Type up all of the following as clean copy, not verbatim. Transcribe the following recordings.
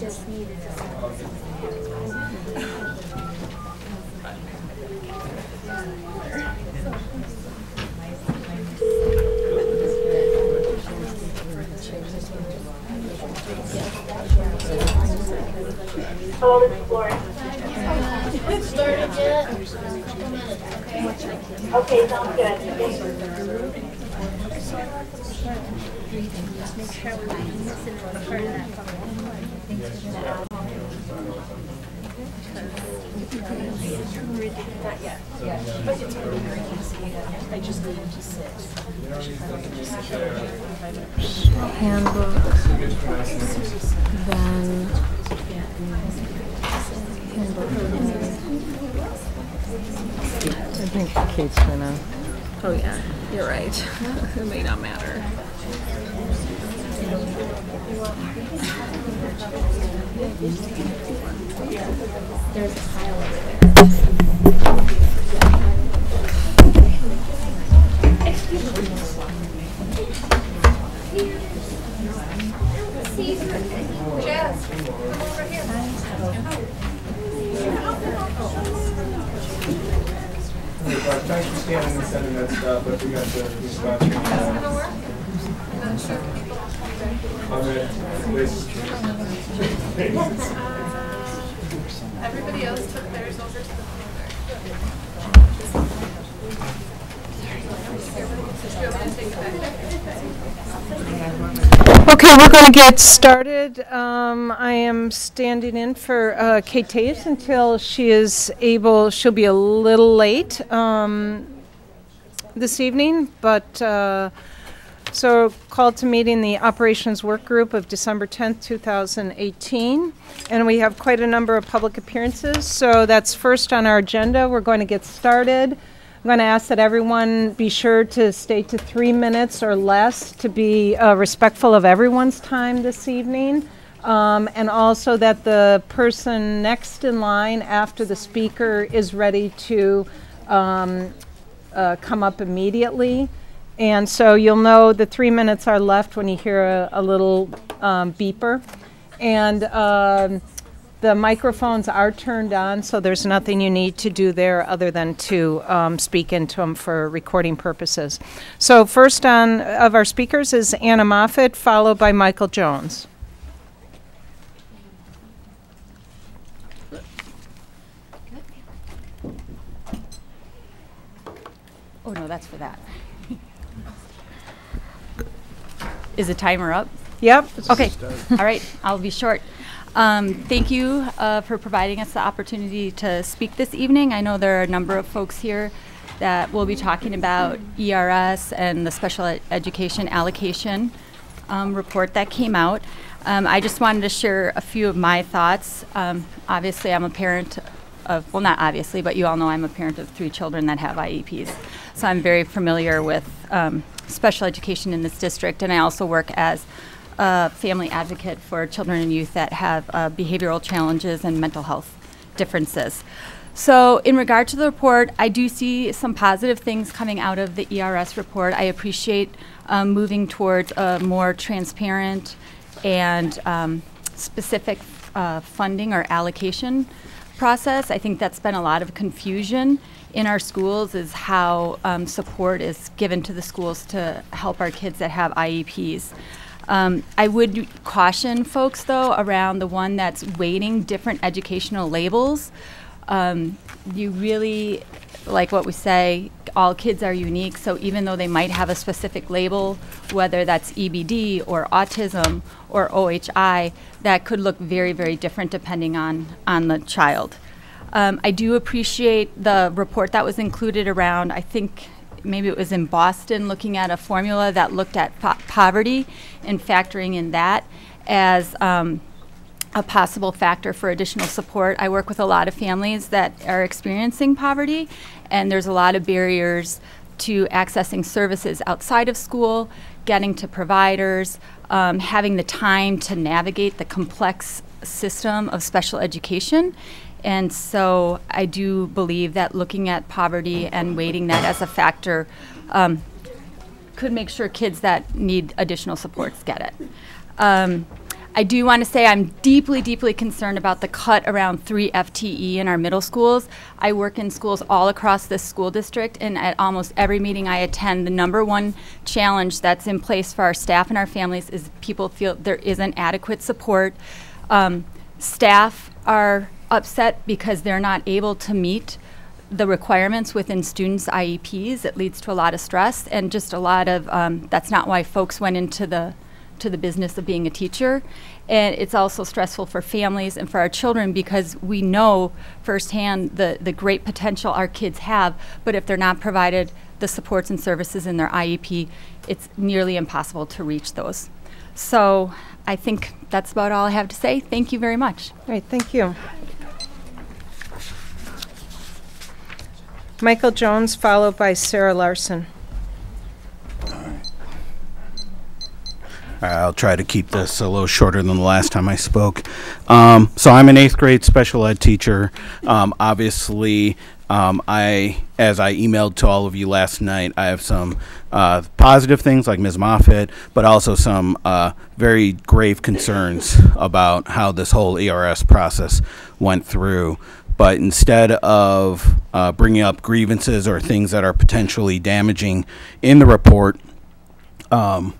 just needed Hello, this is Lauren. started yet? Okay, sounds good. Just make sure we're missing part of that. Not yet. I just need to sit. Handbook, then handbook. I think Kate's gonna. Oh yeah, you're right. It may not matter. There's a pile over there. Jazz, come over here. Thanks for scanning and sending that stuff. I forgot to respond to you. Everybody else took theirs over to the folder. Okay, we're going to get started. I am standing in for Kate Taves until she is able. She'll be a little late this evening, but so called to meeting the Operations Work Group of December 10th, 2018, and we have quite a number of public appearances. So that's first on our agenda. We're going to get started. I'm going to ask that everyone be sure to stay to 3 minutes or less to be respectful of everyone's time this evening. And also that the person next in line after the speaker is ready to come up immediately. And so you'll know the 3 minutes are left when you hear a little beeper. And the microphones are turned on, so there's nothing you need to do there other than to speak into them for recording purposes. So first on of our speakers is Anna Moffett, followed by Michael Jones. Oh no, that's for that. Is the timer up? Yep. Okay. All right. I'll be short. Thank you for providing us the opportunity to speak this evening. I know there are a number of folks here that will be talking about ERS and the special education allocation report that came out. I just wanted to share a few of my thoughts. Obviously, I'm a parent of, well, not obviously, but you all know I'm a parent of 3 children that have IEPs. So I'm very familiar with special education in this district, and I also work as a family advocate for children and youth that have behavioral challenges and mental health differences. So in regard to the report, I do see some positive things coming out of the ERS report. I appreciate moving towards a more transparent and specific funding or allocation process. I think that's been a lot of confusion in our schools, is how support is given to the schools to help our kids that have IEPs. I would caution folks, though, around the one that's weighting different educational labels. You really, like what we say, all kids are unique, so even though they might have a specific label, whether that's EBD or autism or OHI, that could look very, very different depending on the child. I do appreciate the report that was included around, I think, maybe it was in Boston, looking at a formula that looked at poverty and factoring in that as a possible factor for additional support. I work with a lot of families that are experiencing poverty, and there's a lot of barriers to accessing services outside of school, getting to providers, having the time to navigate the complex system of special education. And so I do believe that looking at poverty and weighting that as a factor could make sure kids that need additional supports get it. I do want to say I'm deeply, deeply concerned about the cut around 3 FTE in our middle schools. I work in schools all across this school district, and at almost every meeting I attend, the number one challenge that's in place for our staff and our families is people feel there isn't adequate support. Staff are upset because they're not able to meet the requirements within students' IEPs. It leads to a lot of stress and just a lot of, that's not why folks went into the business of being a teacher. And it's also stressful for families and for our children because we know firsthand the great potential our kids have, but if they're not provided the supports and services in their IEP, it's nearly impossible to reach those. So I think that's about all I have to say. Thank you very much. All right, thank you. Michael Jones, followed by Sara Larson. I'll try to keep this a little shorter than the last time I spoke. So I'm an 8th grade special ed teacher. Obviously, as I emailed to all of you last night, I have some positive things like Ms. Moffitt, but also some very grave concerns about how this whole ERS process went through. But instead of bringing up grievances or things that are potentially damaging in the report,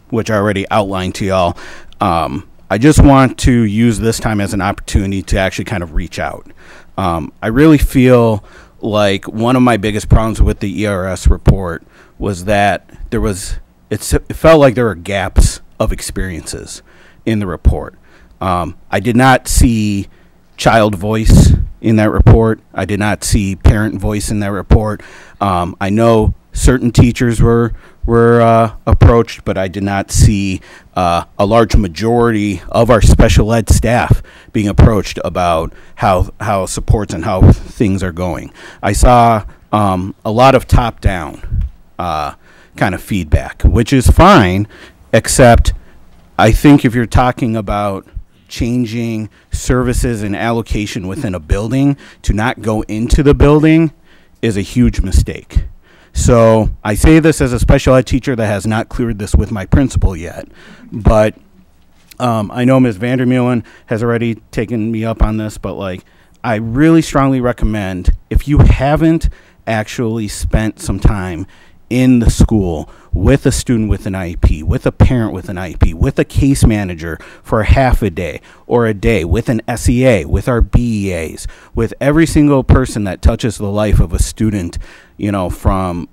which I already outlined to y'all, I just want to use this time as an opportunity to actually kind of reach out. I really feel like one of my biggest problems with the ERS report was that it felt like there were gaps of experiences in the report. I did not see child voice in that report. I did not see parent voice in that report. I know certain teachers were approached, but I did not see a large majority of our special ed staff being approached about how supports and how things are going. I saw a lot of top-down kind of feedback, which is fine, except I think if you're talking about changing services and allocation within a building, to not go into the building is a huge mistake. So I say this as a special ed teacher that has not cleared this with my principal yet, but I know Ms. Vandermeulen has already taken me up on this, but like I really strongly recommend, if you haven't actually spent some time in the school with a student with an IEP, with a parent with an IEP, with a case manager for a half a day or a day, with an SEA, with our BEAs, with every single person that touches the life of a student, you know, from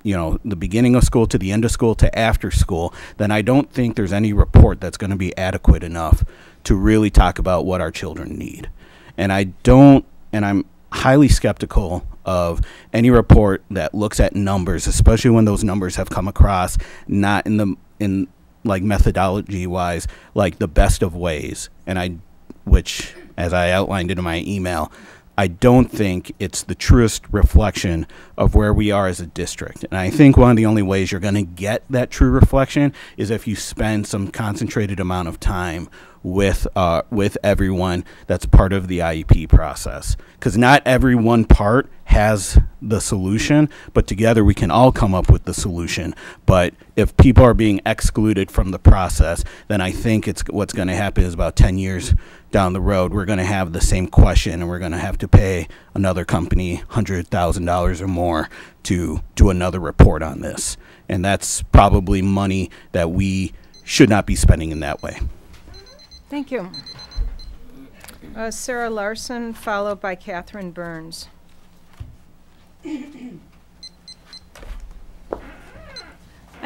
you know, the beginning of school to the end of school to after school, then I don't think there's any report that's going to be adequate enough to really talk about what our children need. And I'm highly skeptical of any report that looks at numbers, especially when those numbers have come across not in like methodology wise, like the best of ways. And which as I outlined in my email, I don't think it's the truest reflection of where we are as a district. And I think one of the only ways you're going to get that true reflection is if you spend some concentrated amount of time with everyone that's part of the IEP process. Because not every one part has the solution, but together we can all come up with the solution. But if people are being excluded from the process, then I think what's going to happen is about 10 years down the road, we're going to have the same question, and we're going to have to pay another company $100,000 or more to do another report on this. And that's probably money that we should not be spending in that way. Thank you. Sara Larson, followed by Catherine Burns. I'm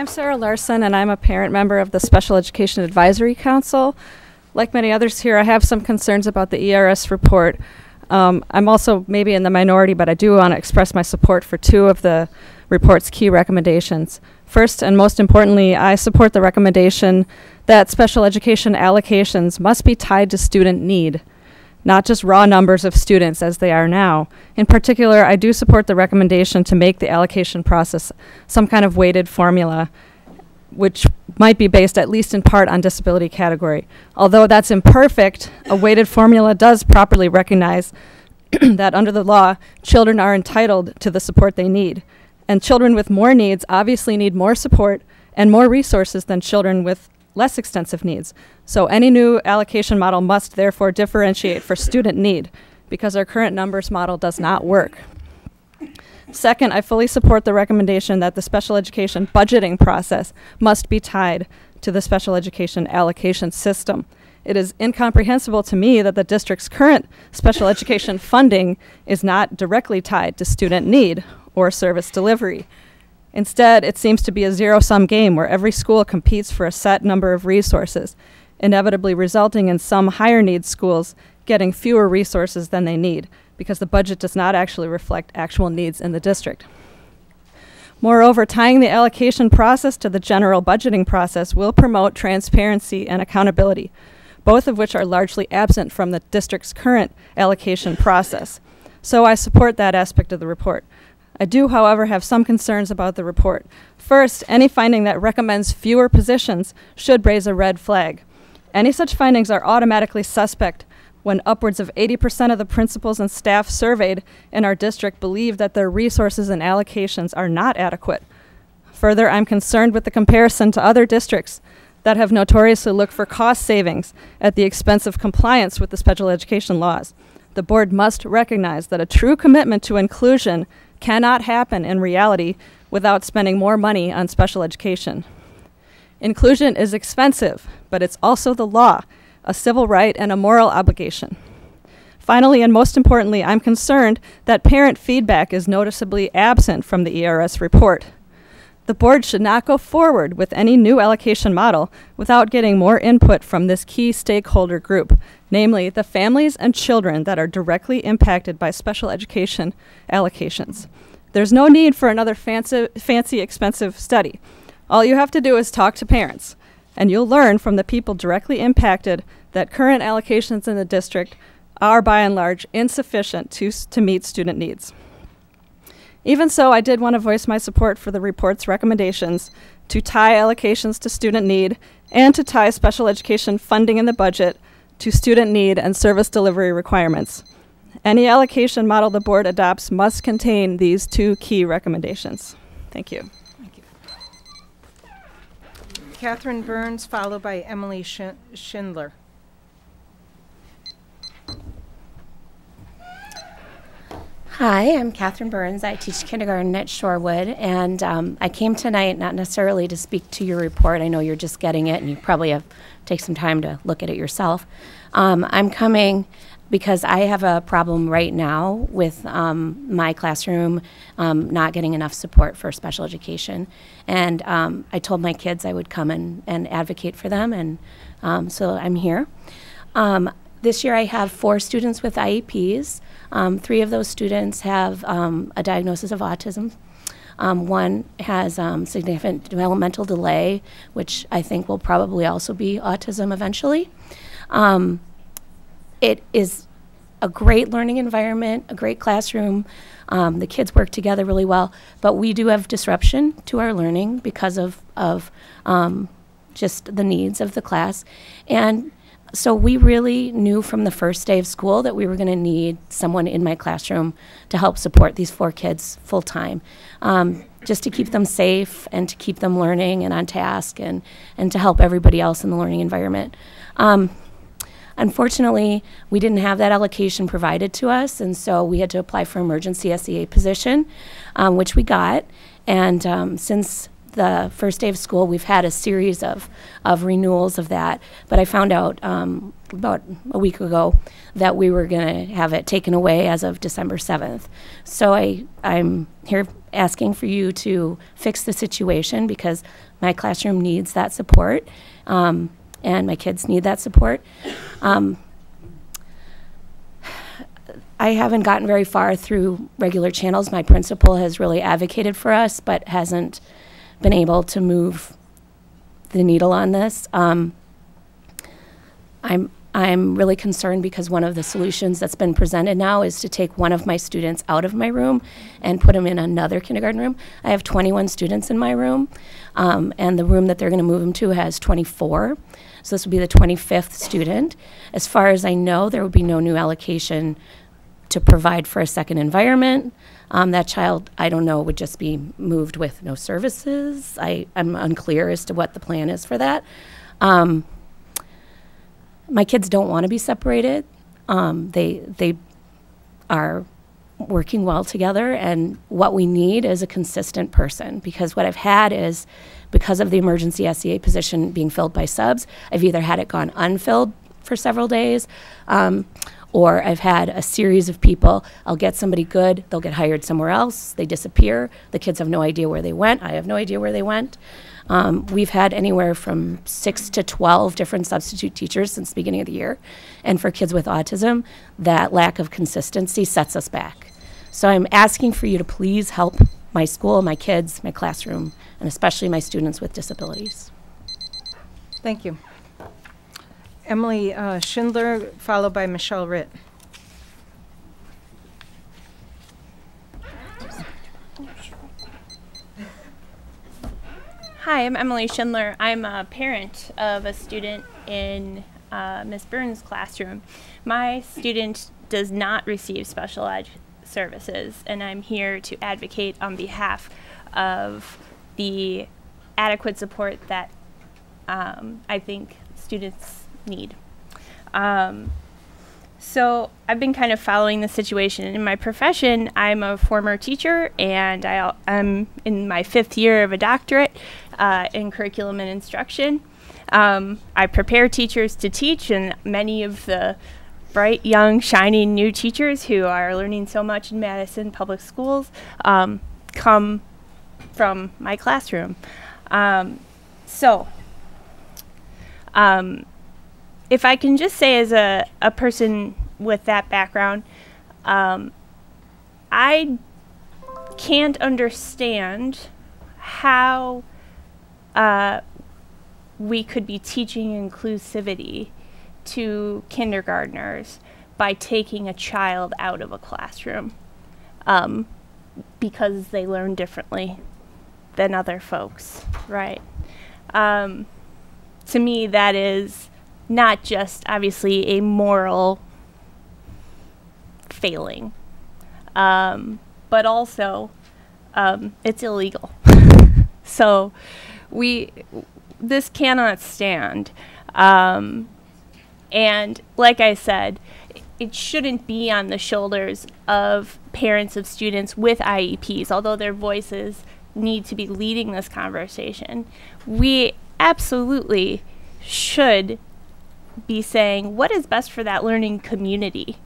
Sara Larson, and I'm a parent member of the Special Education Advisory Council. Like many others here, I have some concerns about the ERS report. I'm also maybe in the minority, but I do want to express my support for two of the report's key recommendations. First, and most importantly, I support the recommendation that special education allocations must be tied to student need, not just raw numbers of students as they are now. In particular, I do support the recommendation to make the allocation process some kind of weighted formula, which might be based at least in part on disability category. Although that's imperfect, a weighted formula does properly recognize that under the law, children are entitled to the support they need. And children with more needs obviously need more support and more resources than children with less extensive needs. So any new allocation model must therefore differentiate for student need, because our current numbers model does not work. Second, I fully support the recommendation that the special education budgeting process must be tied to the special education allocation system. It is incomprehensible to me that the district's current special education funding is not directly tied to student need or service delivery. Instead, it seems to be a zero-sum game where every school competes for a set number of resources, inevitably resulting in some higher need schools getting fewer resources than they need, because the budget does not actually reflect actual needs in the district. Moreover, tying the allocation process to the general budgeting process will promote transparency and accountability, both of which are largely absent from the district's current allocation process. So I support that aspect of the report. I do, however, have some concerns about the report. First, any finding that recommends fewer positions should raise a red flag. Any such findings are automatically suspect when upwards of 80% of the principals and staff surveyed in our district believe that their resources and allocations are not adequate. Further, I'm concerned with the comparison to other districts that have notoriously looked for cost savings at the expense of compliance with the special education laws. The board must recognize that a true commitment to inclusion cannot happen in reality without spending more money on special education. Inclusion is expensive, but it's also the law, a civil right, and a moral obligation. Finally, and most importantly, I'm concerned that parent feedback is noticeably absent from the ERS report. The board should not go forward with any new allocation model without getting more input from this key stakeholder group, namely the families and children that are directly impacted by special education allocations. There's no need for another fancy, expensive study. All you have to do is talk to parents, and you'll learn from the people directly impacted that current allocations in the district are by and large insufficient to meet student needs. Even so, I did want to voice my support for the report's recommendations to tie allocations to student need and to tie special education funding in the budget to student need and service delivery requirements. Any allocation model the board adopts must contain these two key recommendations. Thank you. Catherine Burns, followed by Emily Schindler. Hi, I'm Catherine Burns. I teach kindergarten at Shorewood, and I came tonight not necessarily to speak to your report. I know you're just getting it, and you probably have take some time to look at it yourself. I'm coming because I have a problem right now with my classroom not getting enough support for special education. And I told my kids I would come and advocate for them, and so I'm here. This year I have 4 students with IEPs. 3 of those students have a diagnosis of autism. One has significant developmental delay, which I think will probably also be autism eventually. It is a great learning environment, a great classroom. The kids work together really well, but we do have disruption to our learning because of just the needs of the class. And so we really knew from the first day of school that we were going to need someone in my classroom to help support these 4 kids full time, just to keep them safe and to keep them learning and on task and to help everybody else in the learning environment. Unfortunately, we didn't have that allocation provided to us, and so we had to apply for emergency SEA position, which we got. And since the first day of school, we've had a series of renewals of that. But I found out about a week ago that we were going to have it taken away as of December 7th. So I'm here asking for you to fix the situation because my classroom needs that support. And my kids need that support. I haven't gotten very far through regular channels. My principal has really advocated for us, but hasn't been able to move the needle on this. I'm really concerned because one of the solutions that's been presented now is to take one of my students out of my room and put him in another kindergarten room. I have 21 students in my room, and the room that they're going to move him to has 24. So this would be the 25th student. As far as I know, there would be no new allocation to provide for a second environment. That child, I don't know, would just be moved with no services. I'm unclear as to what the plan is for that. My kids don't want to be separated. They are working well together, and what we need is a consistent person, because what I've had is, because of the emergency SEA position being filled by subs, I've either had it gone unfilled for several days, or I've had a series of people. I'll get somebody good, they'll get hired somewhere else, they disappear, the kids have no idea where they went, I have no idea where they went. We've had anywhere from 6 to 12 different substitute teachers since the beginning of the year. And for kids with autism, that lack of consistency sets us back. So I'm asking for you to please help my school, my kids, my classroom, and especially my students with disabilities. Thank you. Emily Schindler, followed by Michelle Ritt. Hi, I'm Emily Schindler. I'm a parent of a student in Ms. Burns' classroom. My student does not receive special ed services, and I'm here to advocate on behalf of the adequate support that I think students need. So I've been kind of following the situation. In my profession, I'm a former teacher, and I'm in my 5th year of a doctorate in curriculum and instruction. I prepare teachers to teach, and many of the bright, young, shining new teachers who are learning so much in Madison Public Schools come from my classroom. If I can just say, as a person with that background, I can't understand how we could be teaching inclusivity to kindergartners by taking a child out of a classroom because they learn differently than other folks, right? To me, that is not just obviously a moral failing, but also it's illegal. So this cannot stand. And like I said, it shouldn't be on the shoulders of parents of students with IEPs, although their voices need to be leading this conversation. We absolutely should be saying what is best for that learning community.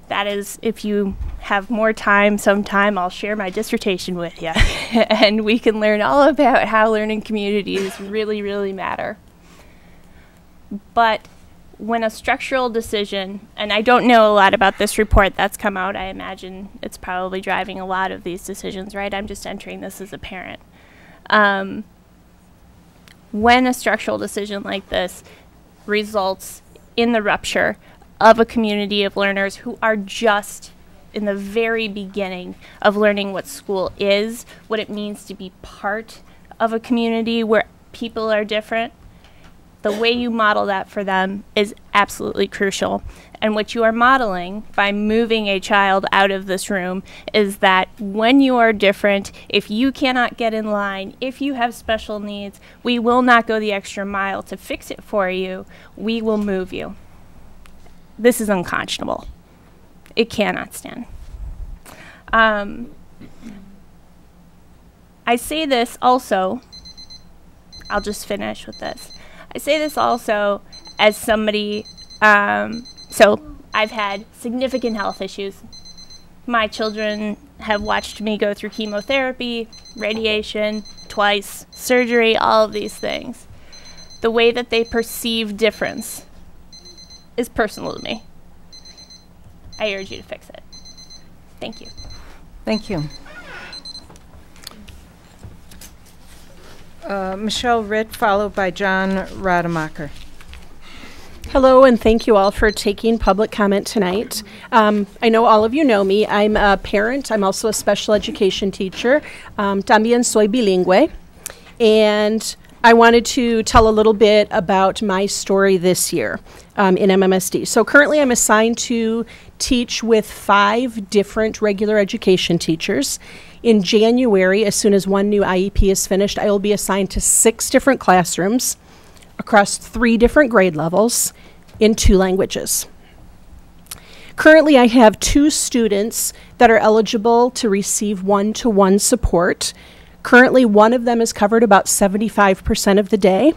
That is, if you have more time sometime, I'll share my dissertation with you and we can learn all about how learning communities really, really matter. But when a structural decision, and I don't know a lot about this report that's come out, I imagine it's probably driving a lot of these decisions, right? I'm just entering this as a parent. When a structural decision like this results in the rupture of a community of learners who are just in the very beginning of learning what school is, what it means to be part of a community where people are different, the way you model that for them is absolutely crucial. And what you are modeling by moving a child out of this room is that when you are different, if you cannot get in line, if you have special needs, we will not go the extra mile to fix it for you. We will move you. This is unconscionable. It cannot stand. I say this also, I'll just finish with this. I say this also as somebody, so I've had significant health issues. My children have watched me go through chemotherapy, radiation, twice, surgery, all of these things. The way that they perceive difference is personal to me. I urge you to fix it. Thank you. Thank you. Michelle Ritt, followed by John Rademacher. Hello, and thank you all for taking public comment tonight. I know all of you know me. I'm a parent. I'm also a special education teacher. También soy bilingüe. And I wanted to tell a little bit about my story this year in MMSD. So currently I'm assigned to teach with 5 different regular education teachers. In January, as soon as one new IEP is finished, I will be assigned to 6 different classrooms across 3 different grade levels in 2 languages. Currently, I have 2 students that are eligible to receive one-to-one support. Currently, one of them is covered about 75% of the day,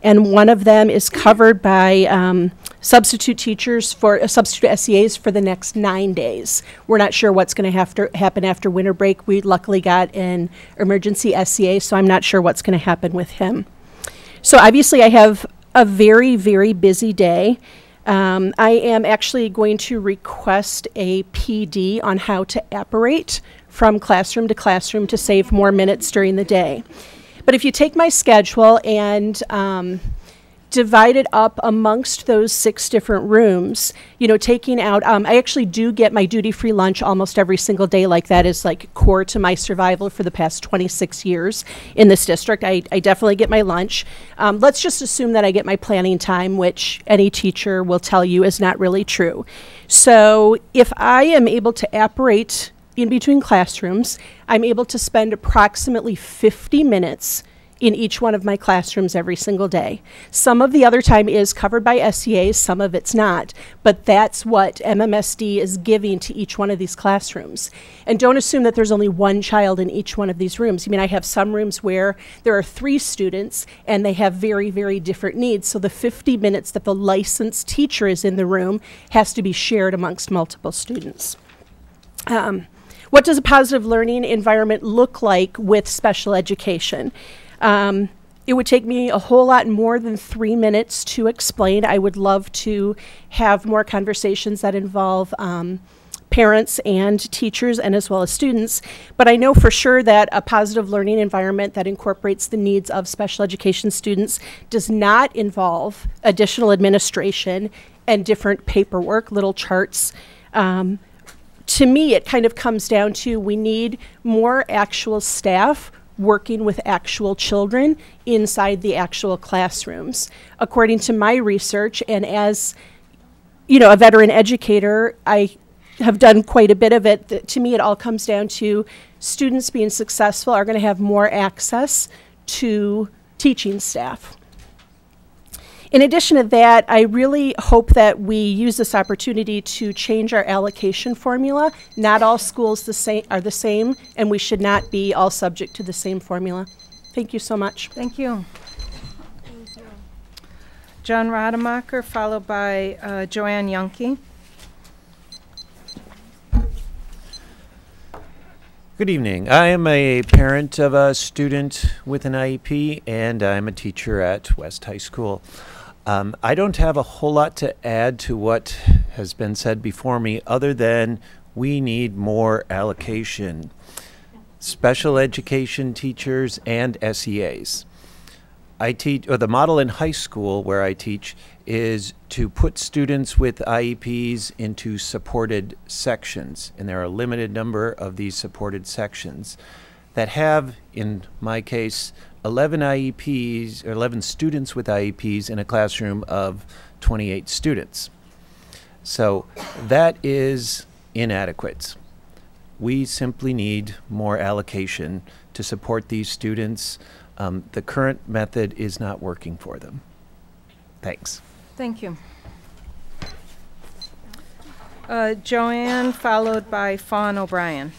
and one of them is covered by substitute teachers for substitute SEAs for the next 9 days. We're not sure what's going to have to happen after winter break. We luckily got an emergency SEA, so I'm not sure what's going to happen with him. So obviously, I have a very, very busy day. I am actually going to request a PD on how to apparate from classroom to classroom to save more minutes during the day. But if you take my schedule and divide it up amongst those 6 different rooms, you know, taking out, I actually do get my duty-free lunch almost every single day. Like, that is like core to my survival for the past 26 years in this district. I definitely get my lunch. Let's just assume that I get my planning time, which any teacher will tell you is not really true. So if I am able to apparate in between classrooms, I'm able to spend approximately 50 minutes in each one of my classrooms every single day. Some of the other time is covered by SEAs, some of it's not, but that's what MMSD is giving to each one of these classrooms. And don't assume that there's only one child in each one of these rooms. I mean, I have some rooms where there are 3 students and they have very, very different needs. So the 50 minutes that the licensed teacher is in the room has to be shared amongst multiple students. What does a positive learning environment look like with special education? It would take me a whole lot more than 3 minutes to explain. I would love to have more conversations that involve parents and teachers and as well as students. But I know for sure that a positive learning environment that incorporates the needs of special education students does not involve additional administration and different paperwork, little charts. To me, it kind of comes down to we need more actual staff working with actual children inside the actual classrooms. According to my research, and as you know, a veteran educator, I have done quite a bit of it. To me, it all comes down to students being successful are going to have more access to teaching staff. In addition to that, I really hope that we use this opportunity to change our allocation formula. Not all schools are the same, and we should not be all subject to the same formula. Thank you so much. Thank you. John Rademacher, followed by Joanne Yankee. Good evening. I am a parent of a student with an IEP, and I'm a teacher at West High School. I don't have a whole lot to add to what has been said before me, other than we need more allocation. Special education teachers and SEAs. I teach, or the model in high school where I teach is to put students with IEPs into supported sections, and there are a limited number of these supported sections that have, in my case, 11 IEPs, or 11 students with IEPs in a classroom of 28 students. So that is inadequate. We simply need more allocation to support these students. The current method is not working for them. Thanks. Thank you. Joanne, followed by Fawn OBrien.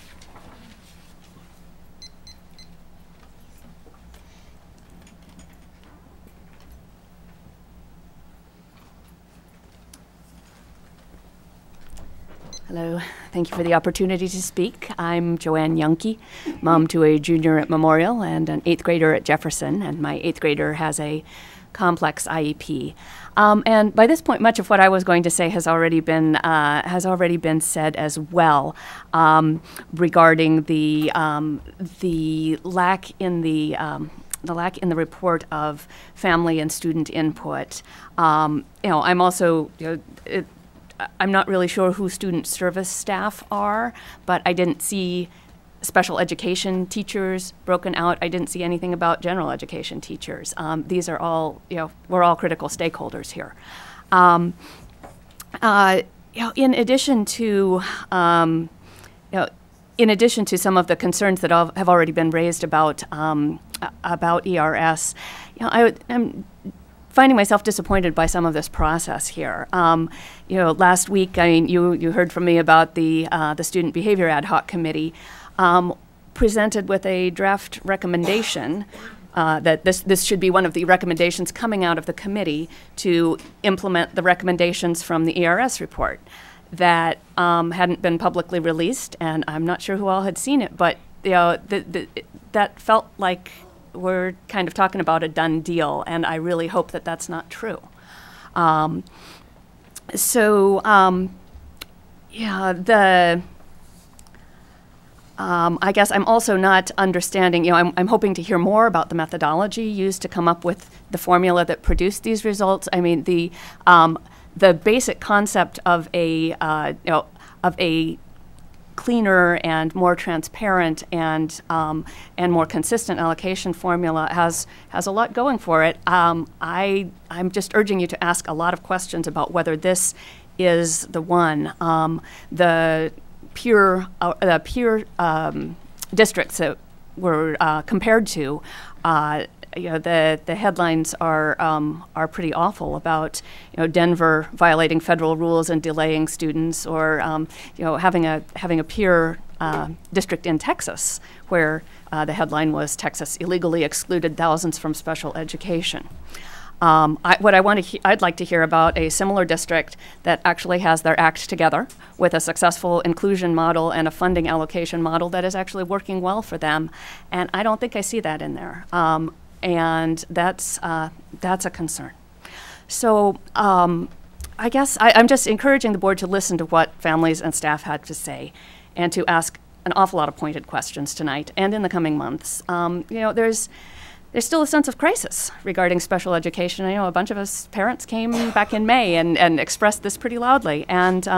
Hello, thank you for the opportunity to speak. I'm Joann Yankee, mom to a junior at Memorial and an 8th grader at Jefferson, and my 8th grader has a complex IEP. And by this point, much of what I was going to say has already been said as well, regarding the lack in the report of family and student input. I'm also, I'm not really sure who student service staff are, but I didn't see special education teachers broken out. I didn't see anything about general education teachers. These are all, we're all critical stakeholders here. In addition to, in addition to some of the concerns that have already been raised about ERS, I'm finding myself disappointed by some of this process here. Last week, you heard from me about the Student Behavior Ad Hoc Committee presented with a draft recommendation that this should be one of the recommendations coming out of the committee to implement the recommendations from the ERS report that hadn't been publicly released, and I'm not sure who all had seen it, but that felt like we're kind of talking about a done deal, and I really hope that that's not true. I guess I'm also not understanding, I'm hoping to hear more about the methodology used to come up with the formula that produced these results. I mean, the basic concept of a cleaner and more transparent and more consistent allocation formula has a lot going for it. I'm just urging you to ask a lot of questions about whether this is the one. The peer districts that were compared to, the headlines are pretty awful about Denver violating federal rules and delaying students, or having a peer district in Texas where the headline was Texas illegally excluded thousands from special education. I'd like to hear about a similar district that actually has their act together with a successful inclusion model and a funding allocation model that is actually working well for them, and I don't think I see that in there. And that's a concern. So I guess I'm just encouraging the board to listen to what families and staff had to say, and to ask an awful lot of pointed questions tonight and in the coming months. There's still a sense of crisis regarding special education. I know a bunch of us parents came back in May and expressed this pretty loudly, and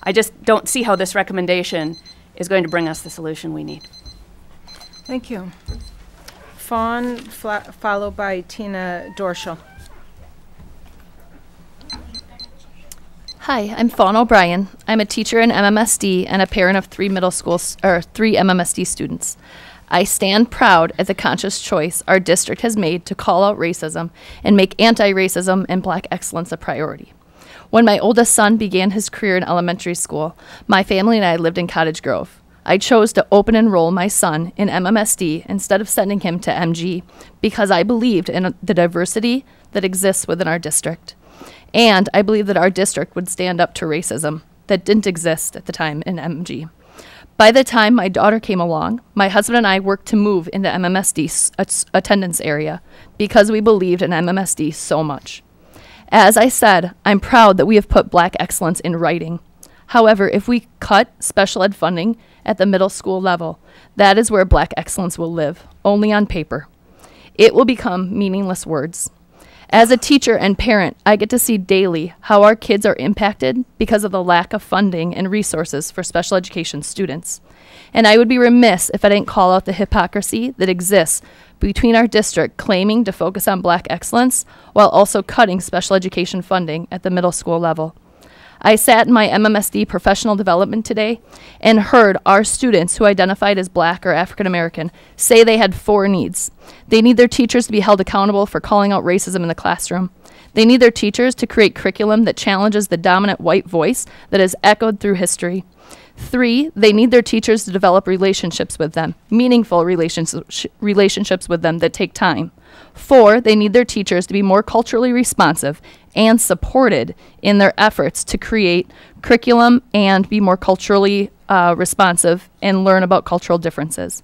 I just don't see how this recommendation is going to bring us the solution we need. Thank you. Fawn, followed by Tina Dorschel. Hi, I'm Fawn OBrien. I'm a teacher in MMSD and a parent of three MMSD students. I stand proud at the conscious choice our district has made to call out racism and make anti-racism and Black excellence a priority. When my oldest son began his career in elementary school, my family and I lived in Cottage Grove. I chose to open enroll my son in MMSD instead of sending him to MG because I believed in the diversity that exists within our district. And I believe that our district would stand up to racism that didn't exist at the time in MG. By the time my daughter came along, my husband and I worked to move into MMSD's attendance area because we believed in MMSD so much. As I said, I'm proud that we have put Black excellence in writing. However, if we cut special ed funding at the middle school level, that is where Black excellence will live, only on paper. It will become meaningless words. As a teacher and parent, I get to see daily how our kids are impacted because of the lack of funding and resources for special education students. And I would be remiss if I didn't call out the hypocrisy that exists between our district claiming to focus on Black excellence while also cutting special education funding at the middle school level. I sat in my MMSD professional development today and heard our students who identified as Black or African American say they had 4 needs. They need their teachers to be held accountable for calling out racism in the classroom. They need their teachers to create curriculum that challenges the dominant white voice that has echoed through history. 3, they need their teachers to develop relationships with them, meaningful relationships with them that take time. 4, they need their teachers to be more culturally responsive and supported in their efforts to create curriculum and be more culturally responsive and learn about cultural differences.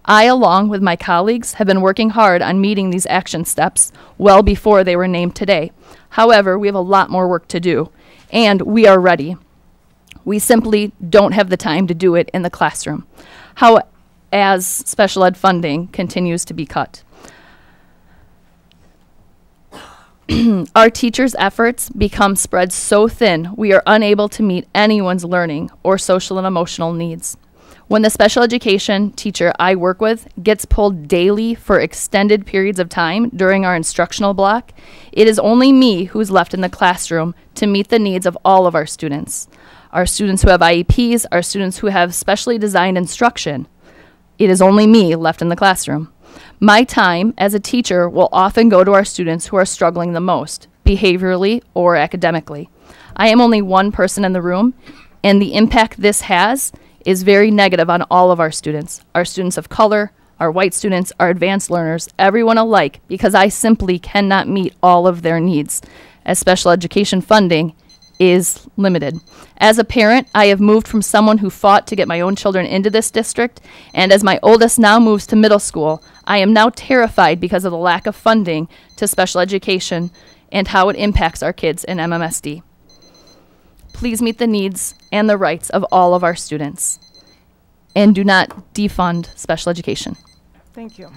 I, along with my colleagues, have been working hard on meeting these action steps well before they were named today. However, we have a lot more work to do, and we are ready. We simply don't have the time to do it in the classroom, as special ed funding continues to be cut. Our teachers' efforts become spread so thin we are unable to meet anyone's learning or social and emotional needs. When the special education teacher I work with gets pulled daily for extended periods of time during our instructional block, it is only me who's left in the classroom to meet the needs of all of our students who have IEPs, our students who have specially designed instruction. It is only me left in the classroom. My time as a teacher will often go to our students who are struggling the most, behaviorally or academically. I am only one person in the room, and the impact this has is very negative on all of our students of color, our white students, our advanced learners, everyone alike, because I simply cannot meet all of their needs, as special education funding is limited. As a parent, I have moved from someone who fought to get my own children into this district, and as my oldest now moves to middle school, I am now terrified because of the lack of funding to special education and how it impacts our kids in MMSD. Please meet the needs and the rights of all of our students, and do not defund special education. Thank you.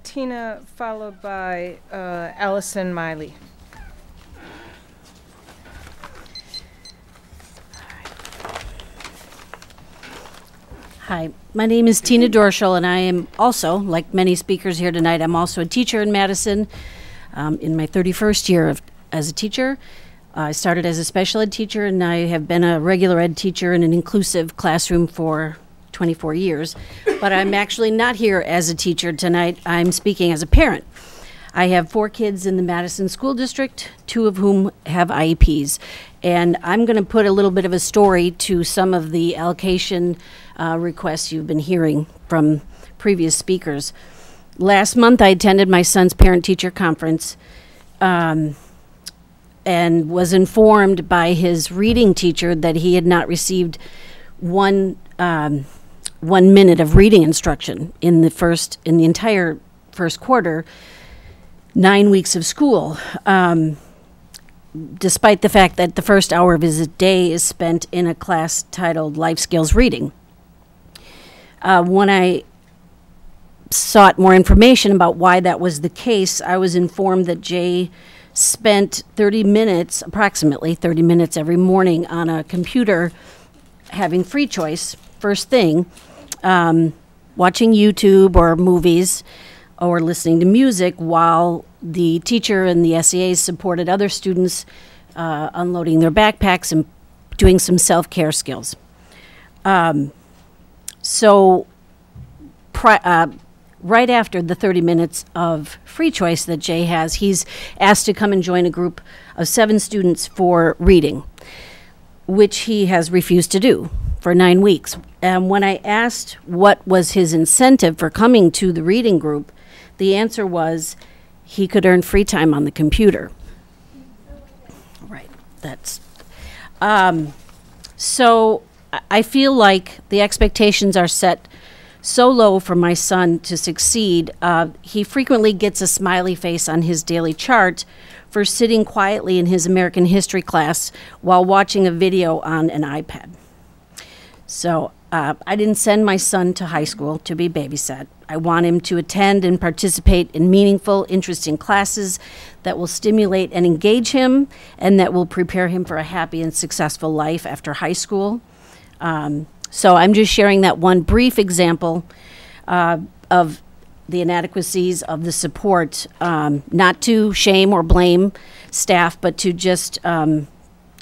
Tina, followed by Allison Mili. Hi, my name is Tina Dorschel, and I am also, like many speakers here tonight, I'm also a teacher in Madison in my 31st year as a teacher. I started as a special ed teacher, and I have been a regular ed teacher in an inclusive classroom for 24 years. But I'm actually not here as a teacher tonight. I'm speaking as a parent. I have 4 kids in the Madison School District, 2 of whom have IEPs. And I'm going to put a little bit of a story to some of the allocation requests you've been hearing from previous speakers. Last month, I attended my son's parent-teacher conference and was informed by his reading teacher that he had not received one minute of reading instruction in the entire first quarter, 9 weeks of school, despite the fact that the first hour of his day is spent in a class titled Life Skills Reading. When I sought more information about why that was the case, I was informed that Jay spent 30 minutes, approximately 30 minutes every morning on a computer having free choice, first thing, watching YouTube or movies or listening to music while the teacher and the SEAs supported other students unloading their backpacks and doing some self-care skills. Right after the 30 minutes of free choice that Jay has, he's asked to come and join a group of 7 students for reading, which he has refused to do for 9 weeks. And when I asked what was his incentive for coming to the reading group, the answer was he could earn free time on the computer. Right, that's... so I feel like the expectations are set so low for my son to succeed. He frequently gets a smiley face on his daily chart for sitting quietly in his American history class while watching a video on an iPad. So I didn't send my son to high school to be babysat. I want him to attend and participate in meaningful, interesting classes that will stimulate and engage him and that will prepare him for a happy and successful life after high school. So I'm just sharing that one brief example of the inadequacies of the support, not to shame or blame staff, but to just to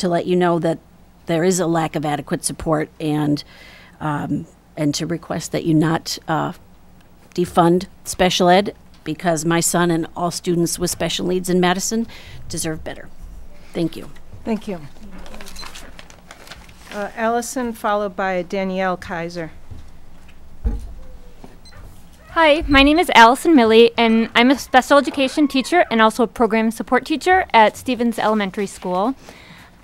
let you know that there is a lack of adequate support, and to request that you not defund special ed, because my son and all students with special needs in Madison deserve better. Thank you. Thank you. Allison, followed by Danielle Keyser. Hi, my name is Allison Mili, and I'm a special education teacher and also a program support teacher at Stevens Elementary School.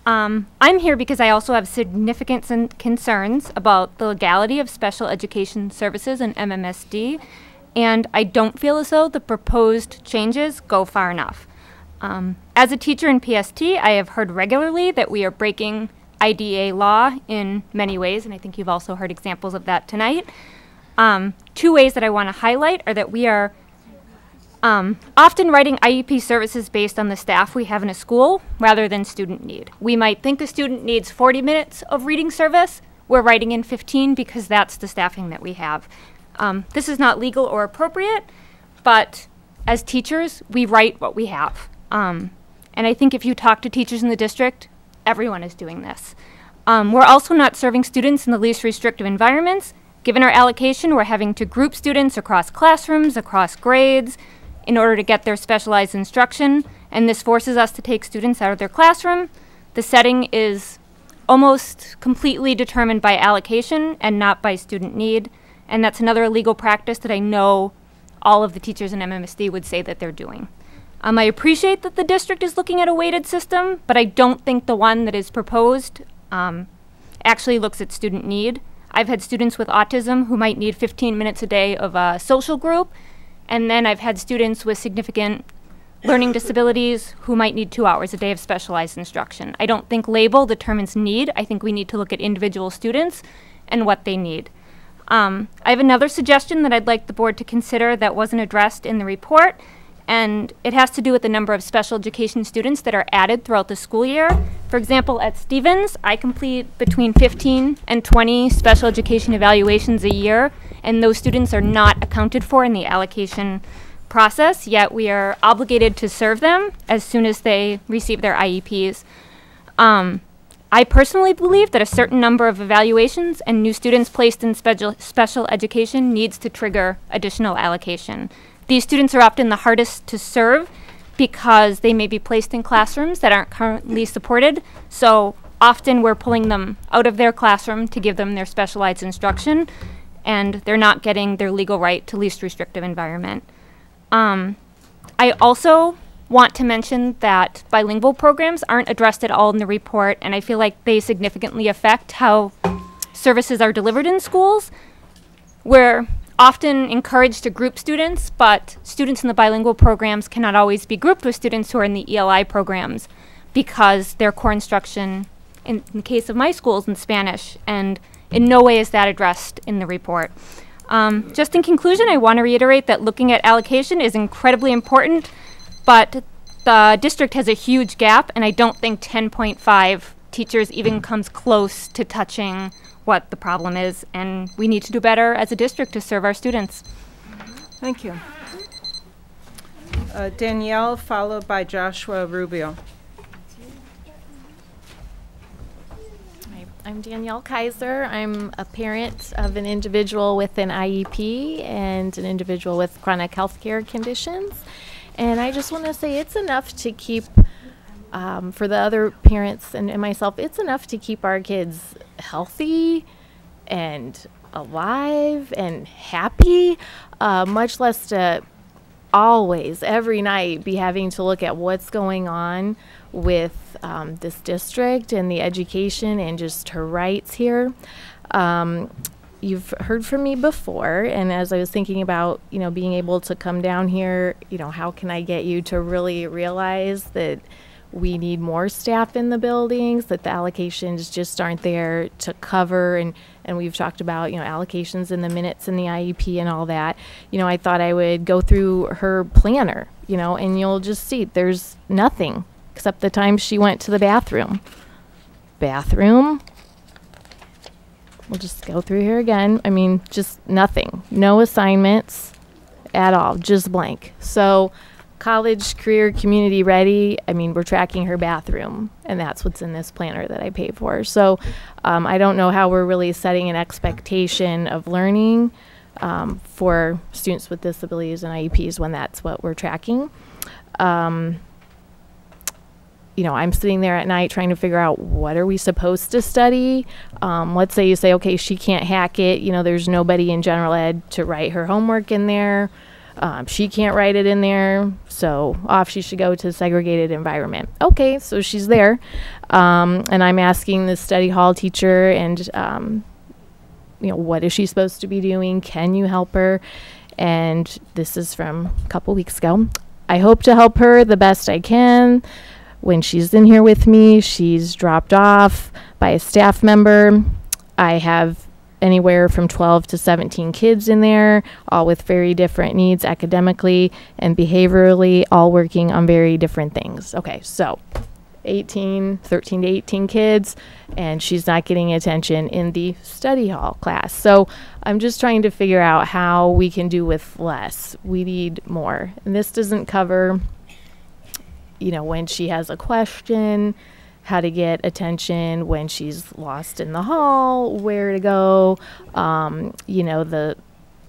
I'm here because I also have significant concerns about the legality of special education services in MMSD, and I don't feel as though the proposed changes go far enough. As a teacher in PST, I have heard regularly that we are breaking IDEA law in many ways, and I think you've also heard examples of that tonight. 2 ways that I want to highlight are that we are often writing IEP services based on the staff we have in a school rather than student need. We might think a student needs 40 minutes of reading service. We're writing in 15 because that's the staffing that we have. This is not legal or appropriate, but as teachers, we write what we have. And I think if you talk to teachers in the district, everyone is doing this. We're also not serving students in the least restrictive environments, Given our allocation, we're having to group students across classrooms, across grades, in order to get their specialized instruction, and this forces us to take students out of their classroom. The setting is almost completely determined by allocation and not by student need, and that's another legal practice that I know all of the teachers in MMSD would say that they're doing. I appreciate that the district is looking at a weighted system, but I don't think the one that is proposed actually looks at student need. I've had students with autism who might need 15 minutes a day of a social group, and then I've had students with significant learning disabilities who might need 2 hours a day of specialized instruction. I don't think label determines need. I think we need to look at individual students and what they need. I have another suggestion that I'd like the board to consider that wasn't addressed in the report, and it has to do with the number of special education students that are added throughout the school year. For example, at Stevens, I complete between 15 and 20 special education evaluations a year, and those students are not accounted for in the allocation process, yet we are obligated to serve them as soon as they receive their IEPs. I personally believe that a certain number of evaluations and new students placed in special education needs to trigger additional allocation. These students are often the hardest to serve because they may be placed in classrooms that aren't currently supported, so often we're pulling them out of their classroom to give them their specialized instruction, and they're not getting their legal right to least restrictive environment. I also want to mention that bilingual programs aren't addressed at all in the report, and I feel like they significantly affect how services are delivered in schools. We're often encouraged to group students, but students in the bilingual programs cannot always be grouped with students who are in the ELI programs because their core instruction, in the case of my school, is in Spanish, and in no way is that addressed in the report. Just in conclusion, I want to reiterate that looking at allocation is incredibly important, but the district has a huge gap, and I don't think 10.5 teachers even comes close to touching what the problem is, and we need to do better as a district to serve our students. Thank you. Danielle, followed by Joshua Rubio. I'm Danielle Keyser. I'm a parent of an individual with an IEP and an individual with chronic health care conditions. And I just want to say it's enough to keep, for the other parents and myself, it's enough to keep our kids healthy and alive and happy, much less to always, every night, be having to look at what's going on with this district and the education and just her rights here. You've heard from me before, and as I was thinking about, being able to come down here, how can I get you to really realize that we need more staff in the buildings, that the allocations just aren't there to cover, and we've talked about, allocations in the minutes in the IEP and all that. I thought I would go through her planner, and you'll just see there's nothing except the time she went to the bathroom. We'll just go through here again. I mean, just nothing. No assignments at all, just blank. So college, career, community ready, I mean, we're tracking her bathroom, and that's what's in this planner that I paid for. So I don't know how we're really setting an expectation of learning for students with disabilities and IEPs when that's what we're tracking. I'm sitting there at night trying to figure out what are we supposed to study. Let's say you say, okay, she can't hack it. There's nobody in general ed to write her homework in there. She can't write it in there, so off she should go to segregated environment. Okay, so she's there, and I'm asking the study hall teacher, and what is she supposed to be doing? Can you help her? And this is from a couple weeks ago. I hope to help her the best I can. When she's in here with me, she's dropped off by a staff member. I have anywhere from 12 to 17 kids in there, all with very different needs academically and behaviorally, all working on very different things. Okay, so 13 to 18 kids, and she's not getting attention in the study hall class. So I'm just trying to figure out how we can do with less. We need more. And this doesn't cover, when she has a question, how to get attention when she's lost in the hall, where to go, you know, the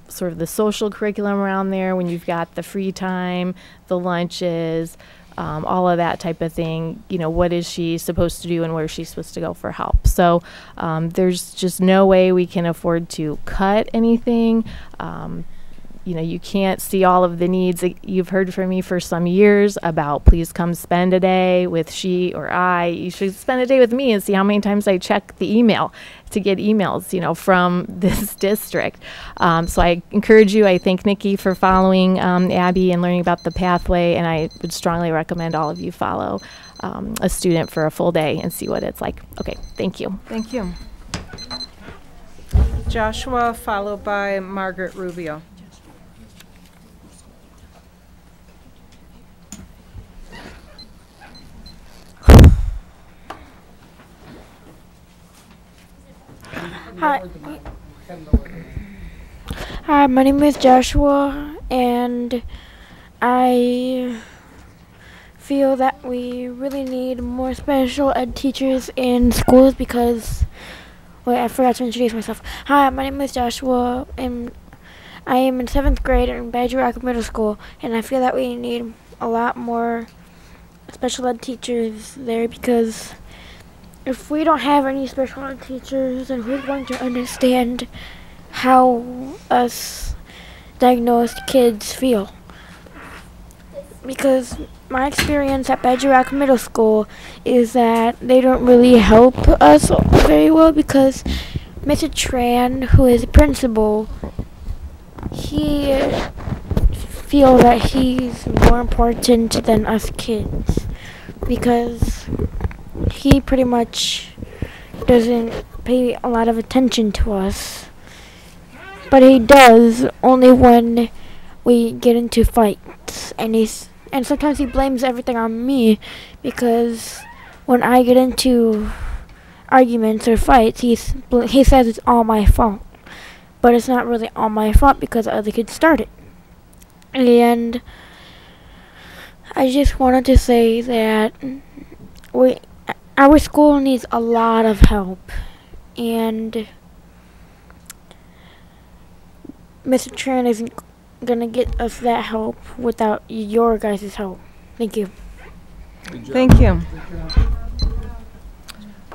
sort of the social curriculum around there when you've got the free time, the lunches, all of that type of thing. You know, what is she supposed to do and where is she supposed to go for help? So there's just no way we can afford to cut anything. You know, you can't see all of the needs. You've heard from me for some years about please come spend a day with she or I. You should spend a day with me and see how many times I check the email to get emails, you know, from this district. So I encourage you. I thank Nikki for following Abby and learning about the pathway, and I would strongly recommend all of you follow a student for a full day and see what it's like. Okay, thank you. Thank you. Joshua, followed by Margaret Rubio. Hi, my name is Joshua, and I feel that we really need more special ed teachers in schools because, wait, I forgot to introduce myself. Hi, my name is Joshua, and I am in 7th grade in Badger Rock Middle School, and I feel that we need a lot more special ed teachers there because if we don't have any special ed teachers, then who's going to understand how us diagnosed kids feel? Because my experience at Badger Rock Middle School is that they don't really help us very well because Mr. Tran, who is the principal, he feels that he's more important than us kids because he pretty much doesn't pay a lot of attention to us. But he does only when we get into fights, and sometimes he blames everything on me because when I get into arguments or fights, he says it's all my fault. But it's not really all my fault because other kids started. And I just wanted to say that our school needs a lot of help, and Mr. Tran isn't gonna get us that help without your guys' help. Thank you. Thank you.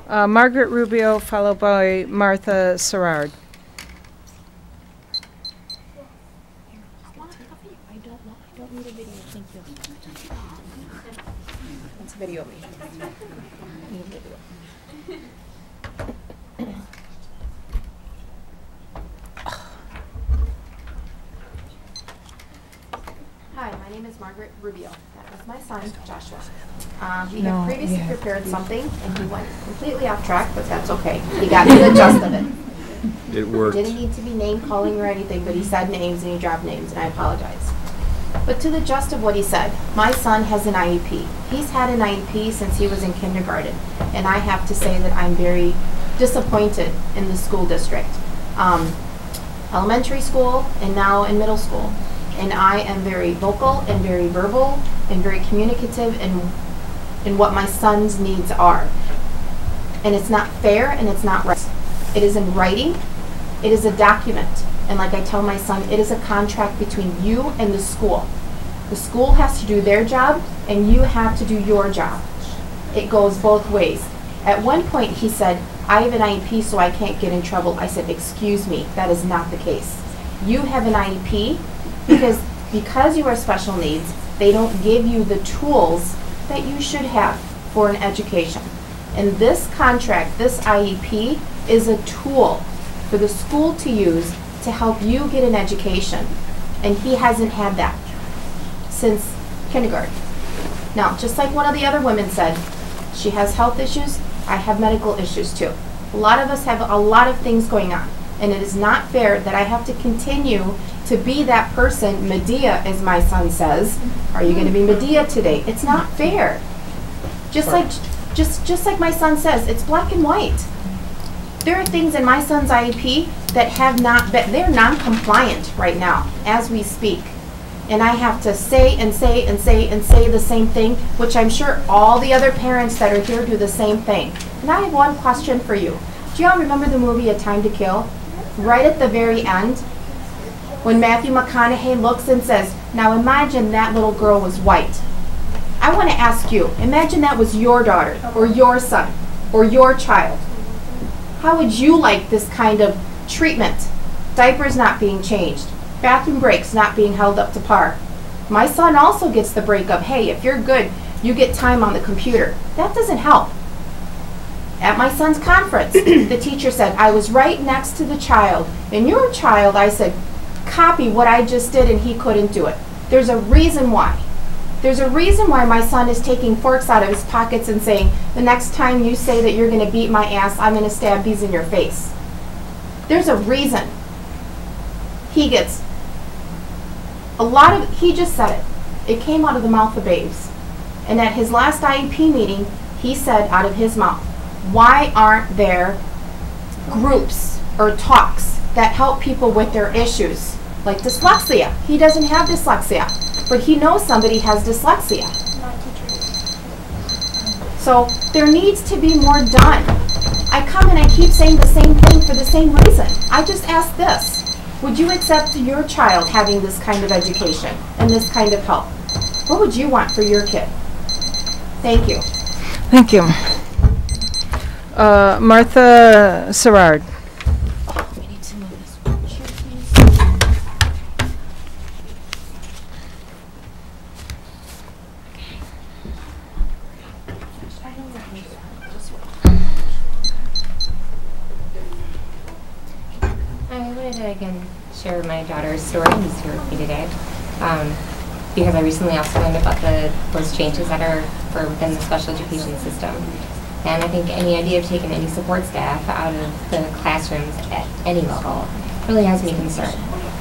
Margaret Rubio, followed by Martha Serrard. Video. Hi, my name is Margaret Rubio. That was my son, Joshua. We had previously prepared something, and he went completely off track, but that's okay. He got to the gist of it. It worked. Didn't need to be name calling or anything, but he said names and he dropped names, and I apologize. But to the gist of what he said, my son has an IEP. He's had an IEP since he was in kindergarten, and I have to say that I'm very disappointed in the school district. Elementary school and now in middle school. And I am very vocal and very verbal and very communicative in what my son's needs are. And it's not fair and it's not right. It is in writing. It is a document. And like I tell my son, it is a contract between you and the school. The school has to do their job and you have to do your job. It goes both ways. At one point he said, I have an IEP so I can't get in trouble. I said, excuse me, that is not the case. You have an IEP because you are special needs, they don't give you the tools that you should have for an education. And this contract, this IEP, is a tool for the school to use to help you get an education. And he hasn't had that since kindergarten. Now, just like one of the other women said, she has health issues, I have medical issues too. A lot of us have a lot of things going on. And it is not fair that I have to continue to be that person, Medea, as my son says. Are you going to be Medea today? It's not fair. Just like my son says, it's black and white. There are things in my son's IEP that have not been, they're non-compliant right now as we speak. and I have to say and say and say and say the same thing, which I'm sure all the other parents that are here do the same thing. And I have one question for you. Do you all remember the movie A Time to Kill? Right at the very end, when Matthew McConaughey looks and says, now imagine that little girl was white. I want to ask you, imagine that was your daughter or your son or your child. How would you like this kind of treatment? Diapers not being changed, bathroom breaks not being held up to par. My son also gets the break of, hey, if you're good, you get time on the computer. That doesn't help. At my son's conference, the teacher said, I was right next to the child. And your child, I said, copy what I just did, and he couldn't do it. There's a reason why. There's a reason why my son is taking forks out of his pockets and saying, the next time you say that you're going to beat my ass, I'm going to stab these in your face. There's a reason. He gets a lot of, he just said it. It came out of the mouth of babes. And at his last IEP meeting, he said out of his mouth, why aren't there groups or talks that help people with their issues, like dyslexia? He doesn't have dyslexia, but he knows somebody has dyslexia. So there needs to be more done. I come and I keep saying the same thing for the same reason. I just ask this. Would you accept your child having this kind of education and this kind of help? What would you want for your kid? Thank you. Thank you. Martha Serrard. We need to move this wheelchair, please. I wanted to again share my daughter's story who's here with me today, because I recently also learned about those changes that are within the special education system. And I think any idea of taking any support staff out of the classrooms at any level really has me concerned.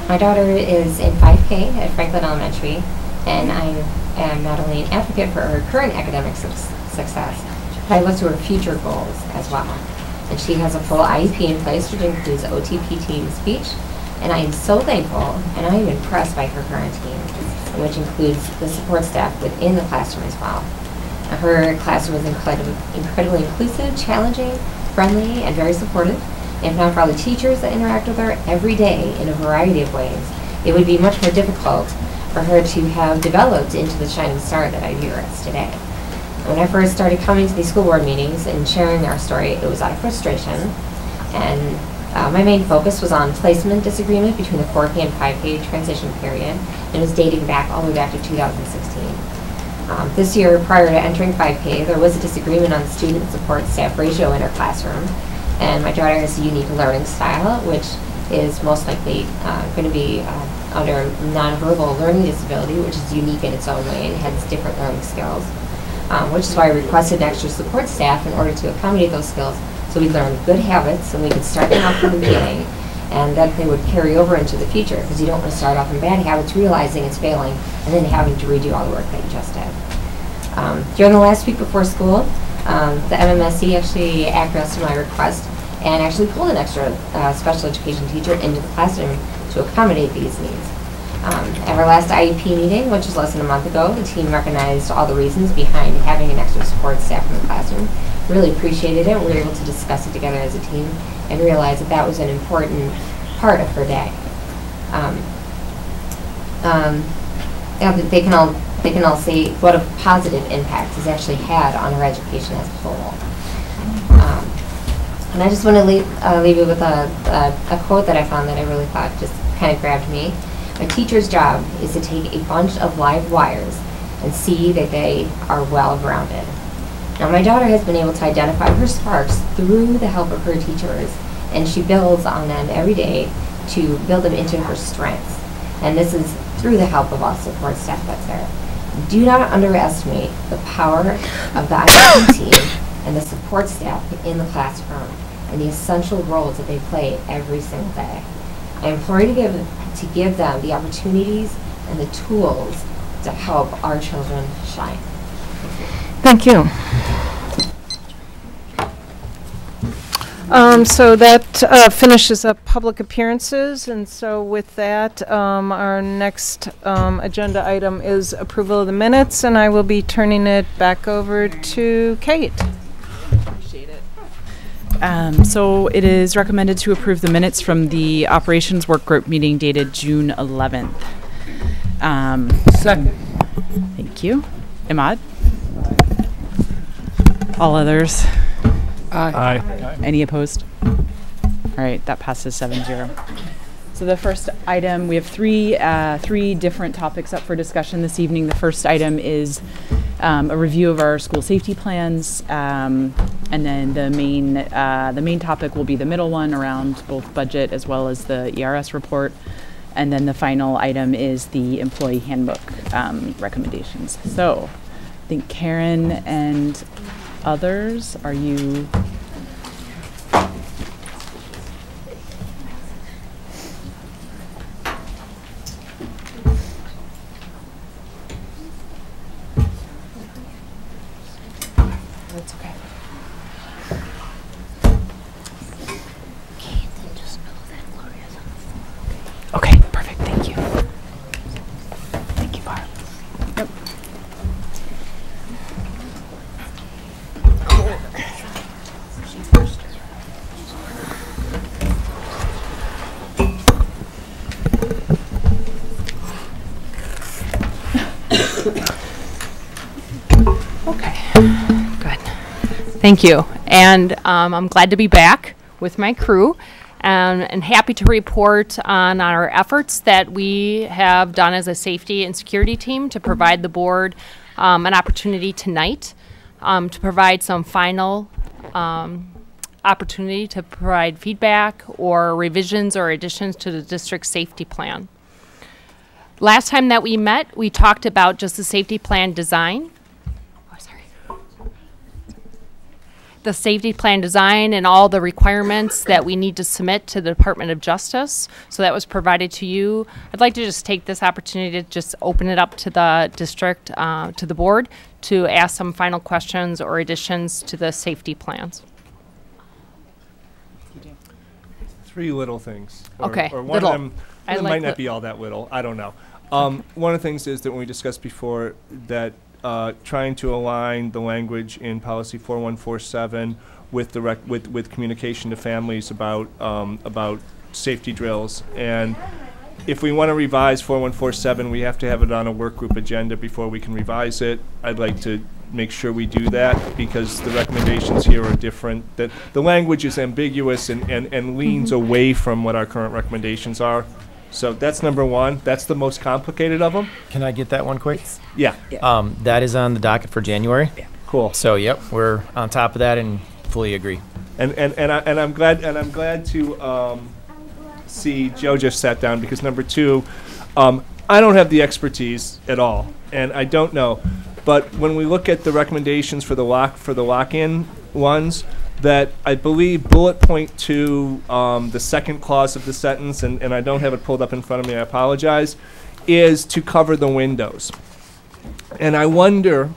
My daughter is in 5K at Franklin Elementary, and I am not only an advocate for her current academic success, but I look to her future goals as well. And she has a full IEP in place, which includes OT, PT, and speech. And I am so thankful, and I am impressed by her current team, which includes the support staff within the classroom as well. Her classroom is incredibly inclusive, challenging, friendly, and very supportive. If not for all the teachers that interact with her every day in a variety of ways, it would be much more difficult for her to have developed into the shining star that I view her as today. When I first started coming to these school board meetings and sharing our story, it was out of frustration. And my main focus was on placement disagreement between the 4K and 5K transition period, and it was dating back all the way back to 2016. This year, prior to entering 5K, there was a disagreement on the student support staff ratio in her classroom. And my daughter has a unique learning style, which is most likely going to be under nonverbal learning disability, which is unique in its own way and has different learning skills. Which is why I requested extra support staff in order to accommodate those skills, so we learn good habits and we could start them off from the beginning, and that they would carry over into the future, because you don't want to start off in bad habits, realizing it's failing, and then having to redo all the work that you just did. During the last week before school, the MMSC actually acquiesced to my request and actually pulled an extra special education teacher into the classroom to accommodate these needs. At our last IEP meeting, which was less than a month ago, the team recognized all the reasons behind having an extra support staff in the classroom, really appreciated it, and we were able to discuss it together as a team and realize that that was an important part of her day. They can all see what a positive impact it's actually had on her education as a whole. And I just want to leave you with a quote that I found that I really thought just kind of grabbed me. A teacher's job is to take a bunch of live wires and see that they are well grounded. Now, my daughter has been able to identify her sparks through the help of her teachers, and she builds on them every day to build them into her strengths. And this is through the help of all support staff that's there. Do not underestimate the power of the IEP team and the support staff in the classroom and the essential roles that they play every single day. I implore you to give them the opportunities and the tools to help our children shine. Thank you. So that finishes up public appearances, and so with that, our next agenda item is approval of the minutes, and I will be turning it back over to Kate. Appreciate it. So it is recommended to approve the minutes from the operations work group meeting dated June 11th. Second. Thank you. Imad? All others? Aye. Any opposed? All right, that passes 7-0. So the first item, we have three different topics up for discussion this evening. The first item is a review of our school safety plans, and then the main topic will be the middle one around both budget as well as the ERS report. And then the final item is the employee handbook recommendations. So I think Karen and others, are you? That's okay. Okay, perfect. Thank you. Thank you, Barb. Yep. Okay, good. Thank you. And I'm glad to be back with my crew. And happy to report on our efforts that we have done as a safety and security team to provide the board an opportunity tonight to provide some final opportunity to provide feedback or revisions or additions to the district safety plan. Last time that we met, we talked about just the safety plan design. The safety plan design and all the requirements that we need to submit to the Department of Justice. So that was provided to you. I'd like to just take this opportunity to just open it up to the district, to the board, to ask some final questions or additions to the safety plans. Three little things. Okay, Or one little. of them I it like might not be all that little. I don't know. One of the things is that when we discussed before that trying to align the language in policy 4147 with the with communication to families about safety drills. And if we want to revise 4147, we have to have it on a work group agenda before we can revise it. I'd like to make sure we do that because the recommendations here are different. That the language is ambiguous and leans away from what our current recommendations are. So that's number one. That's the most complicated of them. Can I get that one quick? Yeah. That is on the docket for January. Yeah. Cool. So yep, we're on top of that and fully agree. And I'm glad to see Joe just sat down because number two, I don't have the expertise at all, and I don't know. But when we look at the recommendations for the lock-in ones, that I believe bullet point 2, the second clause of the sentence, and I don't have it pulled up in front of me, I apologize, is to cover the windows. And I wonder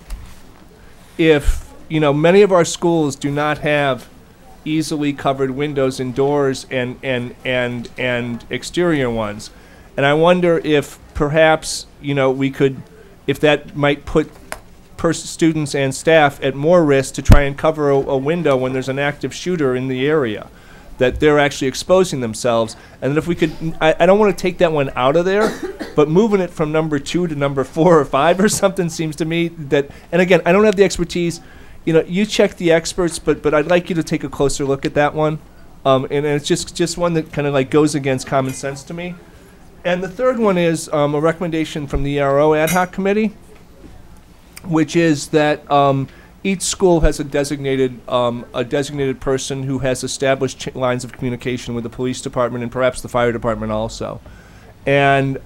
if, many of our schools do not have easily covered windows and doors and exterior ones. And I wonder if perhaps, we could, if that might put students and staff at more risk to try and cover a window when there's an active shooter in the area, that they're actually exposing themselves. And if we could, I don't want to take that one out of there, but moving it from number 2 to number 4 or 5 or something seems to me that, and again, I don't have the expertise. You check the experts, but I'd like you to take a closer look at that one. And it's just one that kind of like goes against common sense to me. And the third one is a recommendation from the ERO ad hoc committee, which is that each school has a designated person who has established lines of communication with the police department and perhaps the fire department also. And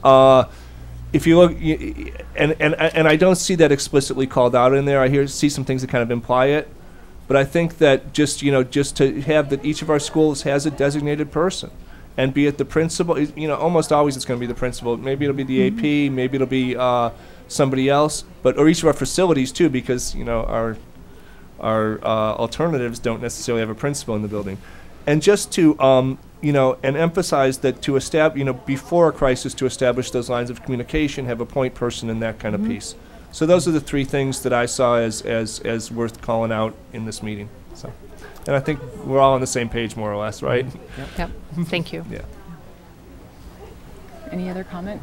if you look, and I don't see that explicitly called out in there. I see some things that kind of imply it, but I think that just to have that each of our schools has a designated person, and be it the principal, almost always it's going to be the principal. Maybe it'll be the AP, maybe it'll be somebody else, or each of our facilities too, because our alternatives don't necessarily have a principal in the building. And just to, and emphasize that to establish, before a crisis, to establish those lines of communication, have a point person and that kind of piece. So those are the three things that I saw as worth calling out in this meeting. So, and I think we're all on the same page, more or less, right? Yep. Thank you. Yeah. Any other comment?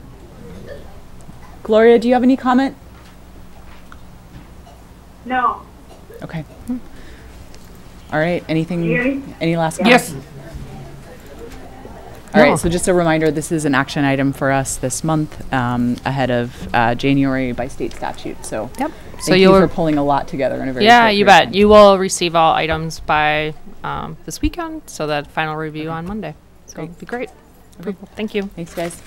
Gloria, do you have any comment? No. Okay. All right. Anything? You hear me? Any last Yes. comments? All right. So just a reminder, this is an action item for us this month ahead of January by state statute. So yep. So you for pulling a lot together in a very short you period bet. of time. You will receive all items by this weekend, so that final review on Monday. So it'll be great. Okay. Thank you. Thanks, guys.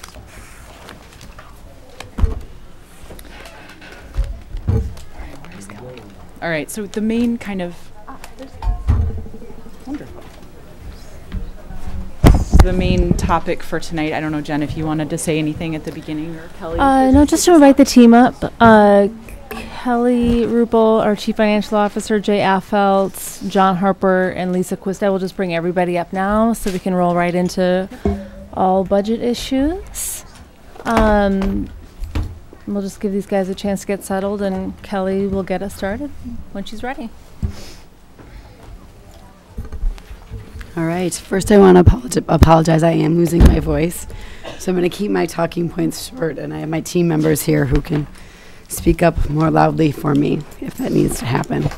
All right, so the main kind of wonderful. So the main topic for tonight, I don't know, Jen, if you wanted to say anything at the beginning, or Kelly. No, just to invite the team up. Kelly Rupel, our Chief Financial Officer, Jay Affeldt, John Harper, and Lisa Quist. I will just bring everybody up now so we can roll right into all budget issues. We'll just give these guys a chance to get settled, and Kelly will get us started when she's ready. All right. First, I want to apologize. I am losing my voice, so I'm going to keep my talking points short, and I have my team members here who can speak up more loudly for me if that needs to happen.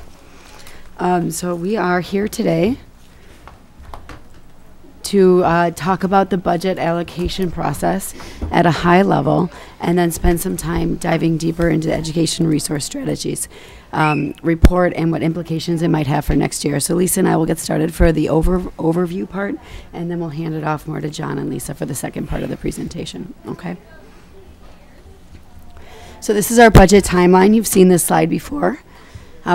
So we are here today to talk about the budget allocation process at a high level, and then spend some time diving deeper into the education resource strategies report and what implications it might have for next year. So Lisa and I will get started for the overview part, and then we'll hand it off more to John and Lisa for the second part of the presentation. Okay. So this is our budget timeline. You've seen this slide before.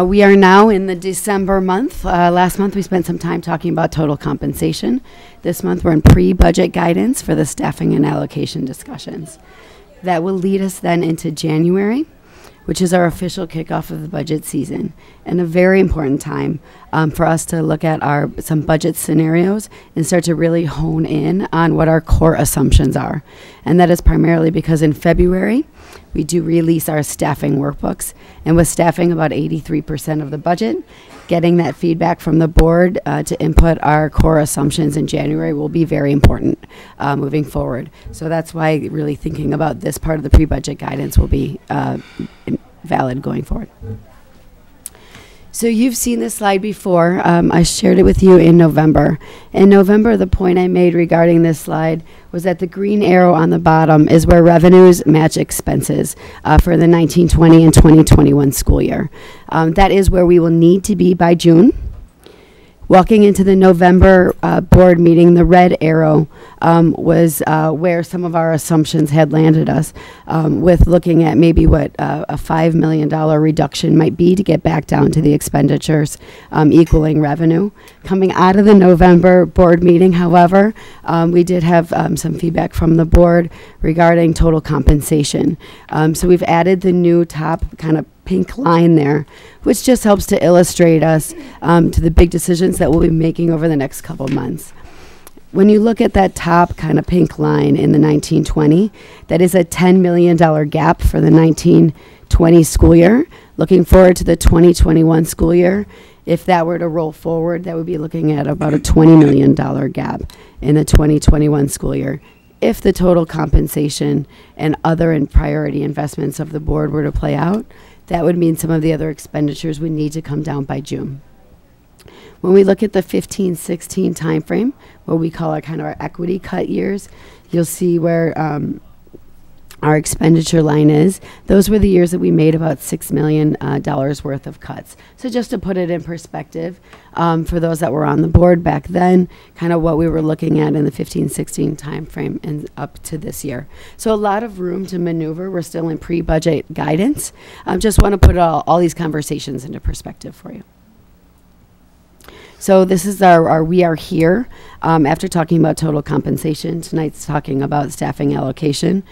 We are now in the December month. Last month we spent some time talking about total compensation. This month we're in pre-budget guidance for the staffing and allocation discussions. That will lead us then into January, which is our official kickoff of the budget season, and a very important time for us to look at some budget scenarios and start to really hone in on what our core assumptions are. And that is primarily because in February, we do release our staffing workbooks, and with staffing about 83% of the budget, getting that feedback from the board to input our core assumptions in January will be very important moving forward. So that's why really thinking about this part of the pre-budget guidance will be valid going forward. So you've seen this slide before. I shared it with you in November. In November, the point I made regarding this slide was that the green arrow on the bottom is where revenues match expenses for the 1920 and 2021 school year. That is where we will need to be by June. Walking into the November board meeting, the red arrow was where some of our assumptions had landed us, with looking at maybe what a $5 million reduction might be to get back down to the expenditures equaling revenue. Coming out of the November board meeting, however, we did have some feedback from the board regarding total compensation. So we've added the new top kind of pink line there, which just helps to illustrate us to the big decisions that we'll be making over the next couple months. When you look at that top kind of pink line in the 1920, that is a $10 million gap for the 1920 school year. Looking forward to the 2021 school year, if that were to roll forward, that would be looking at about a $20 million gap in the 2021 school year. If the total compensation and other and priority investments of the board were to play out, that would mean some of the other expenditures would need to come down by June. When we look at the 15-16 timeframe, what we call our kind of our equity cut years, you'll see where our expenditure line is. Those were the years that we made about $6 million worth of cuts. So just to put it in perspective, for those that were on the board back then, kind of what we were looking at in the 15-16 timeframe and up to this year. So a lot of room to maneuver. We're still in pre-budget guidance. Just want to put all these conversations into perspective for you. So this is our we are here. After talking about total compensation, tonight's talking about staffing allocation.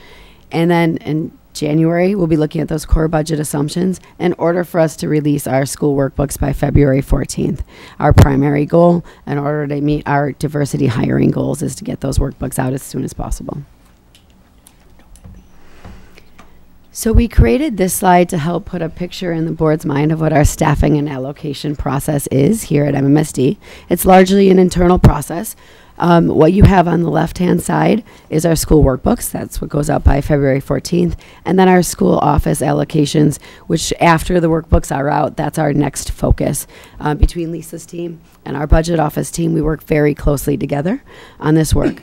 And then in January, we'll be looking at those core budget assumptions in order for us to release our school workbooks by February 14th. Our primary goal, in order to meet our diversity hiring goals, is to get those workbooks out as soon as possible. So we created this slide to help put a picture in the board's mind of what our staffing and allocation process is here at MMSD. It's largely an internal process. What you have on the left-hand side is our school workbooks. That's what goes out by February 14th. And then our school office allocations, which after the workbooks are out, that's our next focus. Between Lisa's team and our budget office team, we work very closely together on this work.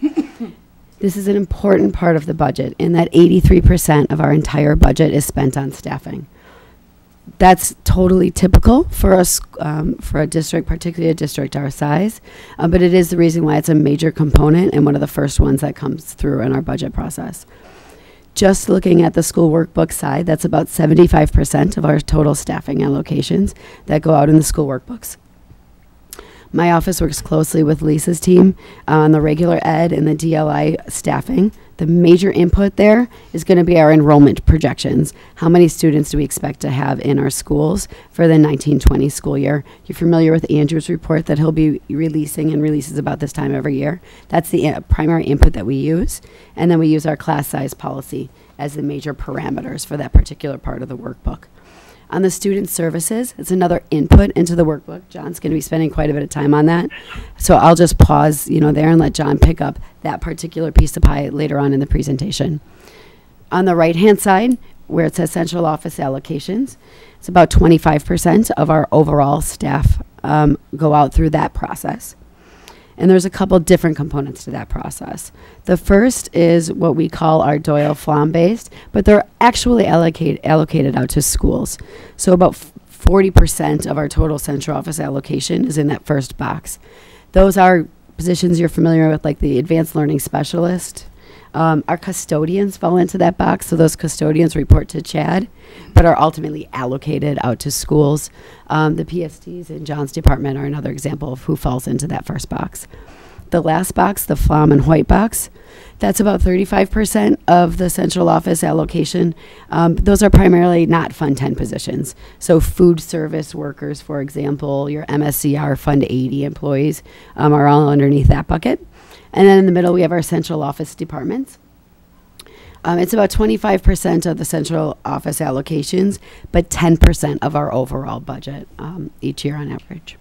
This is an important part of the budget, in that 83% of our entire budget is spent on staffing. That's totally typical for us, for a district, particularly a district our size, but it is the reason why it's a major component and one of the first ones that comes through in our budget process. Just looking at the school workbook side, that's about 75% of our total staffing allocations that go out in the school workbooks. My office works closely with Lisa's team on the regular ed and the DLI staffing. The major input there is going to be our enrollment projections. How many students do we expect to have in our schools for the 1920 school year? You're familiar with Andrew's report that he'll be releasing, and releases about this time every year. That's the primary input that we use. And then we use our class size policy as the major parameters for that particular part of the workbook. On the student services, it's another input into the workbook. John's going to be spending quite a bit of time on that. So I'll just pause, there and let John pick up that particular piece of pie later on in the presentation. On the right-hand side, where it says central office allocations, it's about 25% of our overall staff go out through that process. And there's a couple different components to that process. The first is what we call our Doyle Flom-based, but they're actually allocated out to schools. So about 40% of our total central office allocation is in that first box. Those are positions you're familiar with, like the advanced learning specialist. Our custodians fall into that box, so those custodians report to Chad, but are ultimately allocated out to schools. The PSTs in John's department are another example of who falls into that first box. The last box, the Flom and White box, that's about 35% of the central office allocation. Those are primarily not Fund 10 positions. So food service workers, for example, your MSCR Fund 80 employees are all underneath that bucket. And then in the middle, we have our central office departments. It's about 25% of the central office allocations, but 10% of our overall budget each year on average.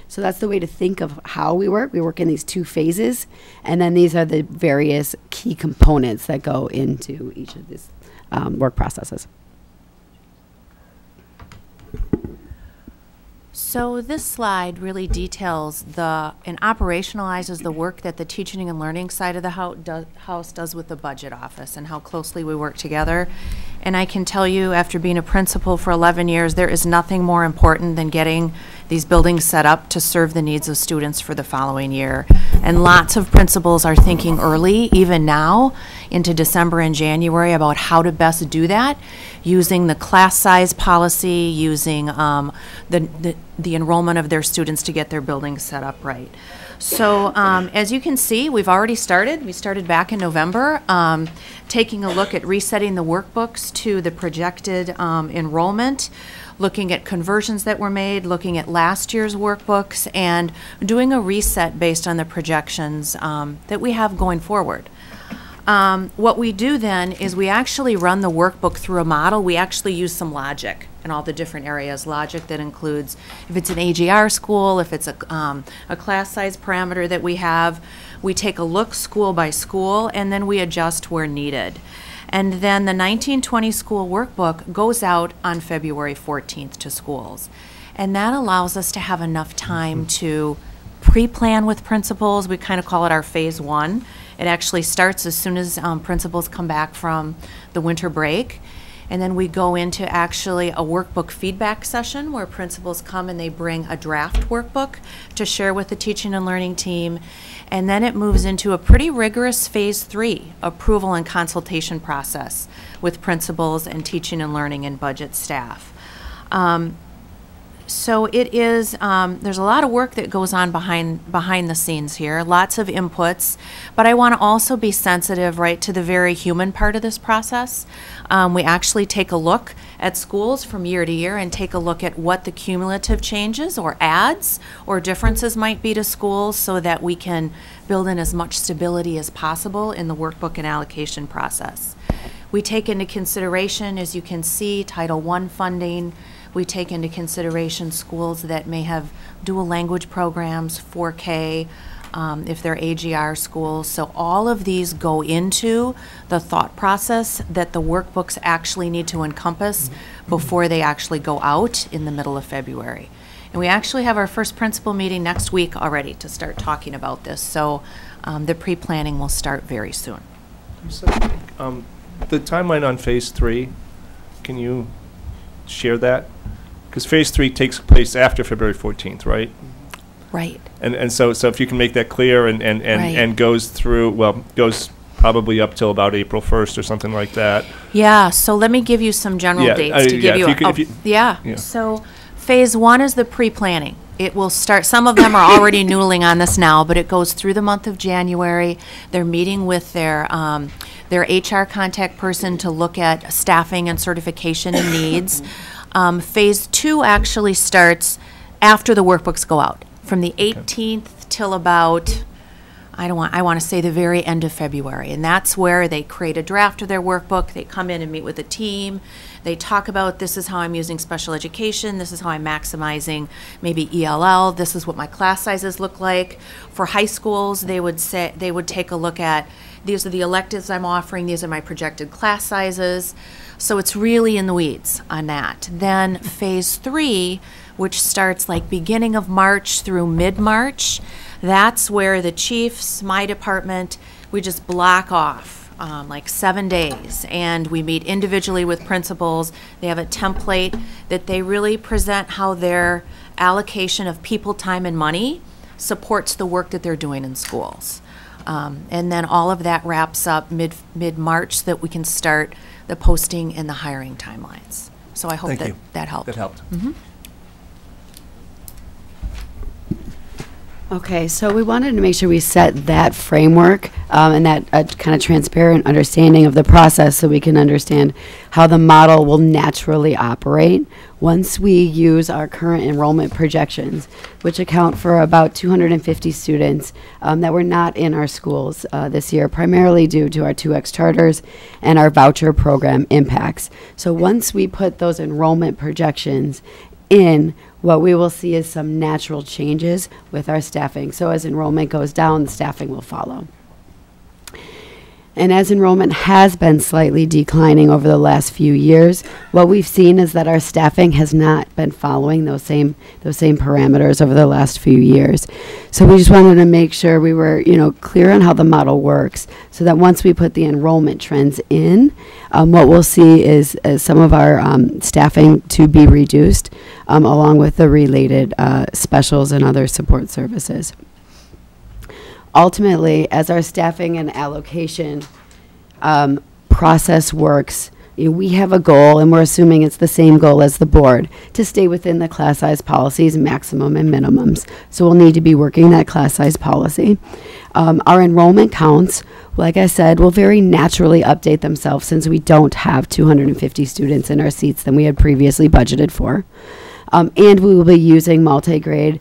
So that's the way to think of how we work. We work in these two phases, and then these are the various key components that go into each of these work processes. So this slide really details and operationalizes the work that the teaching and learning side of the house does with the budget office and how closely we work together. And I can tell you, after being a principal for 11 years, there is nothing more important than getting these buildings set up to serve the needs of students for the following year. And lots of principals are thinking early, even now, into December and January, about how to best do that, using the class size policy, using the enrollment of their students to get their buildings set up right. So as you can see, we've already started. We started back in November, taking a look at resetting the workbooks to the projected enrollment, looking at conversions that were made, looking at last year's workbooks, and doing a reset based on the projections that we have going forward. What we do then is we actually run the workbook through a model. We actually use some logic in all the different areas. Logic that includes if it's an AGR school, if it's a class size parameter that we have. We take a look school by school, and then we adjust where needed. And then the 1920 school workbook goes out on February 14th to schools. And that allows us to have enough time to pre-plan with principals. We kind of call it our phase one. It actually starts as soon as principals come back from the winter break. And then we go into actually a workbook feedback session where principals come and they bring a draft workbook to share with the teaching and learning team. And then it moves into a pretty rigorous phase 3 approval and consultation process with principals and teaching and learning and budget staff. So it is, there's a lot of work that goes on behind the scenes here, lots of inputs, but I want to also be sensitive, right, to the very human part of this process. We actually take a look at schools from year to year and take a look at what the cumulative changes or adds or differences might be to schools so that we can build in as much stability as possible in the workbook and allocation process. We take into consideration, as you can see, Title I funding. We take into consideration schools that may have dual language programs, 4K, if they're AGR schools. So all of these go into the thought process that the workbooks actually need to encompass before they actually go out in the middle of February. And we actually have our first principal meeting next week already to start talking about this. So the pre-planning will start very soon. The timeline on phase 3, can you share that? Because phase 3 takes place after February 14th, right? Right. And so if you can make that clear and goes through, well, goes probably up till about April 1st or something like that. Yeah, so let me give you some general dates to give you. Yeah. So phase 1 is the pre-planning. It will start, some of them are already noodling on this now, but it goes through the month of January. They're meeting with their HR contact person to look at staffing and certification and needs. Phase 2 actually starts after the workbooks go out, from the 18th till about, I want to say the very end of February. And that's where they create a draft of their workbook. They come in and meet with the team. They talk about, this is how I'm using special education. This is how I'm maximizing maybe ELL. This is what my class sizes look like. For high schools, they would take a look at, these are the electives I'm offering. These are my projected class sizes. So it's really in the weeds on that. Then phase 3, which starts like beginning of March through mid-March, that's where the chiefs, my department, we just block off like 7 days, and we meet individually with principals. They have a template that they really present how their allocation of people, time, and money supports the work that they're doing in schools. And then all of that wraps up mid-March so that we can start the posting and the hiring timelines. So I hope that helped. That helped. Okay, so we wanted to make sure we set that framework and that kind of transparent understanding of the process so we can understand how the model will naturally operate once we use our current enrollment projections, which account for about 250 students that were not in our schools this year, primarily due to our 2X charters and our voucher program impacts. So once we put those enrollment projections in, what we will see is some natural changes with our staffing. So as enrollment goes down, the staffing will follow. And as enrollment has been slightly declining over the last few years, what we've seen is that our staffing has not been following those same parameters over the last few years. So we just wanted to make sure we were, clear on how the model works, so that once we put the enrollment trends in, what we'll see is some of our staffing to be reduced, along with the related specials and other support services. Ultimately, as our staffing and allocation process works, we have a goal, and we're assuming it's the same goal as the board, to stay within the class size policies, maximum and minimums. So we'll need to be working that class size policy. Our enrollment counts, like I said, will very naturally update themselves since we don't have 250 students in our seats than we had previously budgeted for. And we will be using multi-grade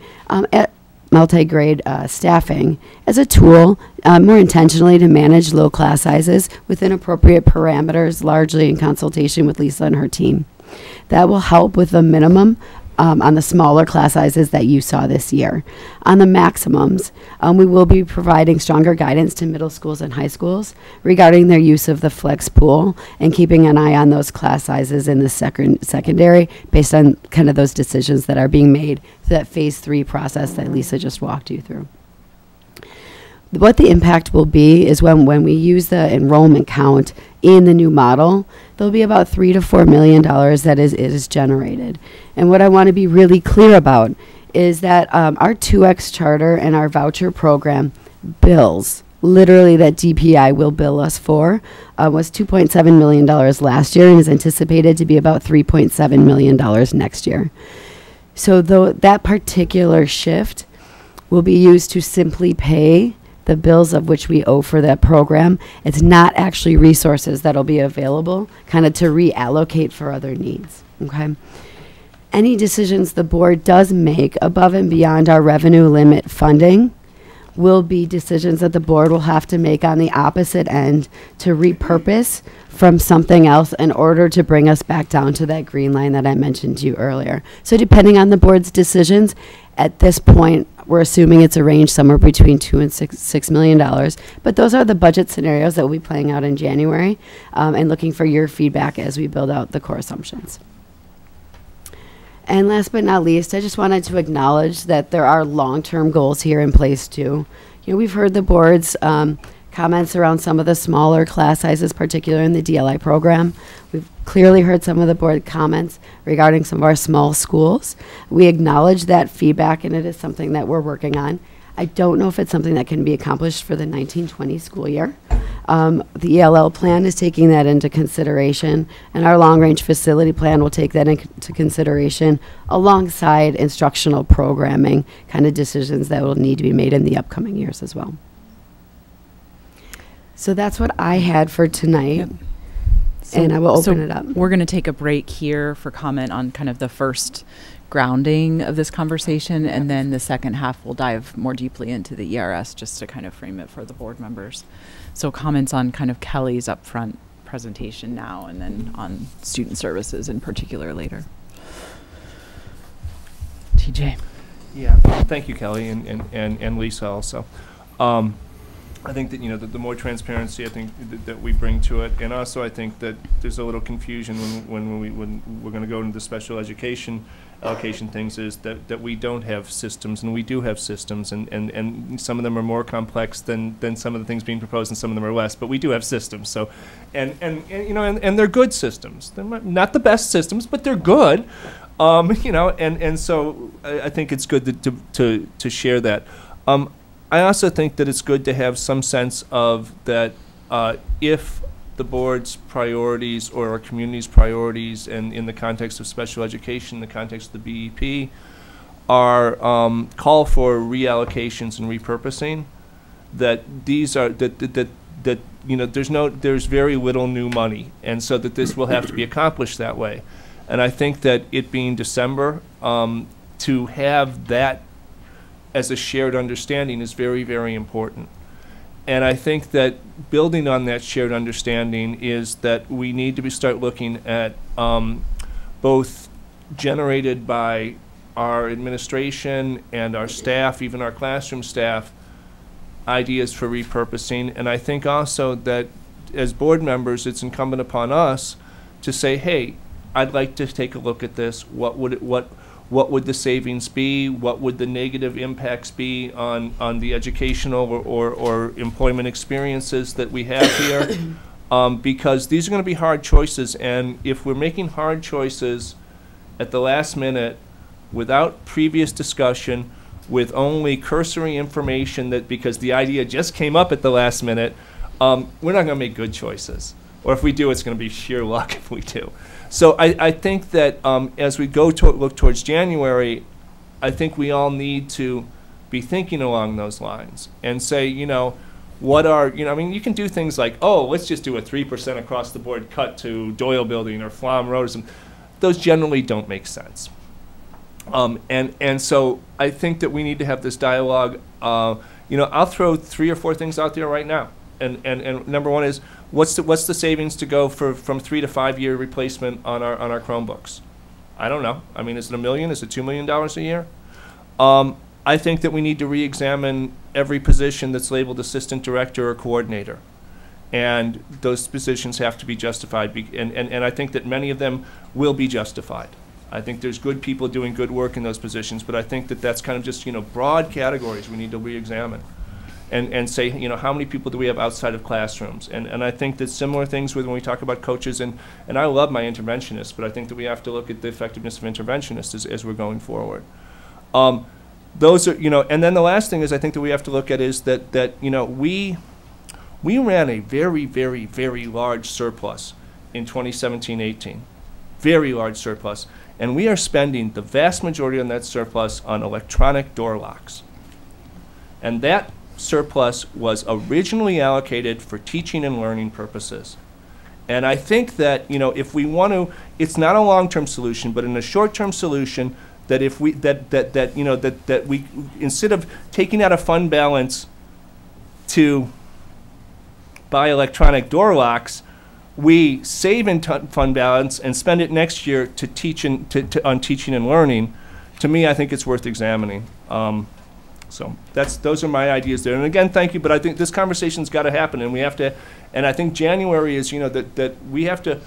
staffing as a tool more intentionally to manage low class sizes within appropriate parameters, largely in consultation with Lisa and her team. That will help with the minimum on the smaller class sizes that you saw this year. On the maximums, we will be providing stronger guidance to middle schools and high schools regarding their use of the flex pool and keeping an eye on those class sizes in the secondary based on kind of those decisions that are being made through that phase 3 process that Lisa just walked you through. What the impact will be is when we use the enrollment count in the new model, there'll be about $3 to $4 million that is generated. And what I want to be really clear about is that our 2X charter and our voucher program bills, literally that DPI will bill us for, was $2.7 million last year and is anticipated to be about $3.7 million next year. So that particular shift will be used to simply pay the bills of which we owe for that program. It's not actually resources that'll be available kind of to reallocate for other needs, okay? Any decisions the board does make above and beyond our revenue limit funding will be decisions that the board will have to make on the opposite end to repurpose from something else in order to bring us back down to that green line that I mentioned to you earlier. So depending on the board's decisions, at this point, we're assuming it's a range somewhere between $2 and $6 million. But those are the budget scenarios that we'll be playing out in January, and looking for your feedback as we build out the core assumptions. And last but not least, I just wanted to acknowledge that there are long-term goals here in place too. You know, we've heard the board's comments around some of the smaller class sizes, particularly in the DLI program. We've clearly heard some of the board comments regarding some of our small schools. We acknowledge that feedback, and it is something that we're working on. I don't know if it's something that can be accomplished for the 1920 school year. The ELL plan is taking that into consideration, and our long-range facility plan will take that into consideration alongside instructional programming kind of decisions that will need to be made in the upcoming years as well. So that's what I had for tonight. Yep. And I will open it up. We're going to take a break here for comment on kind of the first grounding of this conversation, and then the second half we'll dive more deeply into the ERS just to kind of frame it for the board members. So comments on kind of Kelly's upfront presentation now, and then on student services in particular later. TJ. Yeah, thank you, Kelly, and Lisa also. I think that, you know, the more transparency I think that we bring to it, and also I think that there's a little confusion when we're going to go into the special education allocation things, is that we don't have systems, and we do have systems, and some of them are more complex than some of the things being proposed, and some of them are less, but we do have systems. So, and you know, and they're good systems. They're not the best systems, but they're good. You know, and so I think it's good to share that. I also think that it's good to have some sense of that if the board's priorities or our community's priorities, and in the context of special education, in the context of the BEP, are call for reallocations and repurposing, that these are that you know, there's very little new money, and so that this will have to be accomplished that way. And I think that it being December, to have that as a shared understanding is very, very important. And I think that building on that shared understanding is that we need to start looking at both generated by our administration and our staff, even our classroom staff, ideas for repurposing. And I think also that as board members, it's incumbent upon us to say, hey, I'd like to take a look at this. What would the savings be? What would the negative impacts be on the educational or employment experiences that we have here? Because these are going to be hard choices, and if we're making hard choices at the last minute without previous discussion, with only cursory information, that because the idea just came up at the last minute, we're not going to make good choices. Or if we do, it's going to be sheer luck if we do. So I think that as we go to look towards January, I think we all need to be thinking along those lines and say, you know, what are, you know, I mean, you can do things like, oh, let's just do a 3% across the board cut to Doyle Building or Flom Road or something. Those generally don't make sense. And so I think that we need to have this dialogue. You know, I'll throw 3 or 4 things out there right now. And number one is, what's the savings to go from 3 to 5 year replacement on our Chromebooks? I don't know. I mean, is it $1 million? Is it $2 million a year? I think that we need to re-examine every position that's labeled assistant director or coordinator, and those positions have to be justified. And I think that many of them will be justified. I think there's good people doing good work in those positions, but I think that that's kind of just, you know, broad categories we need to re-examine. And say, you know, how many people do we have outside of classrooms? And I think that similar things with when we talk about coaches, and I love my interventionists, but I think that we have to look at the effectiveness of interventionists as we're going forward. Those are, you know, and then the last thing is I think that we have to look at is that you know, we ran a very, very, very large surplus in 2017-18. very large surplus, and we are spending the vast majority of that surplus on electronic door locks. And that surplus was originally allocated for teaching and learning purposes. And I think that, you know, if we want to, it's not a long-term solution, but in a short-term solution, that if we, that we, instead of taking out a fund balance to buy electronic door locks, we save in fund balance and spend it next year to teach on teaching and learning. To me, I think it's worth examining. So those are my ideas there. And again, thank you, but I think this conversation's got to happen, and we have to, and I think January is, you know, that we have to,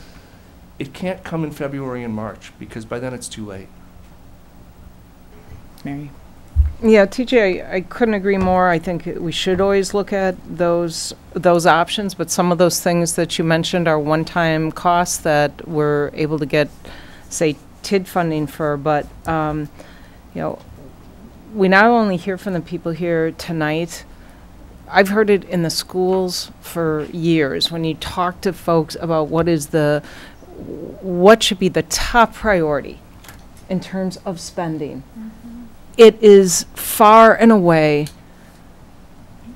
it can't come in February and March, because by then it's too late. Mary? Yeah, TJ, I couldn't agree more. I think we should always look at those options, but some of those things that you mentioned are one-time costs that we're able to get, say, TID funding for. But, you know, we not only hear from the people here tonight, I've heard it in the schools for years when you talk to folks about what should be the top priority in terms of spending. It is far and away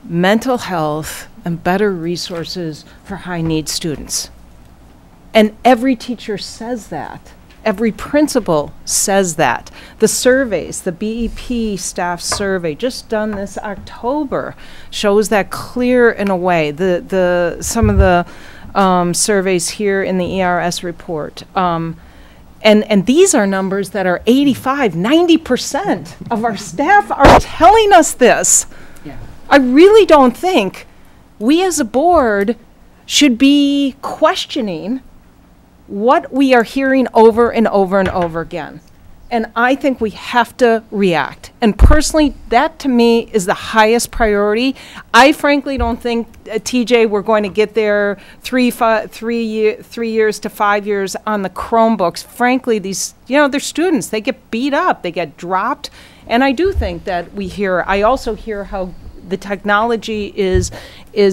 mental health and better resources for high-need students. And every teacher says that. Every principal says that. The surveys, the BEP staff survey, just done this October, shows that clear in a way. Some of the surveys here in the ERS report. And these are numbers that are 85, 90% of our staff are telling us this. Yeah. I really don't think we as a board should be questioning what we are hearing over and over and over again. And I think we have to react. And personally, that to me is the highest priority. I frankly don't think, TJ, we're going to get there 3 years to 5 years on the Chromebooks. Frankly, these, you know, they're students. They get beat up. They get dropped. And I do think that I also hear how the technology is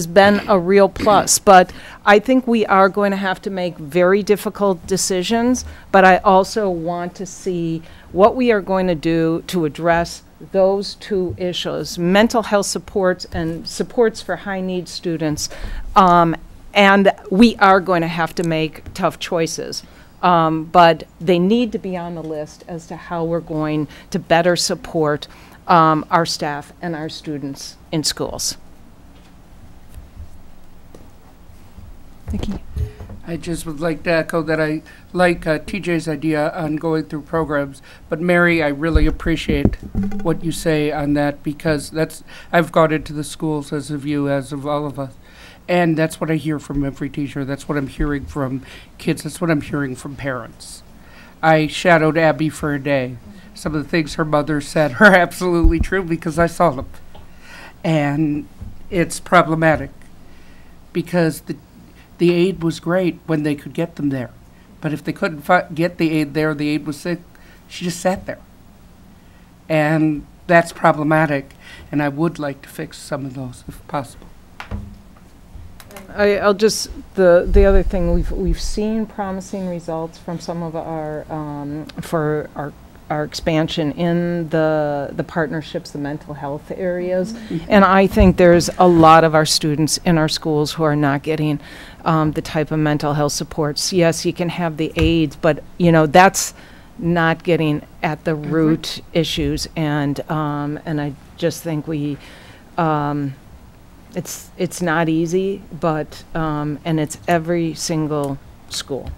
been a real plus, but I think we are going to have to make very difficult decisions, but I also want to see what we are going to do to address those two issues, mental health supports and supports for high-need students, and we are going to have to make tough choices. But they need to be on the list as to how we're going to better support our staff and our students in schools. Nikki? I just would like to echo that I like TJ's idea on going through programs, but Mary, I really appreciate what you say on that, because I've gone into the schools, as of you, as of all of us, and that's what I hear from every teacher. That's what I'm hearing from kids. That's what I'm hearing from parents. I shadowed Abby for a day. Some of the things her mother said are absolutely true because I saw them. And it's problematic because the aid was great when they could get them there. But if they couldn't get the aid there, the aid was sick, she just sat there. And that's problematic, and I would like to fix some of those if possible. I'll just, the other thing, we've seen promising results from some of our, for our expansion in the partnerships, the mental health areas. And I think there's a lot of our students in our schools who are not getting the type of mental health supports. Yes, you can have the aids, but you know, that's not getting at the root issues. And I just think it's not easy, but, and it's every single school.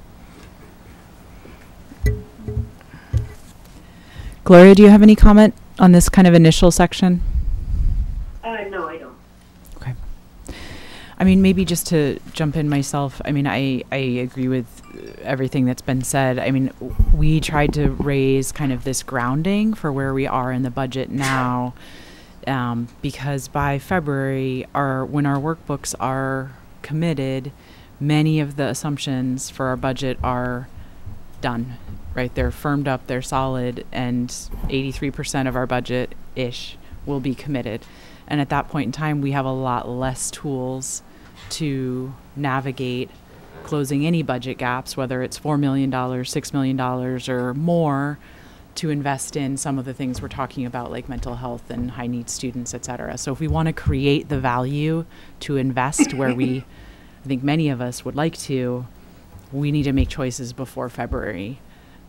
Gloria, do you have any comment on this kind of initial section? No, I don't. Okay. I mean, maybe just to jump in myself, I mean, I agree with everything that's been said. I mean, we tried to raise kind of this grounding for where we are in the budget now, because by February, when our workbooks are committed, many of the assumptions for our budget are done. Right, they're firmed up, they're solid, and 83% of our budget-ish will be committed. And at that point in time, we have a lot less tools to navigate closing any budget gaps, whether it's $4 million, $6 million, or more, to invest in some of the things we're talking about, like mental health and high needs students, et cetera. So if we want to create the value to invest where I think many of us would like to, we need to make choices before February,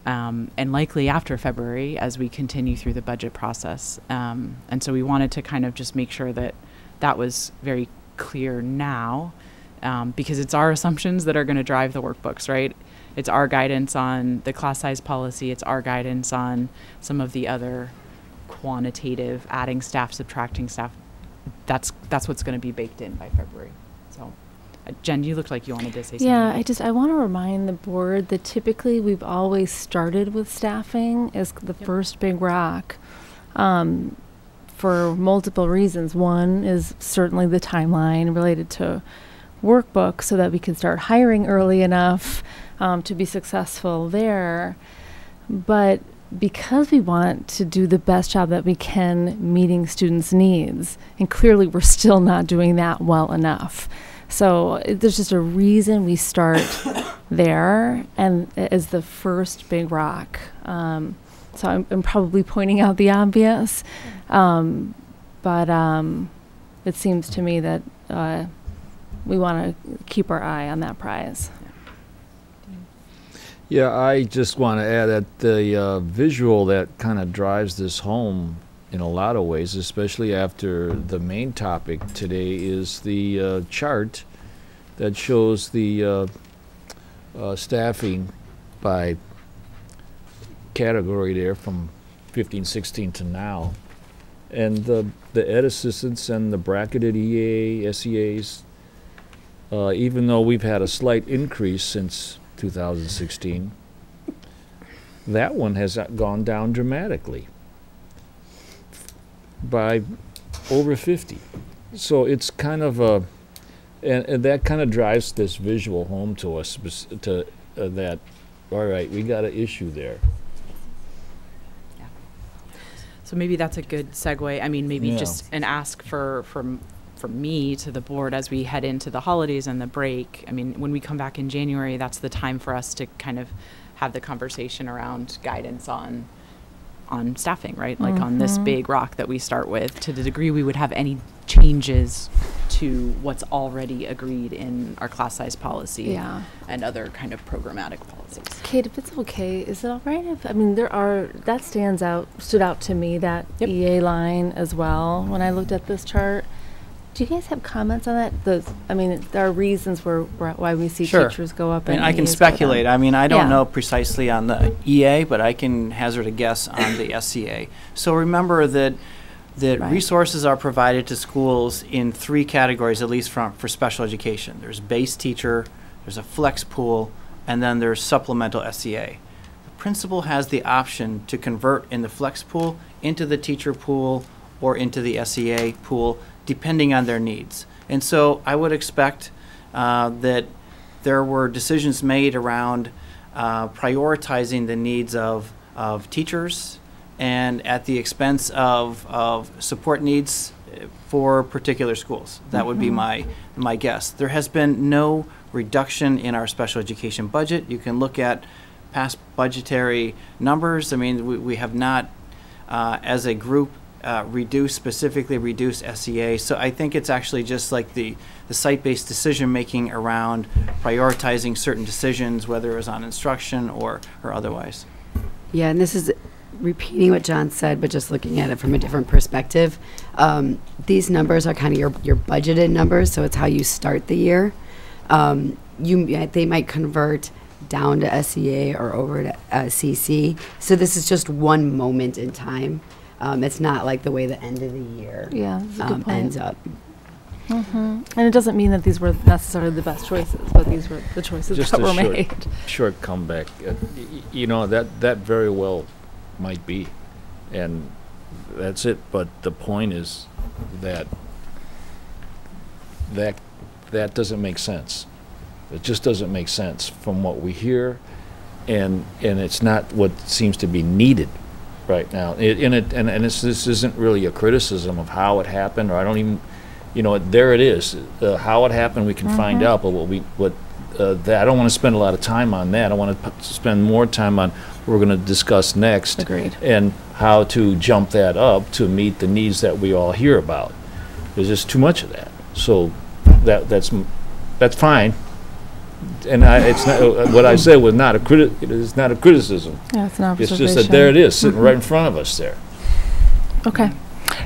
and likely after February as we continue through the budget process. And so we wanted to kind of just make sure that that was very clear now, because it's our assumptions that are going to drive the workbooks, right? It's our guidance on the class size policy. It's our guidance on some of the other quantitative, adding staff, subtracting staff. That's what's going to be baked in by February. So, Jen, you looked like you wanted to say something. Yeah, I want to remind the board that typically we've always started with staffing as the first big rock, for multiple reasons. One is certainly the timeline related to workbooks, so that we can start hiring early enough to be successful there. But because we want to do the best job that we can meeting students' needs, and clearly we're still not doing that well enough. So there's just a reason we start there and as the first big rock. So I'm probably pointing out the obvious, but it seems to me that we want to keep our eye on that prize. Yeah, I just want to add that the visual that kind of drives this home in a lot of ways, especially after the main topic today, is the chart that shows the staffing by category there from 15, 16 to now. And the ed assistants and the bracketed EA, SEAs, even though we've had a slight increase since 2016, that one has gone down dramatically by over 50. So it's kind of a, and that kind of drives this visual home to us, that, all right, we got an issue there. Yeah. So maybe that's a good segue. I mean, maybe just an ask from me to the board as we head into the holidays and the break. I mean, when we come back in January, that's the time for us to kind of have the conversation around guidance on staffing, right? Like on this big rock that we start with, to the degree we would have any changes to what's already agreed in our class size policy and other kind of programmatic policies. Kate, if it's okay, is it all right if, I mean, that stood out to me, that EA line as well, when I looked at this chart. Do you guys have comments on that? There are reasons why we see teachers go up. I can speculate. I mean, I don't know precisely on the EA, but I can hazard a guess on the SCA. So remember that resources are provided to schools in 3 categories, at least for special education. There's base teacher, there's a flex pool, and then there's supplemental SCA. The principal has the option to convert in the flex pool into the teacher pool or into the SCA pool, depending on their needs. And so I would expect that there were decisions made around prioritizing the needs of teachers and at the expense of support needs for particular schools. That would be my guess. There has been no reduction in our special education budget. You can look at past budgetary numbers. I mean, we have not, as a group, specifically reduce SEA. So I think it's actually just like the site-based decision making around prioritizing certain decisions, whether it was on instruction or otherwise. Yeah, and this is repeating what John said, but just looking at it from a different perspective. These numbers are kind of your budgeted numbers, so it's how you start the year. They might convert down to SEA or over to CC. So this is just one moment in time. It's not like the way the end of the year ends up. And it doesn't mean that these were necessarily the best choices, but these were the choices that were made. Short comeback. That very well might be, and that's it. But the point is that doesn't make sense. It just doesn't make sense from what we hear, and it's not what seems to be needed right now. This isn't really a criticism of how it happened, or I don't even, there it is. How it happened we can find out, but what that. I don't want to spend a lot of time on that. I want to spend more time on what we're going to discuss next. Agreed. And how to jump that up to meet the needs that we all hear about. There's just too much of that. So that's fine. And it's not, what I said was not a it's not a criticism. Yeah, it's an It's observation. just that there it is, sitting right in front of us there. Okay.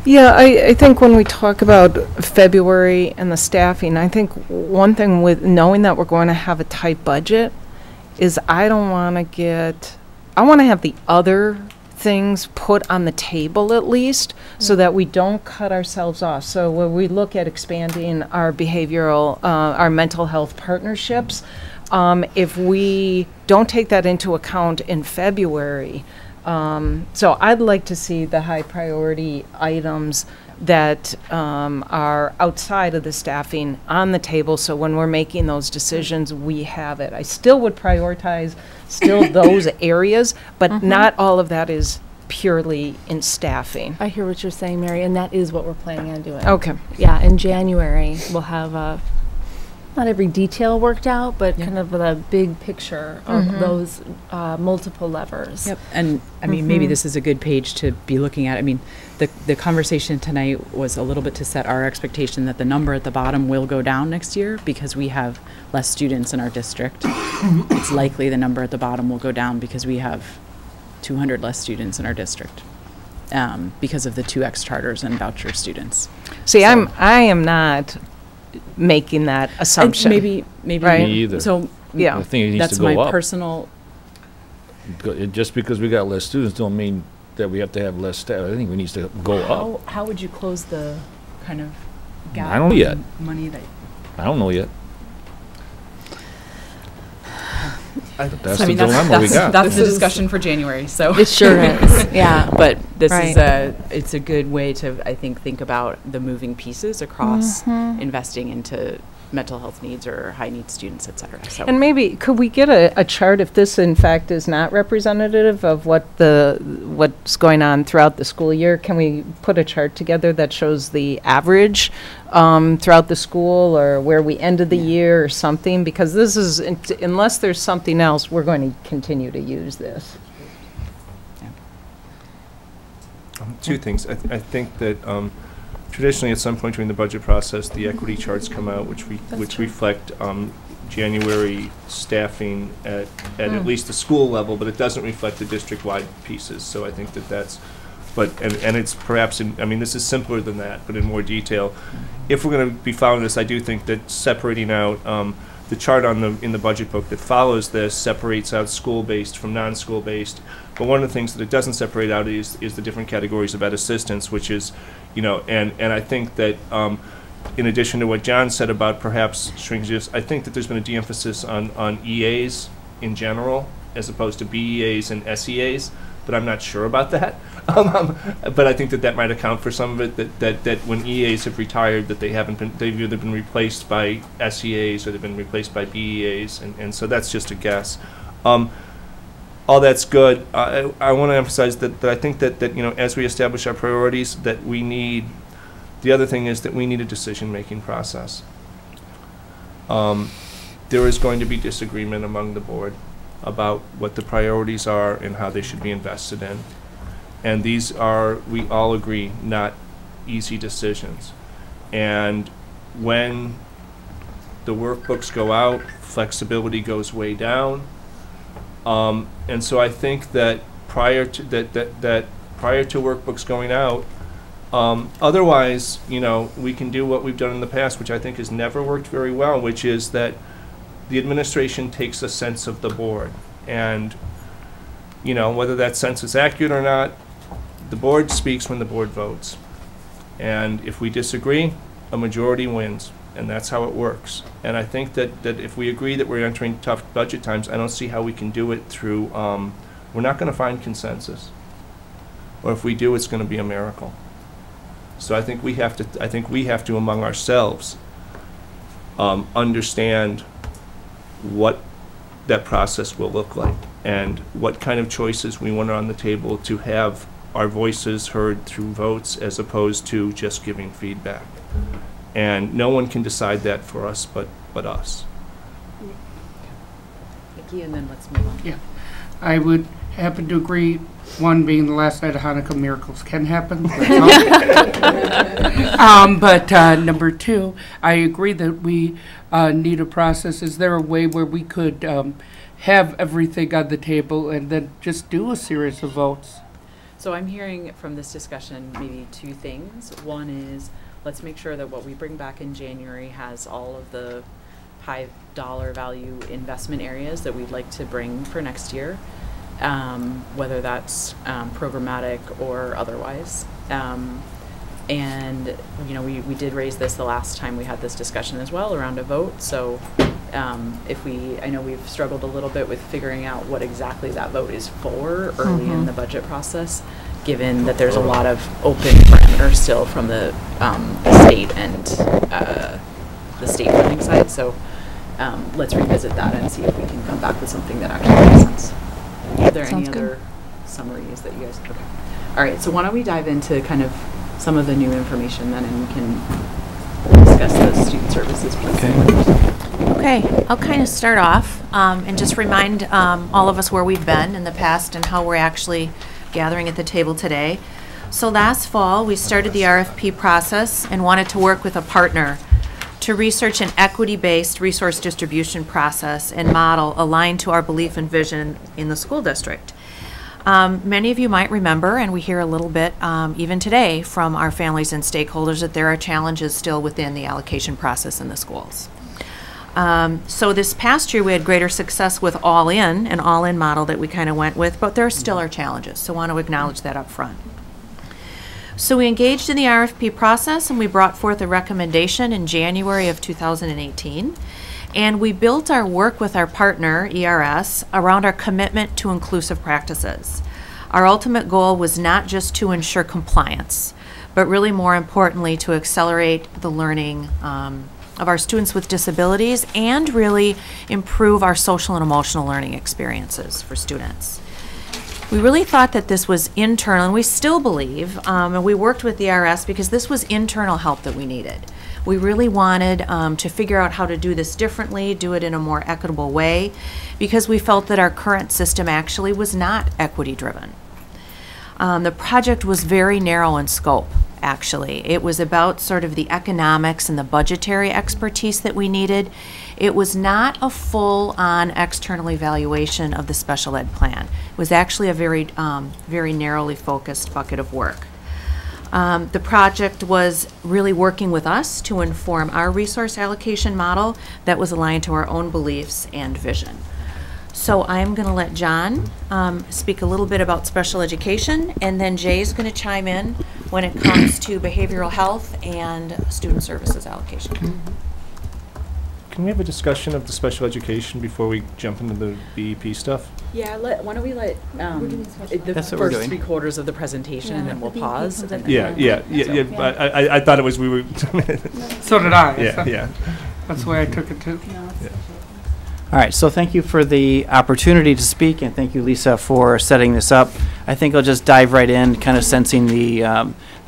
Yeah, I think when we talk about February and the staffing, I think one thing with knowing that we're going to have a tight budget is I want to have the other things put on the table at least so that we don't cut ourselves off. So when we look at expanding our behavioral, our mental health partnerships, if we don't take that into account in February, so I'd like to see the high priority items that are outside of the staffing on the table, so when we're making those decisions, we have it. I still would prioritize those areas, but not all of that is purely in staffing. I hear what you're saying, Mary, and that is what we're planning on doing. Okay. Yeah, in January, we'll have not every detail worked out, but kind of the big picture of those multiple levers. Yep, and I mean, maybe this is a good page to be looking at. I mean, the conversation tonight was a little bit to set our expectation that the number at the bottom will go down next year because we have less students in our district. It's likely the number at the bottom will go down because we have 200 less students in our district because of the 2X charters and voucher students. See, so I am not making that assumption. Maybe right? Me either. So yeah, I think it needs that's to go my up. personal. Just because we got less students don't mean that we have to have less staff. I think we need to go up. How would you close the kind of gap? I don't know yet. in money that. I don't know yet. That's I mean, the dilemma we got. That's the discussion for January. So it sure is. Yeah. But this Right. it's a good way to, I think about the moving pieces across investing into mental health needs or high needs students, et cetera. So And maybe could we get a chart if this in fact is not representative of what's going on throughout the school year? Can we put a chart together that shows the average throughout the school or where we ended the year or something? Because this is, unless there's something else, we're going to continue to use this. Two things. I think that traditionally, at some point during the budget process, the equity charts come out, which reflect January staffing at least the school level, but it doesn't reflect the district-wide pieces. So I think that's, and it's perhaps I mean, this is simpler than that, but in more detail. If we're going to be following this, I do think that separating out the chart in the budget book that follows this separates out school-based from non-school-based. But one of the things that it doesn't separate out is the different categories of ed assistance, which is, and I think that in addition to what John said about perhaps shrinkages, I think that there's been a de-emphasis on EAs in general as opposed to BEAs and SEAs, but I'm not sure about that. But I think that might account for some of it, that when EAs have retired, that they've either been replaced by SEAs or they've been replaced by BEAs, and so that's just a guess. All that's good. I want to emphasize that I think that as we establish our priorities, that we need, the other thing is that we need a decision-making process. There is going to be disagreement among the board about what the priorities are and how they should be invested in. And these are, we all agree, not easy decisions. And when the workbooks go out, flexibility goes way down. And so I think that prior to workbooks going out, otherwise, we can do what we've done in the past, which I think has never worked very well, which is that the administration takes a sense of the board. And, whether that sense is accurate or not, the board speaks when the board votes. And if we disagree, a majority wins. And that's how it works. And I think that if we agree that we're entering tough budget times, I don't see how we can do it through, we're not going to find consensus. Or if we do, it's going to be a miracle. So I think we have to among ourselves, understand what that process will look like and what kind of choices we want on the table to have our voices heard through votes as opposed to just giving feedback. And no one can decide that for us but us. Yankee, and then let's move on. Yeah, I would happen to agree. One being the last night of Hanukkah, miracles can happen. But number two, I agree that we need a process. Is there a way where we could have everything on the table and then just do a series of votes? So I'm hearing from this discussion maybe two things. One is, let's make sure that what we bring back in January has all of the high dollar value investment areas that we'd like to bring for next year, whether that's programmatic or otherwise. And you know, we did raise this the last time we had this discussion as well around a vote. So I know we've struggled a little bit with figuring out what exactly that vote is for early in the budget process, given that there's a lot of open parameters still from the state and the state funding side. So let's revisit that and see if we can come back with something that actually makes sense. Are there any other summaries that you guys? Okay. All right. So why don't we dive into kind of some of the new information then, and we can discuss the student services piece. Okay, I'll kind of start off and just remind all of us where we've been in the past and how we're actually gathering at the table today. So last fall, we started the RFP process and wanted to work with a partner to research an equity-based resource distribution process and model aligned to our belief and vision in the school district. Many of you might remember, and we hear a little bit even today from our families and stakeholders, that there are challenges still within the allocation process in the schools. So this past year we had greater success with an all-in model that we kind of went with, but there still are challenges, so I want to acknowledge that up front. So we engaged in the RFP process and we brought forth a recommendation in January of 2018. And we built our work with our partner, ERS, around our commitment to inclusive practices. Our ultimate goal was not just to ensure compliance, but really more importantly to accelerate the learning of our students with disabilities and really improve our social and emotional learning experiences for students. We really thought that this was internal, and we still believe, and we worked with the ERS because this was internal help that we needed. We really wanted to figure out how to do this differently, do it in a more equitable way, because we felt that our current system actually was not equity driven. The project was very narrow in scope, actually. It was about sort of the economics and the budgetary expertise that we needed. It was not a full-on external evaluation of the special ed plan. It was actually a very narrowly focused bucket of work. The project was really working with us to inform our resource allocation model that was aligned to our own beliefs and vision. So I'm going to let John speak a little bit about special education, and then Jay's going to chime in when it comes to behavioral health and student services allocation. Can we have a discussion of the special education before we jump into the BEP stuff? Yeah, why don't we let the That's what we're first doing. 3/4 of the presentation, and then we'll pause. I thought it was we were. So did I. Yeah. That's the way I took it too. All right, so thank you for the opportunity to speak, and thank you, Lisa, for setting this up. I think I'll just dive right in, kind of sensing the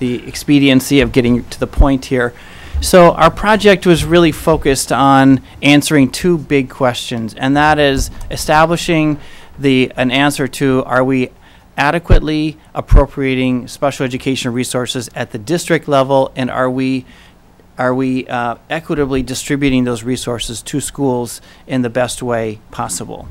expediency of getting to the point here. So our project was really focused on answering two big questions, and that is establishing an answer to, are we adequately appropriating special education resources at the district level, and are we equitably distributing those resources to schools in the best way possible?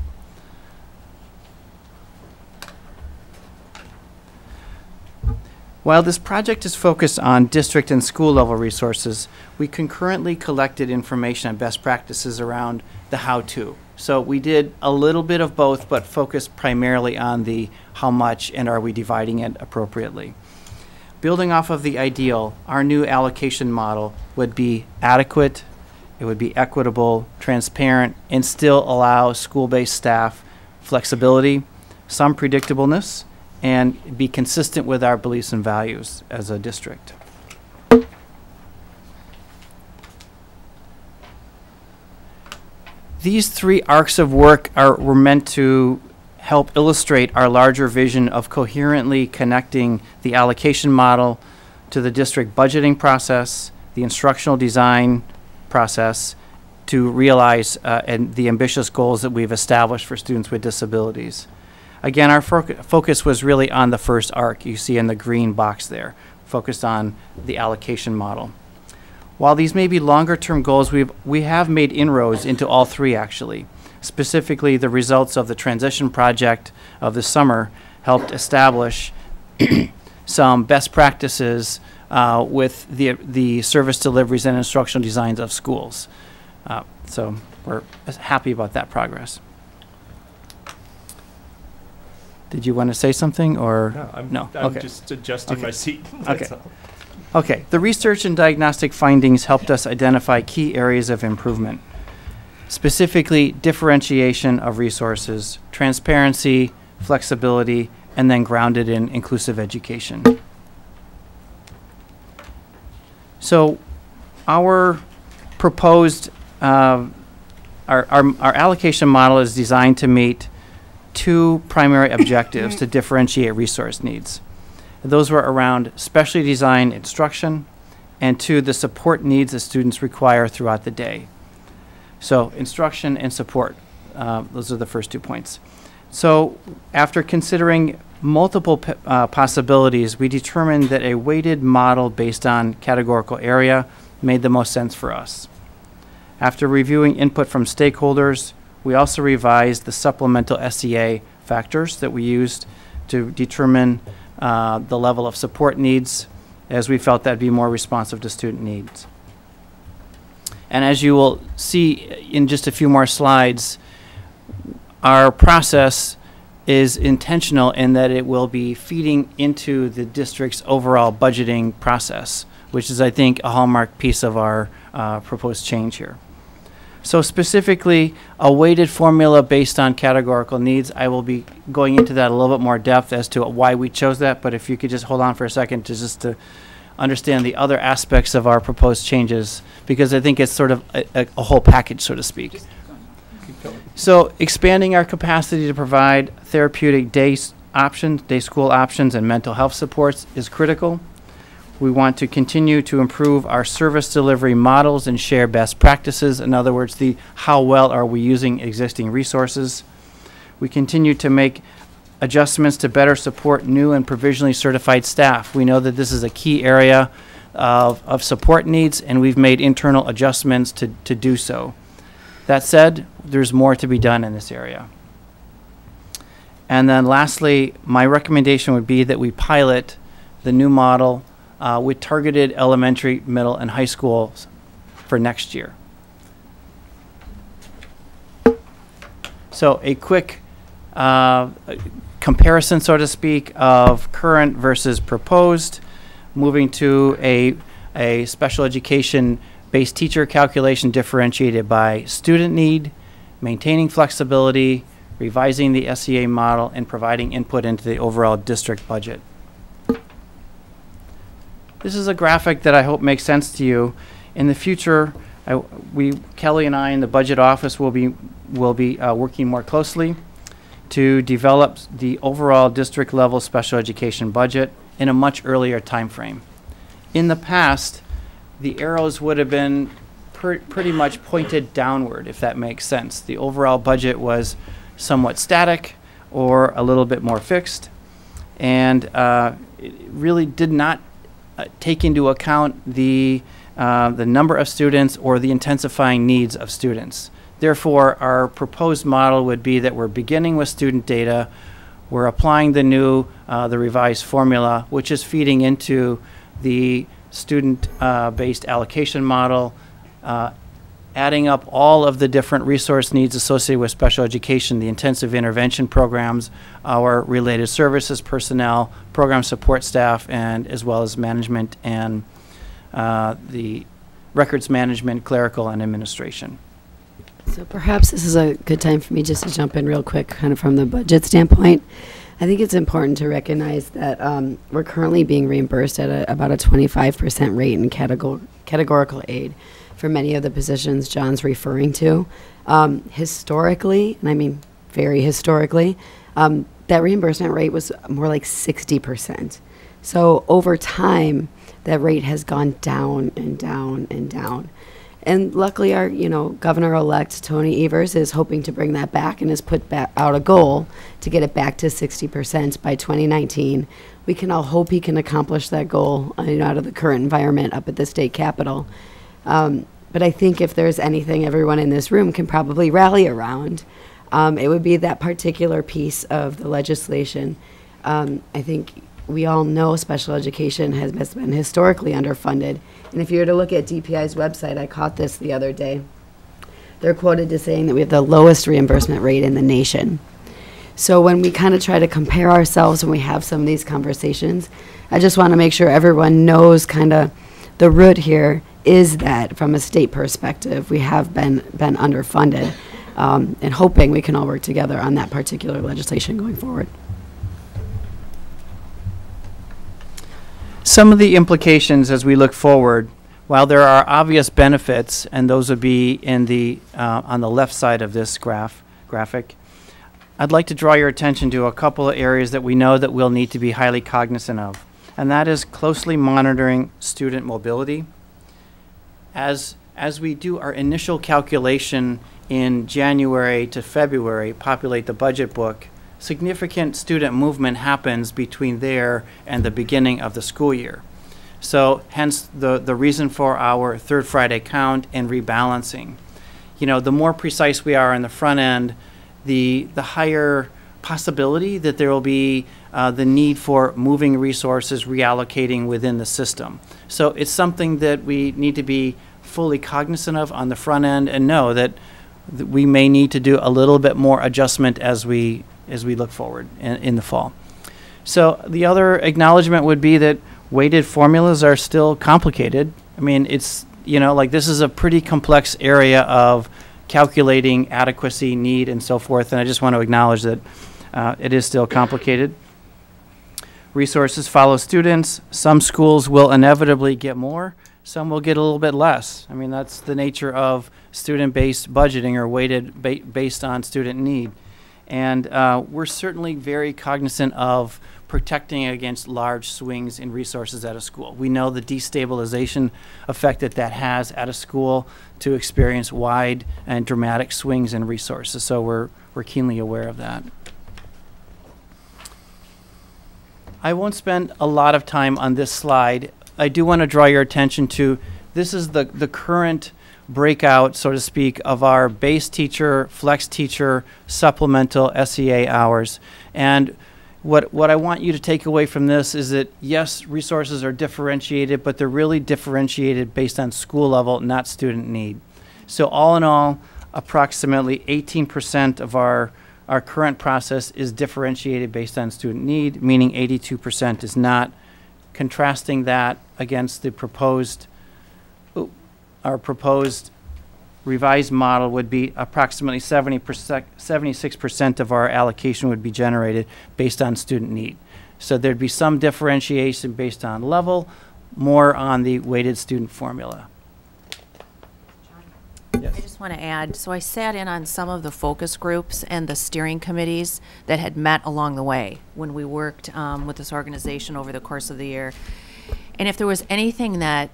While this project is focused on district and school level resources, we concurrently collected information on best practices around the how-to. So we did a little bit of both, but focused primarily on the how much and are we dividing it appropriately. Building off of the ideal, our new allocation model would be adequate, it would be equitable, transparent, and still allow school-based staff flexibility, some predictableness, and be consistent with our beliefs and values as a district. These three arcs of work were meant to help illustrate our larger vision of coherently connecting the allocation model to the district budgeting process, the instructional design process, to realize and the ambitious goals that we've established for students with disabilities. Again, our focus was really on the first arc you see in the green box there, focused on the allocation model. While these may be longer term goals, we have made inroads into all three actually. Specifically, the results of the transition project of the summer helped establish some best practices with the service deliveries and instructional designs of schools. So we're happy about that progress. Did you want to say something or? No, I'm okay. just adjusting my seat. Okay. Okay. The research and diagnostic findings helped us identify key areas of improvement. Specifically, differentiation of resources, transparency, flexibility, and then grounded in inclusive education. So our proposed, our allocation model is designed to meet two primary objectives to differentiate resource needs. Those were around specially designed instruction and two, the support needs that students require throughout the day. So instruction and support, those are the first 2 points. So after considering multiple possibilities, we determined that a weighted model based on categorical area made the most sense for us. After reviewing input from stakeholders, we also revised the supplemental SEA factors that we used to determine the level of support needs, as we felt that'd be more responsive to student needs. And as you will see in just a few more slides, our process is intentional in that it will be feeding into the district's overall budgeting process, which is, I think, a hallmark piece of our proposed change here. So specifically, a weighted formula based on categorical needs. I will be going into that a little bit more depth as to why we chose that, but if you could just hold on for a second to understand the other aspects of our proposed changes, because I think it's sort of a whole package, so to speak. So expanding our capacity to provide therapeutic day school options, and mental health supports is critical. We want to continue to improve our service delivery models and share best practices. In other words, how well are we using existing resources. We continue to make adjustments to better support new and provisionally certified staff. We know that this is a key area of support needs, and we've made internal adjustments to do so. That said, there's more to be done in this area. And then lastly, my recommendation would be that we pilot the new model with targeted elementary, middle, and high schools for next year. So a quick comparison, so to speak, of current versus proposed, moving to a special education-based teacher calculation differentiated by student need, maintaining flexibility, revising the SEA model, and providing input into the overall district budget. This is a graphic that I hope makes sense to you. In the future, Kelly and I in the budget office will be working more closely to develop the overall district level special education budget in a much earlier time frame. In the past, the arrows would have been pretty much pointed downward, if that makes sense. The overall budget was somewhat static or a little bit more fixed, and it really did not take into account the number of students or the intensifying needs of students. Therefore, our proposed model would be that we're beginning with student data, we're applying the revised formula, which is feeding into the student-based allocation model, adding up all of the different resource needs associated with special education, the intensive intervention programs, our related services personnel, program support staff, and as well as management and the records management, clerical, and administration. So perhaps this is a good time for me just to jump in real quick, kind of from the budget standpoint. I think it's important to recognize that we're currently being reimbursed at about a 25% rate in categorical aid for many of the positions John's referring to. Historically, and I mean very historically, that reimbursement rate was more like 60%. So over time, that rate has gone down and down and down. And luckily our, Governor-elect Tony Evers is hoping to bring that back and has put out a goal to get it back to 60% by 2019. We can all hope he can accomplish that goal out of the current environment up at the state capitol. But I think if there's anything everyone in this room can probably rally around, it would be that particular piece of the legislation. I think we all know special education has been historically underfunded. And if you were to look at DPI's website, I caught this the other day, they're quoted as saying that we have the lowest reimbursement rate in the nation. So when we kind of try to compare ourselves when we have some of these conversations, I just want to make sure everyone knows kind of the root here is that from a state perspective, we have been underfunded, and hoping we can all work together on that particular legislation going forward. Some of the implications as we look forward, while there are obvious benefits, and those would be in the on the left side of this graphic, I'd like to draw your attention to a couple of areas that we know that we'll need to be highly cognizant of, and that is closely monitoring student mobility. As we do our initial calculation in January to February, populate the budget book, significant student movement happens between there and the beginning of the school year. So hence the reason for our third Friday count and rebalancing. The more precise we are on the front end, the higher possibility that there will be the need for moving resources, reallocating within the system. So it's something that we need to be fully cognizant of on the front end and know that we may need to do a little bit more adjustment as we look forward in the fall. So the other acknowledgement would be that weighted formulas are still complicated. I mean, it's, this is a pretty complex area of calculating adequacy, need, and so forth, and I just want to acknowledge that it is still complicated. Resources follow students. Some schools will inevitably get more. Some will get a little bit less. I mean, that's the nature of student-based budgeting or weighted based on student need. And we're certainly very cognizant of protecting against large swings in resources at a school. We know the destabilization effect that has at a school to experience wide and dramatic swings in resources. So we're keenly aware of that. I won't spend a lot of time on this slide. I do want to draw your attention to this is the current breakout, so to speak, of our base teacher, flex teacher, supplemental SEA hours. And what I want you to take away from this is that, yes, resources are differentiated, but they're really differentiated based on school level, not student need. So all in all, approximately 18% of our current process is differentiated based on student need, meaning 82% is not. Contrasting that against the our proposed revised model would be approximately 76% of our allocation would be generated based on student need. So there'd be some differentiation based on level, more on the weighted student formula. I just want to add, so I sat in on some of the focus groups and the steering committees that had met along the way when we worked with this organization over the course of the year. And if there was anything that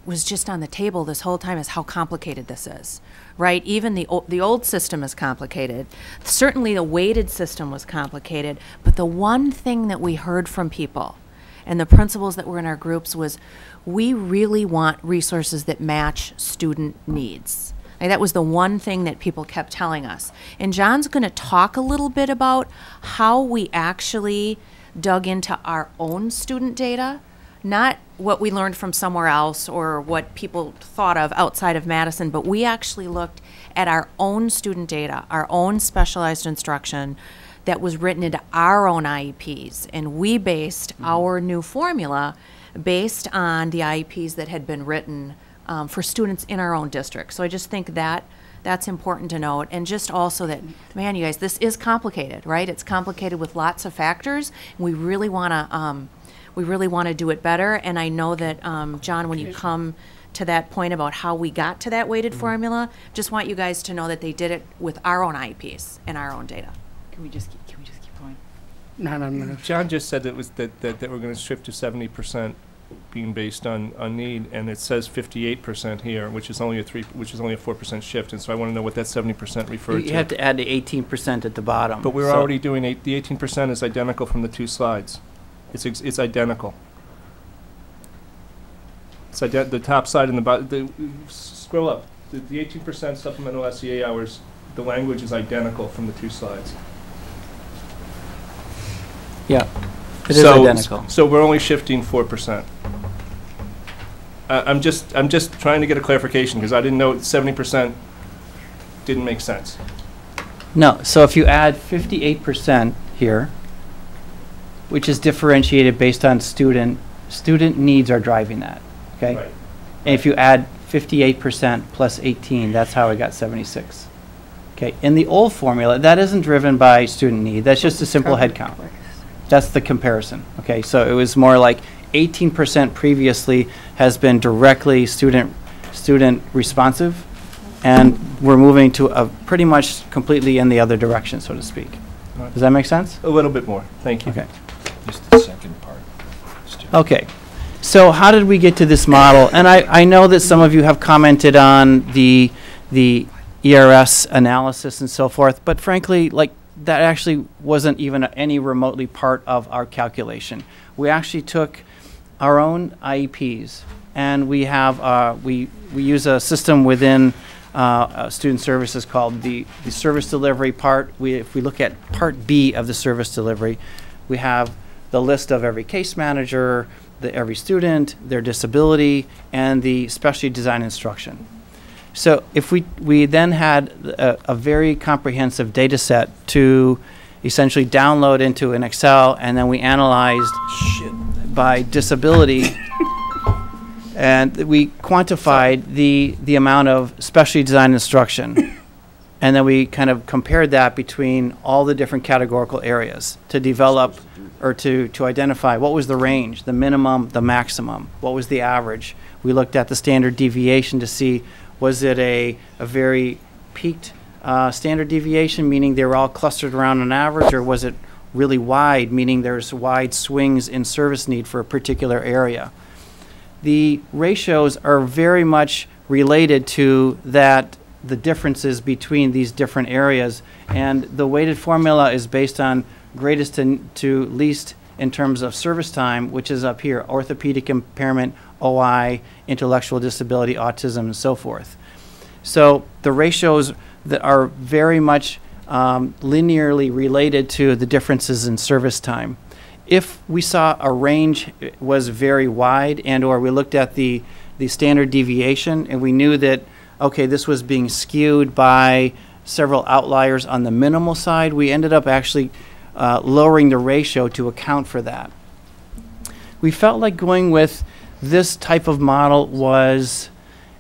was just on the table this whole time is how complicated this is, right? Even the old system is complicated. Certainly the weighted system was complicated, but the one thing that we heard from people and the principals that were in our groups was we really want resources that match student needs. And that was the one thing that people kept telling us. And John's going to talk a little bit about how we actually dug into our own student data, not what we learned from somewhere else or what people thought of outside of Madison, but we actually looked at our own student data, our own specialized instruction that was written into our own IEPs. And we based our new formula based on the IEPs that had been written for students in our own district. So I just think that that's important to note. And just also that, man, you guys, this is complicated, right? It's complicated with lots of factors. And we really want to do it better. And I know that, John, when you come to that point about how we got to that weighted formula, just want you guys to know that they did it with our own IEPs and our own data. Can we just keep going? No. John just said that we're going to shift to 70% being based on need, and it says 58% here, which is only a 4% shift, and so I want to know what that 70% referred to. You have to add the 18% at the bottom. But we're already doing the 18% is identical from the two slides. It's identical. It's the top side and the bottom. Scroll up. The 18% supplemental SEA hours. The language is identical from the two slides. Yeah, it is identical. So we're only shifting 4%. I'm just trying to get a clarification because I didn't know 70% didn't make sense. No, so if you add 58% here, which is differentiated based on student needs are driving that, okay? Right. And if you add 58% plus 18, that's how I got 76. Okay, in the old formula, that isn't driven by student need. That's just a simple head count. That's the comparison, okay? So it was more like 18% previously has been directly student responsive, and we're moving to a pretty much completely in the other direction, so to speak. Right. Does that make sense? A little bit more. Thank you. Okay. Just the second part. Okay. So how did we get to this model? And I know that some of you have commented on the ERS analysis and so forth, but frankly, like, that actually wasn't even any remotely part of our calculation. We actually took our own IEPs, and we have we use a system within student services called the service delivery part. If we look at part B of the service delivery, we have the list of every case manager, every student, their disability, and the specially designed instruction. So if we then had a very comprehensive data set to essentially download into an Excel, and then we analyzed by disability, and we quantified the amount of specially designed instruction, and then we kind of compared that between all the different categorical areas to develop or to identify what was the range, the minimum, the maximum, what was the average. We looked at the standard deviation to see, was it a very peaked standard deviation, meaning they were all clustered around an average, or was it really wide, meaning there's wide swings in service need for a particular area? The ratios are very much related to that, the differences between these different areas, and the weighted formula is based on greatest to least in terms of service time, which is up here: orthopedic impairment, OI, intellectual disability, autism, and so forth. So the ratios that are very much linearly related to the differences in service time. If we saw a range was very wide, and or we looked at the standard deviation and we knew that, okay, this was being skewed by several outliers on the minimal side, we ended up actually lowering the ratio to account for that. We felt like going with this type of model was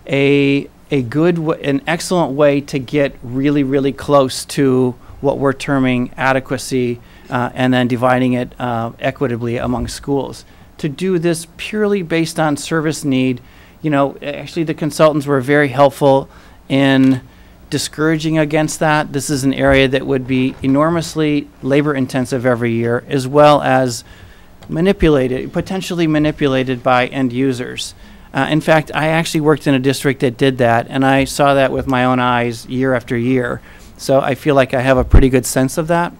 an excellent way to get really, really close to what we're terming adequacy, and then dividing it equitably among schools. To do this purely based on service need, you know, actually the consultants were very helpful in discouraging against that. This is an area that would be enormously labor intensive every year, as well as potentially manipulated by end users. In fact, I actually worked in a district that did that, and I saw that with my own eyes year after year. So I feel like I have a pretty good sense of that.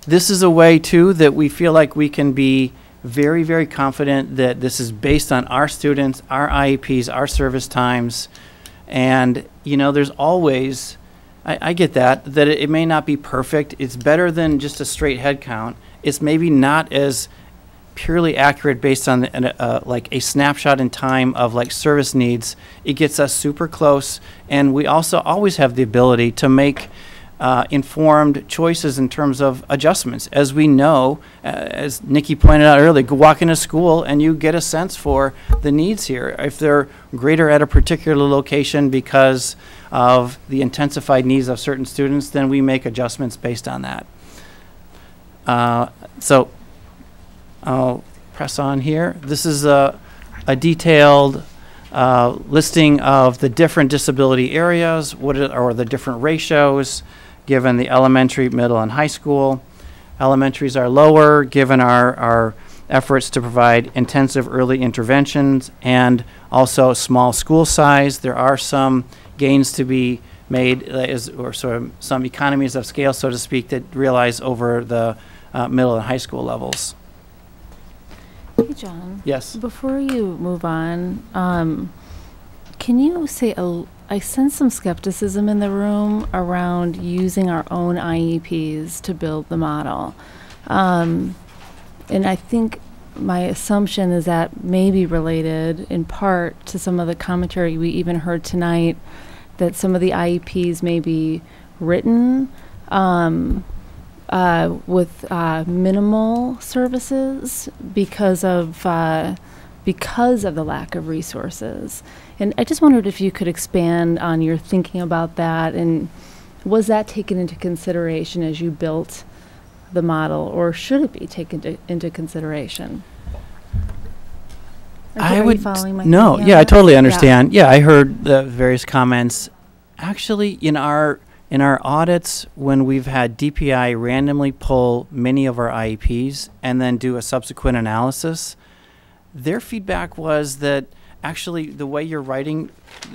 This is a way, too, that we feel like we can be very, very confident that this is based on our students, our IEPs, our service times. And, you know, there's always, I get that it may not be perfect. It's better than just a straight head count. It's maybe not as purely accurate based on like a snapshot in time of like service needs. It gets us super close, and we also always have the ability to make informed choices in terms of adjustments. As we know, as Nikki pointed out earlier, go walk into school and you get a sense for the needs here. If they're greater at a particular location because of the intensified needs of certain students, then we make adjustments based on that. So I'll press on here. This is a detailed listing of the different disability areas, or the different ratios given the elementary, middle, and high school. Elementaries are lower given our efforts to provide intensive early interventions and also small school size. There are some gains to be made, or sort of some economies of scale, so to speak, that realize over the middle and high school levels. Hey, John. Yes. Before you move on, can you say, I sense some skepticism in the room around using our own IEPs to build the model. And I think my assumption is that may be related in part to some of the commentary we even heard tonight, that some of the IEPs may be written with minimal services because of the lack of resources. And I just wondered if you could expand on your thinking about that, and was that taken into consideration as you built the model, or should it be taken into consideration? I Are would you following my no, thinking on yeah, I that? totally understand. Yeah, I heard the various comments. Actually, in our audits, when we've had DPI randomly pull many of our IEPs and then do a subsequent analysis, their feedback was that actually the way you're writing,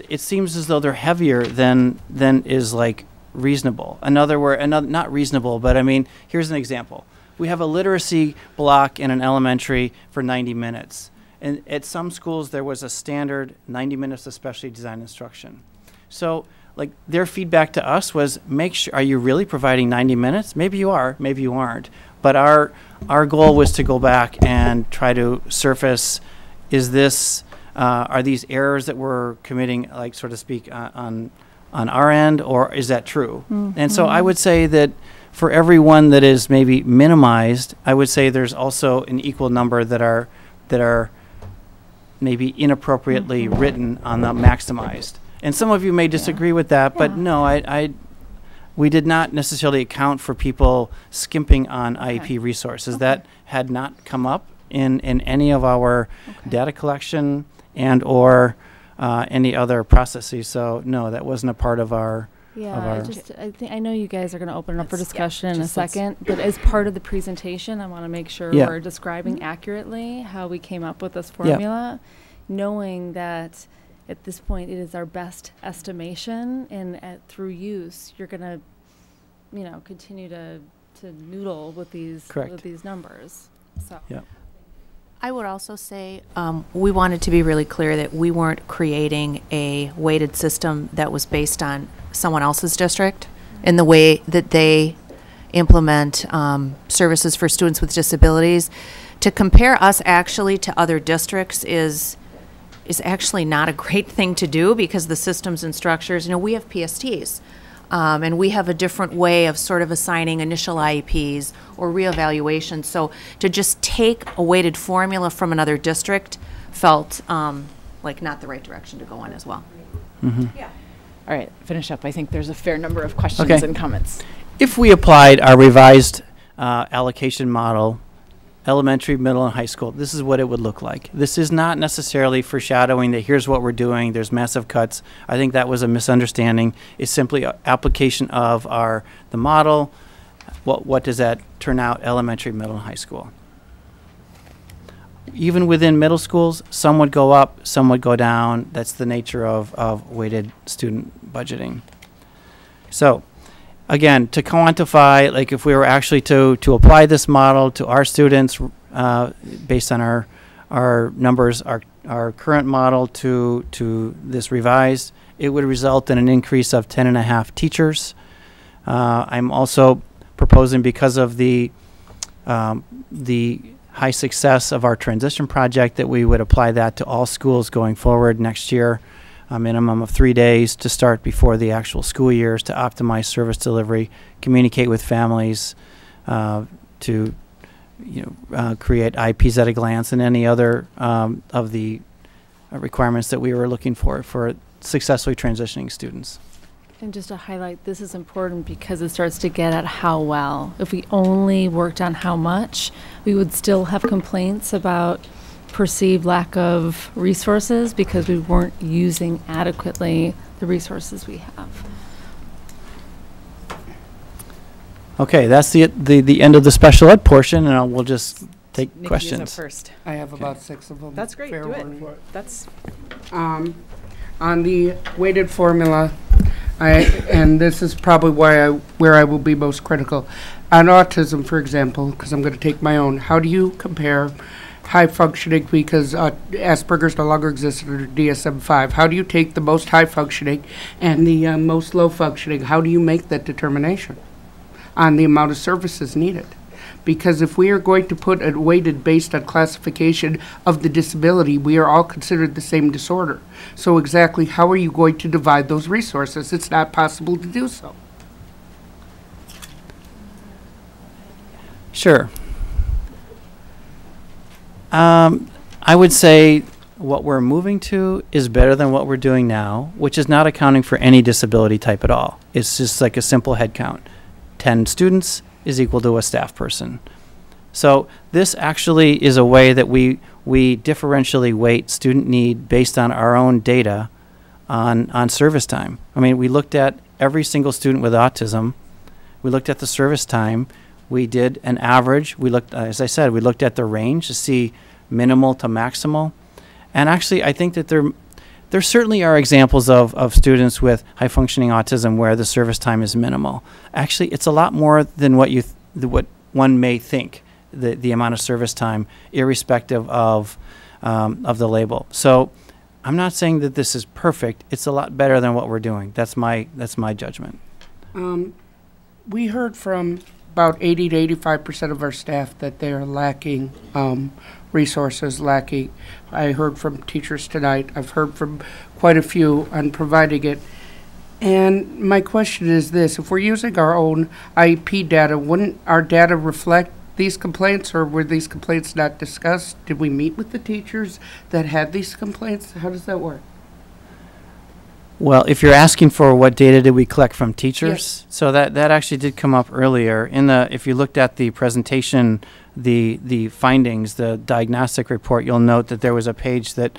it seems as though they're heavier than is like reasonable. Not reasonable, but I mean, here's an example. We have a literacy block in an elementary for 90 minutes. And at some schools, there was a standard 90 minutes of specially designed instruction. So, like, their feedback to us was, make sure, are you really providing 90 minutes? Maybe you are, maybe you aren't. But our goal was to go back and try to surface, are these errors that we're committing, like, so to speak, on our end, or is that true? Mm-hmm. And so I would say that for every one that is maybe minimized, I would say there's also an equal number that are maybe inappropriately written on the maximized. And some of you may disagree with that, but no, we did not necessarily account for people skimping on IEP resources. That had not come up in any of our data collection and or any other processes. So no, that wasn't a part of our. Yeah, I know you guys are going to open it up for discussion in a second, but as part of the presentation, I want to make sure we're describing accurately how we came up with this formula, knowing that at this point it is our best estimation, and through use, you're going to, continue to noodle with these numbers. So. Yeah. I would also say we wanted to be really clear that we weren't creating a weighted system that was based on someone else's district in the way that they implement services for students with disabilities. To compare us actually to other districts is actually not a great thing to do, because the systems and structures, we have PSTs. And we have a different way of sort of assigning initial IEPs or reevaluation. So to just take a weighted formula from another district felt like not the right direction to go in as well. Mm-hmm. Yeah. All right, finish up. I think there's a fair number of questions and comments. If we applied our revised allocation model, elementary, middle, and high school, this is what it would look like. This is not necessarily foreshadowing that here's what we're doing, there's massive cuts. I think that was a misunderstanding. It's simply an application of the model. What does that turn out, elementary, middle, and high school? Even within middle schools, some would go up, some would go down. That's the nature of weighted student budgeting. So, again, to quantify, like if we were actually to apply this model to our students based on our numbers, our current model to this revised, it would result in an increase of 10.5 teachers. I'm also proposing, because of the high success of our transition project, that we would apply that to all schools going forward next year. A minimum of 3 days to start before the actual school years to optimize service delivery, communicate with families, to create IEPs at a glance, and any other of the requirements that we were looking for successfully transitioning students. And just to highlight, this is important because it starts to get at how well. If we only worked on how much, we would still have complaints about perceived lack of resources because we weren't using adequately the resources we have. Okay, that's the end of the special ed portion, and we'll just take Nikki questions. is up first. I have about 6 of them. That's great. Fair Do it. warning. That's On the weighted formula, and this is probably where I will be most critical. On autism, for example, because I'm going to take my own, how do you compare high functioning, because Asperger's no longer exists under DSM-5. How do you take the most high functioning and the most low functioning? How do you make that determination on the amount of services needed? Because if we are going to put it weighted based on classification of the disability, we are all considered the same disorder. So exactly how are you going to divide those resources? It's not possible to do so. Sure. I would say what we're moving to is better than what we're doing now, which is not accounting for any disability type at all. It's just like a simple head count. 10 students is equal to a staff person. So this actually is a way that we differentially weight student need based on our own data on service time. I mean, we looked at every single student with autism. We looked at the service time. We did an average. We looked, as I said, we looked at the range to see minimal to maximal. And actually, I think that there certainly are examples of students with high-functioning autism where the service time is minimal. Actually, it's a lot more than what what one may think, the amount of service time, irrespective of the label. So I'm not saying that this is perfect. It's a lot better than what we're doing. That's my judgment. We heard from about 80 to 85% of our staff that they are lacking resources, lacking. I heard from teachers tonight. I've heard from quite a few on providing it. And my question is this: if we're using our own IEP data, wouldn't our data reflect these complaints, or were these complaints not discussed? Did we meet with the teachers that had these complaints? How does that work? Well, if you're asking for what data did we collect from teachers, Yes. so that actually did come up earlier. If you looked at the presentation, the findings, the diagnostic report, you'll note that there was a page that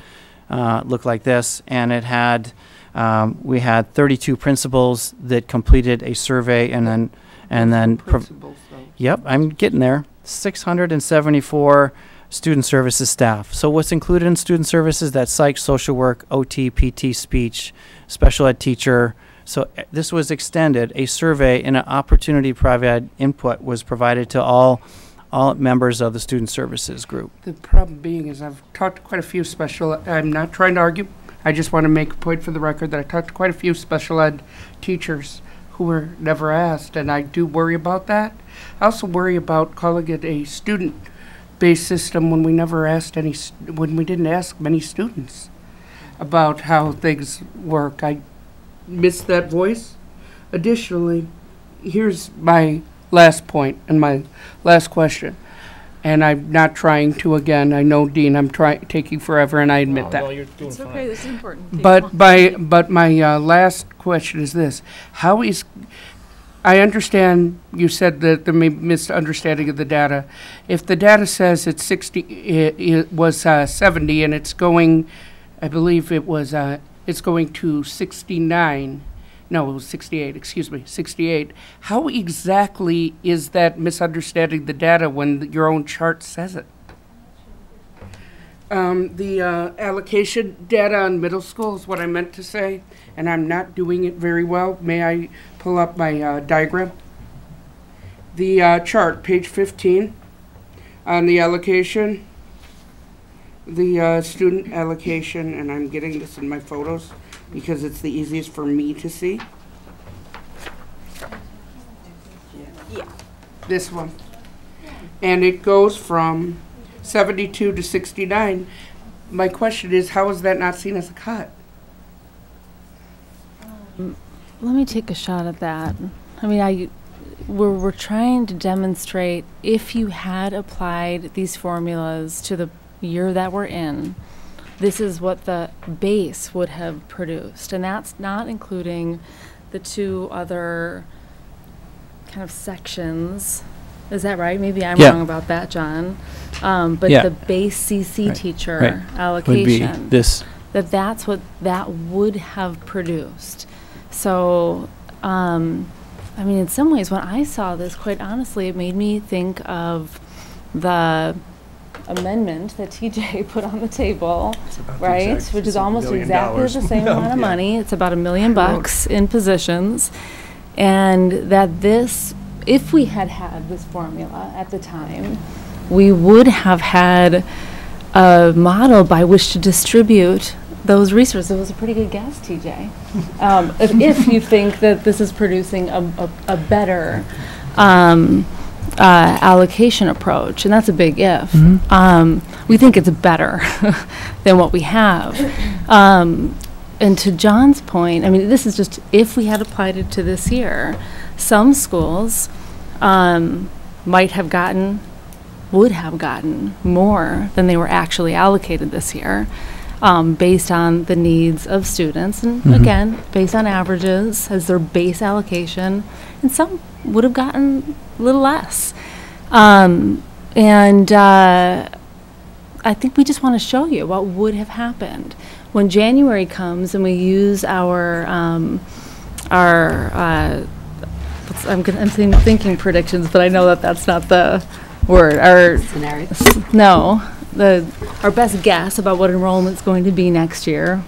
looked like this, and it had we had 32 principals that completed a survey, and then Principals, though. Yep, I'm getting there. 674 student services staff. So what's included in student services? That's psych, social work, OT, PT, speech, special ed teacher. So this was extended. A survey and an opportunity to provide input was provided to all members of the student services group. The problem being is I've talked to quite a few I'm not trying to argue. I just want to make a point for the record that I talked to quite a few special ed teachers who were never asked, and I do worry about that. I also worry about calling it a student-based system when we never asked when we didn't ask many students about how things work. I missed that voice. Additionally, here's my last point and my last question. And I'm not trying to, again, I know, Dean, I'm taking forever, and I admit that. No, you're doing It's fine. okay, this is important. But my last question is this: I understand you said that there may be misunderstanding of the data. If the data says it's 60, it was 70, and it's going, I believe it was, it's going to 69. No, it was 68, excuse me, 68. How exactly is that misunderstanding the data when your own chart says it? The allocation data on middle school is what I meant to say, and I'm not doing it very well. May I pull up my diagram? The chart, page 15, on the allocation, the student allocation, and I'm getting this in my photos because it's the easiest for me to see. Yeah. This one. And it goes from 72 to 69. My question is, how is that not seen as a cut? Let me take a shot at that. I mean, we're trying to demonstrate if you had applied these formulas to the year that we're in, this is what the base would have produced. And that's not including the two other kind of sections. Is that right? Maybe I'm wrong about that, John. But the base CC teacher allocation, would be this. that's what that would have produced. So, I mean, in some ways, when I saw this, quite honestly, it made me think of the amendment that TJ put on the table, about the right? exact- Which it's is $1 almost million. exactly the same amount of Yeah. money. It's about $1 million in positions. And that this, if we had had this formula at the time, we would have had a model by which to distribute those resources. It was a pretty good guess, TJ. If you think that this is producing a better allocation approach, and that's a big if. We think it's better than what we have. And to John's point, I mean, this is just if we had applied it to this year, some schools would have gotten more than they were actually allocated this year, based on the needs of students, and again, based on averages as their base allocation, and some would have gotten a little less. I think we just want to show you what would have happened when January comes and we use I'm thinking predictions, but I know that that's not the word. Our best guess about what enrollment's going to be next year.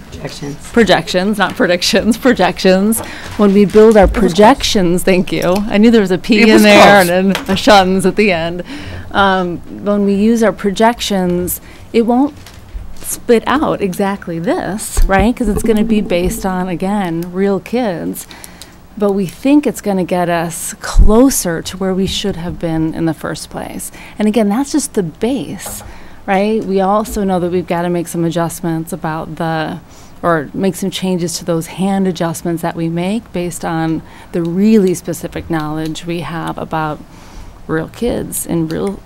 Projections, not predictions, projections. When we build our projections, thank you. I knew there was a P in there and then a shuns at the end. When we use our projections, it won't spit out exactly this, right? Because it's going to be based on, again, real kids. But we think it's going to get us closer to where we should have been in the first place. And again, that's just the base, right? We also know that we've got to make some adjustments or make some changes to those hand adjustments that we make based on the really specific knowledge we have about real kids in real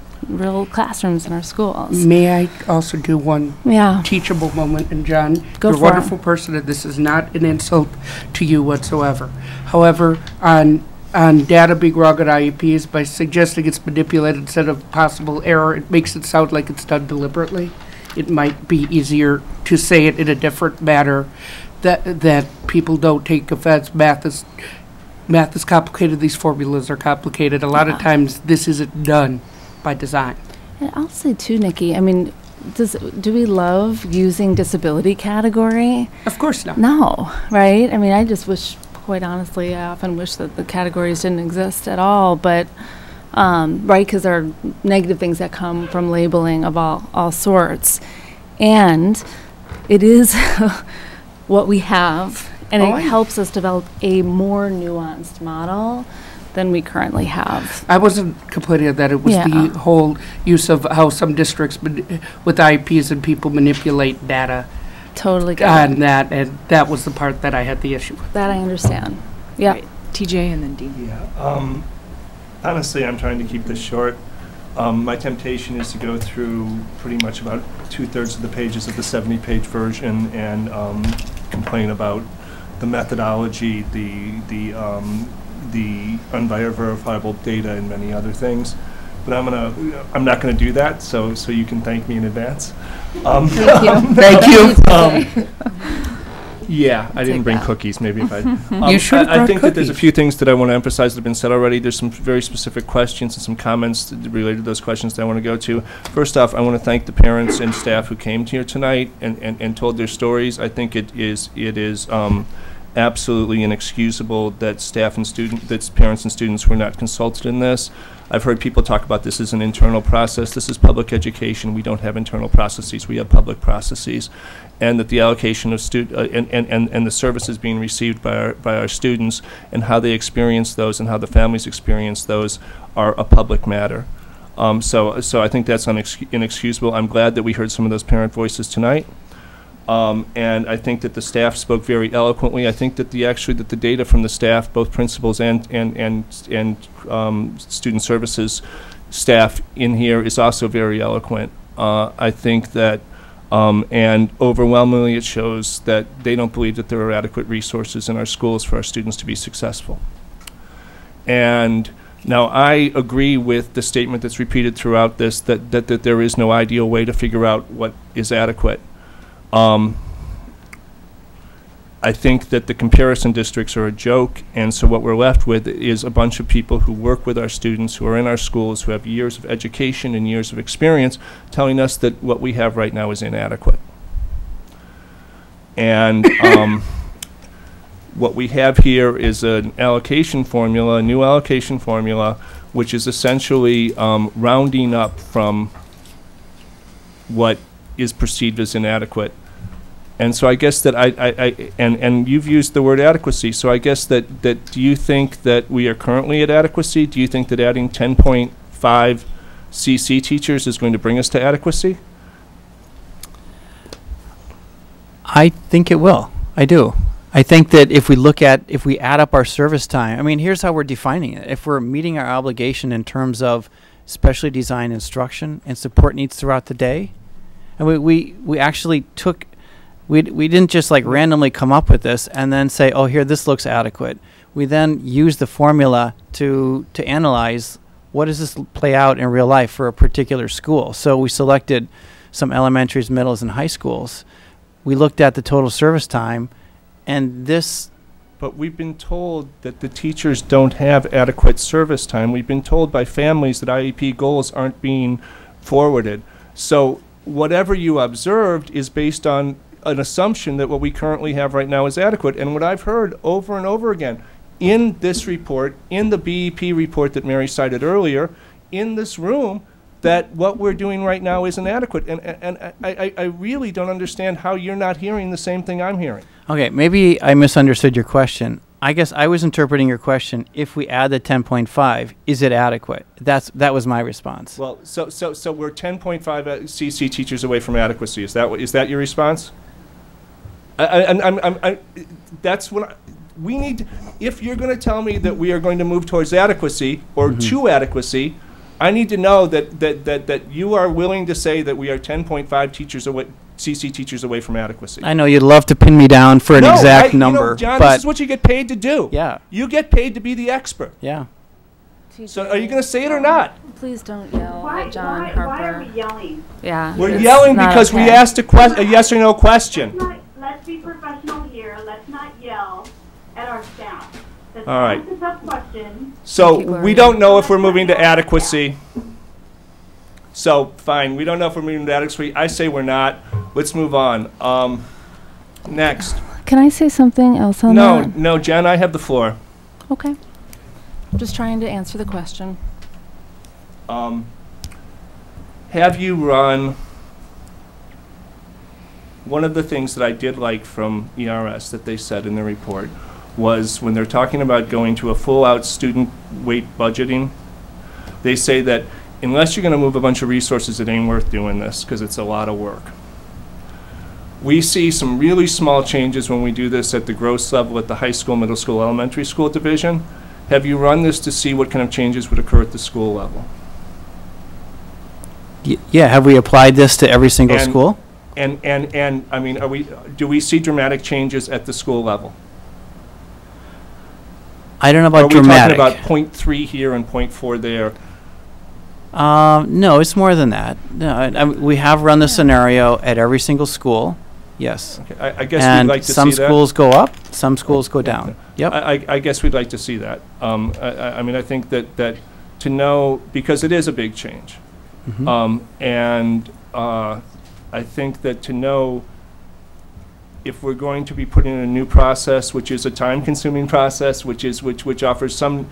classrooms in our schools. May I also do one teachable moment? And John, you're a wonderful person, and this is not an insult to you whatsoever. However, on data being wrong at IEPs, by suggesting it's manipulated instead of possible error, it makes it sound like it's done deliberately. It might be easier to say it in a different manner, that people don't take offense. Math is complicated. These formulas are complicated. A lot of times this isn't done by design. And I'll say too, Nikki, I mean, do we love using disability category? Of course not. No, right? I mean, I just wish, quite honestly, I often wish that the categories didn't exist at all, but right, because there are negative things that come from labeling of all sorts. And it is what we have, and it helps us develop a more nuanced model than we currently have. I wasn't complaining of that. It was the whole use of how some districts with IEPs and people manipulate data. Totally. And that was the part that I had the issue with. That I understand. Yeah. Right. TJ and then Dean. Yeah. Honestly, I'm trying to keep this short. My temptation is to go through pretty much about 2/3 of the pages of the 70-page version and complain about the methodology, the unverifiable data, and many other things. But I'm not gonna do that. So you can thank me in advance. Thank you. Thank you. Yeah, I didn't bring cookies. Maybe if I. You should have brought I think that there's a cookies. few things that I want to emphasize that have been said already. There's some very specific questions and some comments related to those questions that I want to go to. First off, I want to thank the parents and staff who came here tonight and told their stories. I think it is absolutely inexcusable that parents and students were not consulted in this. I've heard people talk about this as an internal process. This is public education. We don't have internal processes. We have public processes. And that the allocation of and the services being received by our students and how they experience those and how the families experience those are a public matter. So I think that's inexcusable. I'm glad that we heard some of those parent voices tonight. And I think that the staff spoke very eloquently. I think that the data from the staff, both principals and student services staff in here, is also very eloquent. I think that, and overwhelmingly it shows that they don't believe that there are adequate resources in our schools for our students to be successful. And now I agree with the statement that's repeated throughout this, that there is no ideal way to figure out what is adequate. I think that the comparison districts are a joke, and so what we're left with is a bunch of people who work with our students, who are in our schools, who have years of education and years of experience, telling us that what we have right now is inadequate. And what we have here is an allocation formula, a new allocation formula, which is essentially rounding up from what is perceived as inadequate. And so I guess that and you've used the word adequacy, so I guess that do you think that we are currently at adequacy? Do you think that adding 10.5 CC teachers is going to bring us to adequacy? I think it will. I do. I think that if we add up our service time, I mean, here's how we're defining it. If we're meeting our obligation in terms of specially designed instruction and support needs throughout the day, and we actually took, we didn't just like randomly come up with this and then say, oh, here, this looks adequate. We then used the formula to analyze what does this play out in real life for a particular school. So we selected some elementaries, middles, and high schools. We looked at the total service time, and this... But we've been told that the teachers don't have adequate service time. We've been told by families that IEP goals aren't being forwarded. So whatever you observed is based on an assumption that what we currently have right now is adequate. And what I've heard over and over again in this report, in the BEP report that Mary cited earlier, in this room, that what we're doing right now isn't adequate. And I really don't understand how you're not hearing the same thing I'm hearing. Okay, maybe I misunderstood your question. I guess I was interpreting your question, if we add the 10.5, is it adequate? That was my response. Well, so we're 10.5 CC teachers away from adequacy. Is that your response? That's what we need. If you're going to tell me that we are going to move towards adequacy or to adequacy, I need to know that you are willing to say that we are 10.5 teachers away, CC teachers away from adequacy. I know you'd love to pin me down for an exact number, you know, John, but this is what you get paid to do. Yeah. You get paid to be the expert. Yeah. So are you going to say it or not? Please don't yell at John Harper. Why are we yelling? Yeah. We're yelling because we asked a yes or no question. Let's be professional here. Let's not yell at our staff. All right. That's a tough question. So we don't know if we're moving to adequacy. So fine, we don't know if we're moving to adequacy. I say we're not. Let's move on. Next. Can I say something else on that? No, Jen, I have the floor. Okay. I'm just trying to answer the question. Have you run... One of the things that I did like from ERS that they said in the report was when they're talking about going to a full-out student weight budgeting, they say that unless you're going to move a bunch of resources, it ain't worth doing this because it's a lot of work. We see some really small changes when we do this at the gross level at the high school, middle school, elementary school division. Have you run this to see what kind of changes would occur at the school level? Yeah, have we applied this to every single school? And I mean, do we see dramatic changes at the school level? I don't know about dramatic. Are we talking about 0.3 here and 0.4 there? No, it's more than that. No, we have run the scenario at every single school. Yes. Okay. I guess we'd like to see that. And some schools go up, some schools go down. Yep. I guess we'd like to see that. I mean, I think that to know, because it is a big change. I think that to know if we're going to be putting in a new process, which is a time-consuming process, which offers some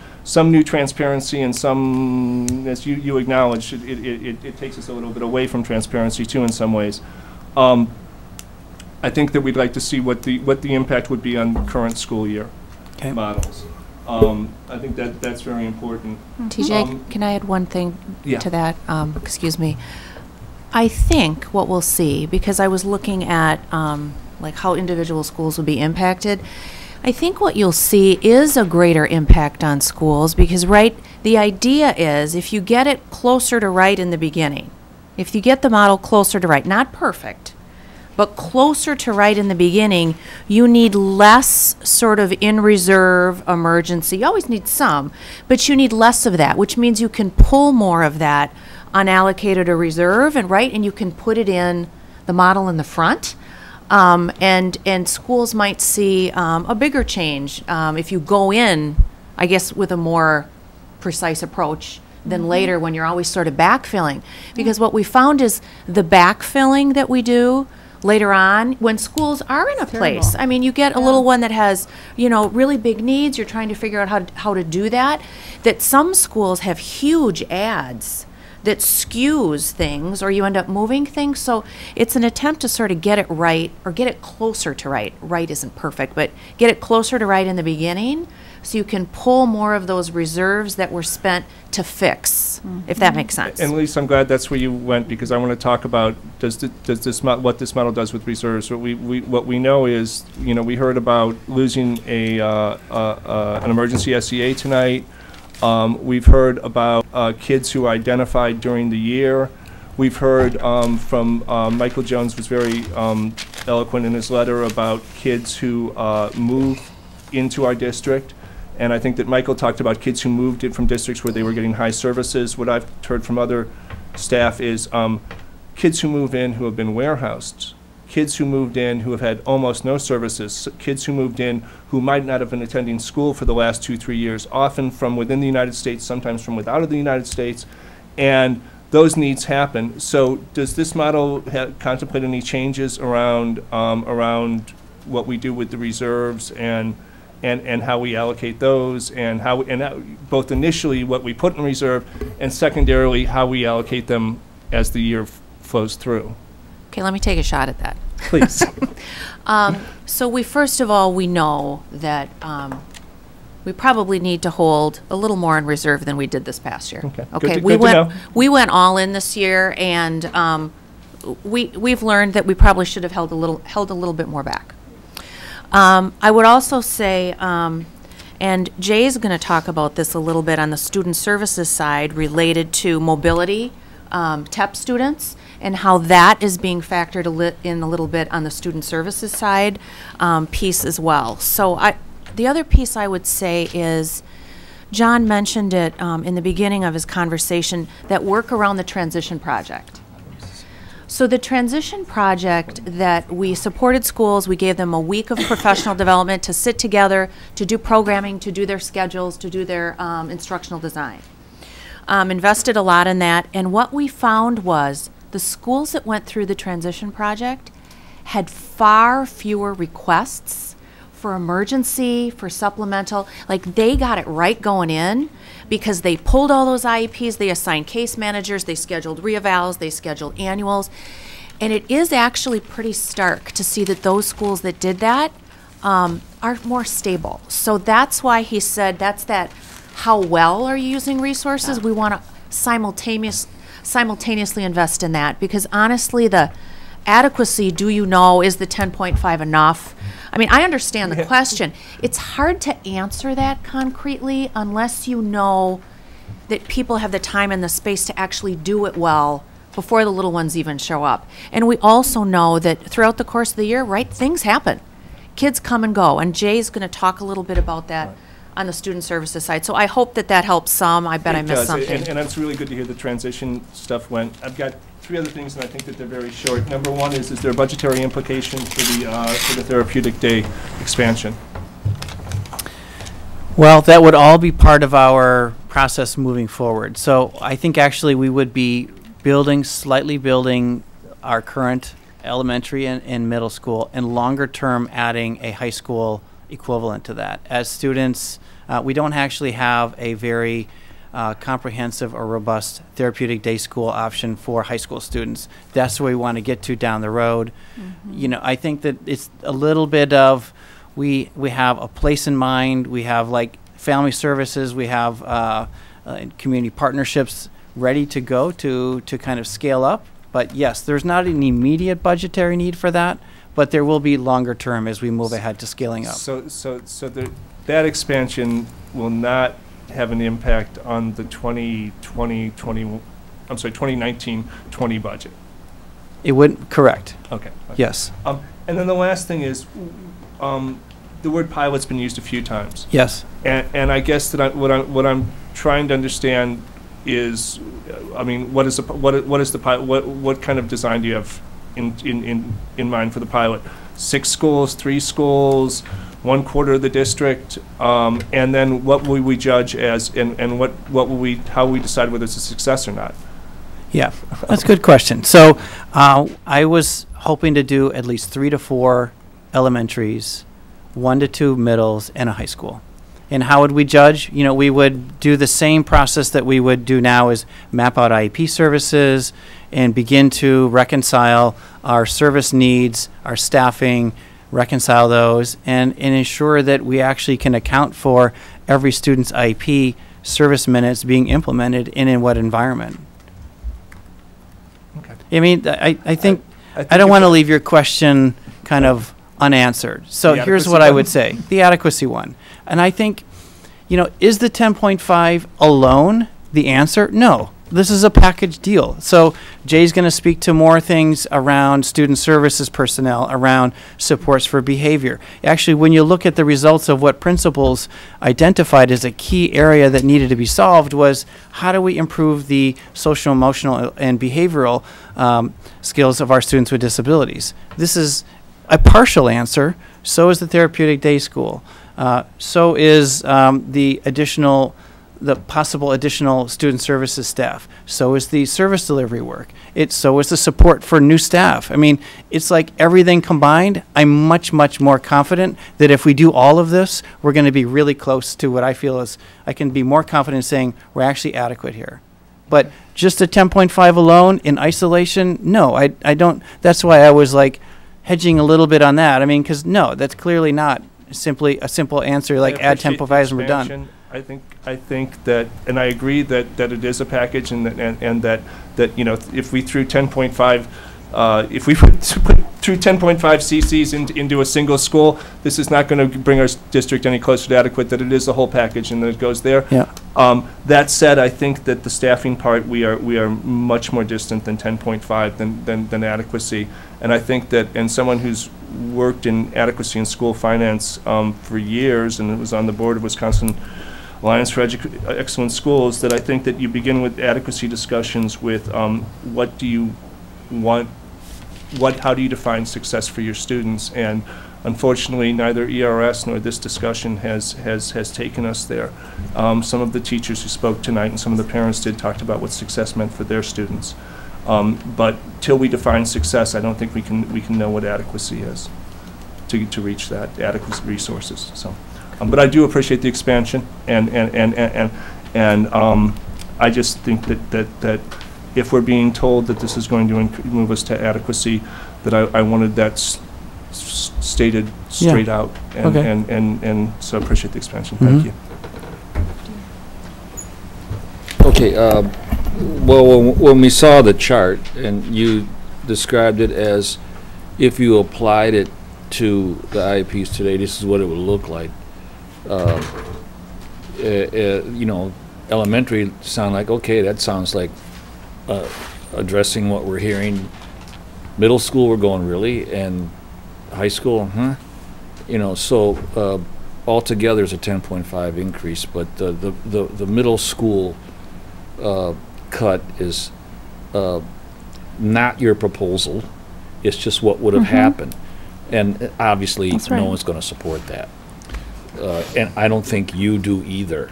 new transparency and some, as you acknowledged, it takes us a little bit away from transparency too in some ways. I think that we'd like to see what the impact would be on current school year models. I think that's very important. TJ, can I add one thing to that? Excuse me. I think what we'll see, because I was looking at like how individual schools will be impacted, I think what you'll see is a greater impact on schools because, the idea is if you get it closer to right in the beginning, if you get the model closer to right, not perfect, but closer to right in the beginning, you need less sort of in reserve emergency. You always need some, but you need less of that, which means you can pull more of that unallocated or reserve, and you can put it in the model in the front. And schools might see a bigger change if you go in, I guess, with a more precise approach than later when you're always sort of backfilling. Because what we found is the backfilling that we do later on when schools are in a place. I mean, you get a little one that has, you know, really big needs. You're trying to figure out how to do that. That some schools have huge ads that skews things, or you end up moving things. So it's an attempt to sort of get it right, or get it closer to right. Right isn't perfect, but get it closer to right in the beginning, so you can pull more of those reserves that were spent to fix, if that makes sense. And Lisa, I'm glad that's where you went, because I want to talk about what this model does with reserves. What we know is, you know, we heard about losing an emergency SEA tonight. We've heard about kids who were identified during the year. We've heard from Michael Jones was very eloquent in his letter about kids who move into our district. And I think that Michael talked about kids who moved in from districts where they were getting high services. What I've heard from other staff is kids who move in who have been warehoused, kids who moved in who have had almost no services, kids who moved in who might not have been attending school for the last 2-3 years, often from within the United States, sometimes from without of the United States, and those needs happen. So does this model contemplate any changes around what we do with the reserves and how we allocate those, and both initially what we put in reserve, and secondarily how we allocate them as the year flows through? Okay, let me take a shot at that. Please. So first of all, we know that we probably need to hold a little more in reserve than we did this past year. Okay. We went all in this year, and we've learned that we probably should have held a little bit more back. I would also say, and Jay's going to talk about this a little bit on the student services side related to mobility, TEP students, and how that is being factored in a little bit on the student services side piece as well. So the other piece I would say is, John mentioned it in the beginning of his conversation, that work around the transition project. So the transition project that we supported schools, we gave them a week of professional development to sit together, to do programming, to do their schedules, to do their instructional design. Invested a lot in that, and what we found was the schools that went through the transition project had far fewer requests for emergency, for supplemental. Like, they got it right going in, because they pulled all those IEPs, they assigned case managers, they scheduled reevals, they scheduled annuals. And it is actually pretty stark to see that those schools that did that are more stable. So that's why he said how well are you using resources? We want to simultaneously invest in that, because honestly, the adequacy, do you know, is the 10.5 enough? I mean, I understand the question. It's hard to answer that concretely unless you know that people have the time and the space to actually do it well before the little ones even show up. And we also know that throughout the course of the year, right, things happen. Kids come and go, and Jay's going to talk a little bit about that on the student services side. So I hope that helps some. I bet I missed something. And it's really good to hear the transition stuff went. I've got 3 other things, and I think that they're very short. Number one is there a budgetary implication for the therapeutic day expansion? Well, that would all be part of our process moving forward. So I think actually we would be slightly building our current elementary and middle school, and longer term adding a high school equivalent to that. As students, we don't actually have a very comprehensive or robust therapeutic day school option for high school students. That's where we want to get to down the road. You know, I think that it's a little bit of, we have a place in mind, we have like family services, we have community partnerships ready to go to kind of scale up. But yes, there's not an immediate budgetary need for that, but there will be longer term as we move ahead to scaling up. So that expansion will not have an impact on the 2019-20 budget. It would, correct. Okay. Yes. And then the last thing is, the word pilot's been used a few times. Yes. And I guess that what I'm trying to understand is, I mean, what kind of design do you have in mind for the pilot? 6 schools, 3 schools, 1/4 of the district, and then what will we judge as, and what will we, how we decide whether it's a success or not? Yeah, that's a good question. So I was hoping to do at least 3 to 4 elementaries, 1 to 2 middles, and a high school. And how would we judge? You know, we would do the same process that we would do now, is map out IEP services and begin to reconcile our service needs, our staffing, reconcile those, and ensure that we actually can account for every student's IEP service minutes being implemented and in what environment. Okay. I mean, I think I don't want to leave your question kind of unanswered. So here's what I would say, the adequacy one. And I think, you know, is the 10.5 alone the answer? No. This is a package deal. So Jay's going to speak to more things around student services personnel, around supports for behavior. Actually, when you look at the results of what principals identified as a key area that needed to be solved, was how do we improve the social, emotional, and behavioral skills of our students with disabilities? This is a partial answer. So is the therapeutic day school. So is the possible additional student services staff. So is the service delivery work. So is the support for new staff. I mean, it's like everything combined. I'm much, much more confident that if we do all of this, we're going to be really close to what I feel is, I can be more confident saying we're actually adequate here. But just a 10.5 alone in isolation, no, I don't. That's why I was like hedging a little bit on that. I mean, because no, that's clearly not simply a simple answer like add 10.5 and we're done. I think that, and I agree that it is a package, and that you know, if we threw 10.5, if we put through 10.5 CCs into a single school, this is not going to bring our district any closer to adequate. That it is a whole package, and that it goes there. Yeah. That said, I think that the staffing part, we are much more distant than 10.5 than adequacy, and I think that, and someone who's worked in adequacy in school finance for years, and was on the board of Wisconsin Alliance for Excellent Schools, that I think that you begin with adequacy discussions with what do you want, how do you define success for your students, and unfortunately neither ERS nor this discussion has taken us there. Some of the teachers who spoke tonight and some of the parents talked about what success meant for their students. But till we define success, I don't think we can know what adequacy is to reach that, adequate resources. So. But I do appreciate the expansion, and I just think that if we're being told that this is going to move us to adequacy, that I wanted that stated straight out, and so I appreciate the expansion. Thank you. Okay. Well, when we saw the chart and you described it as if you applied it to the IEPs today, this is what it would look like. You know, elementary sound like, okay, that sounds like addressing what we're hearing. Middle school, we're going really, and high school, you know, so altogether is a 10.5 increase, but the middle school cut is not your proposal. It's just what would have happened, and obviously no one's going to support that. And I don't think you do either,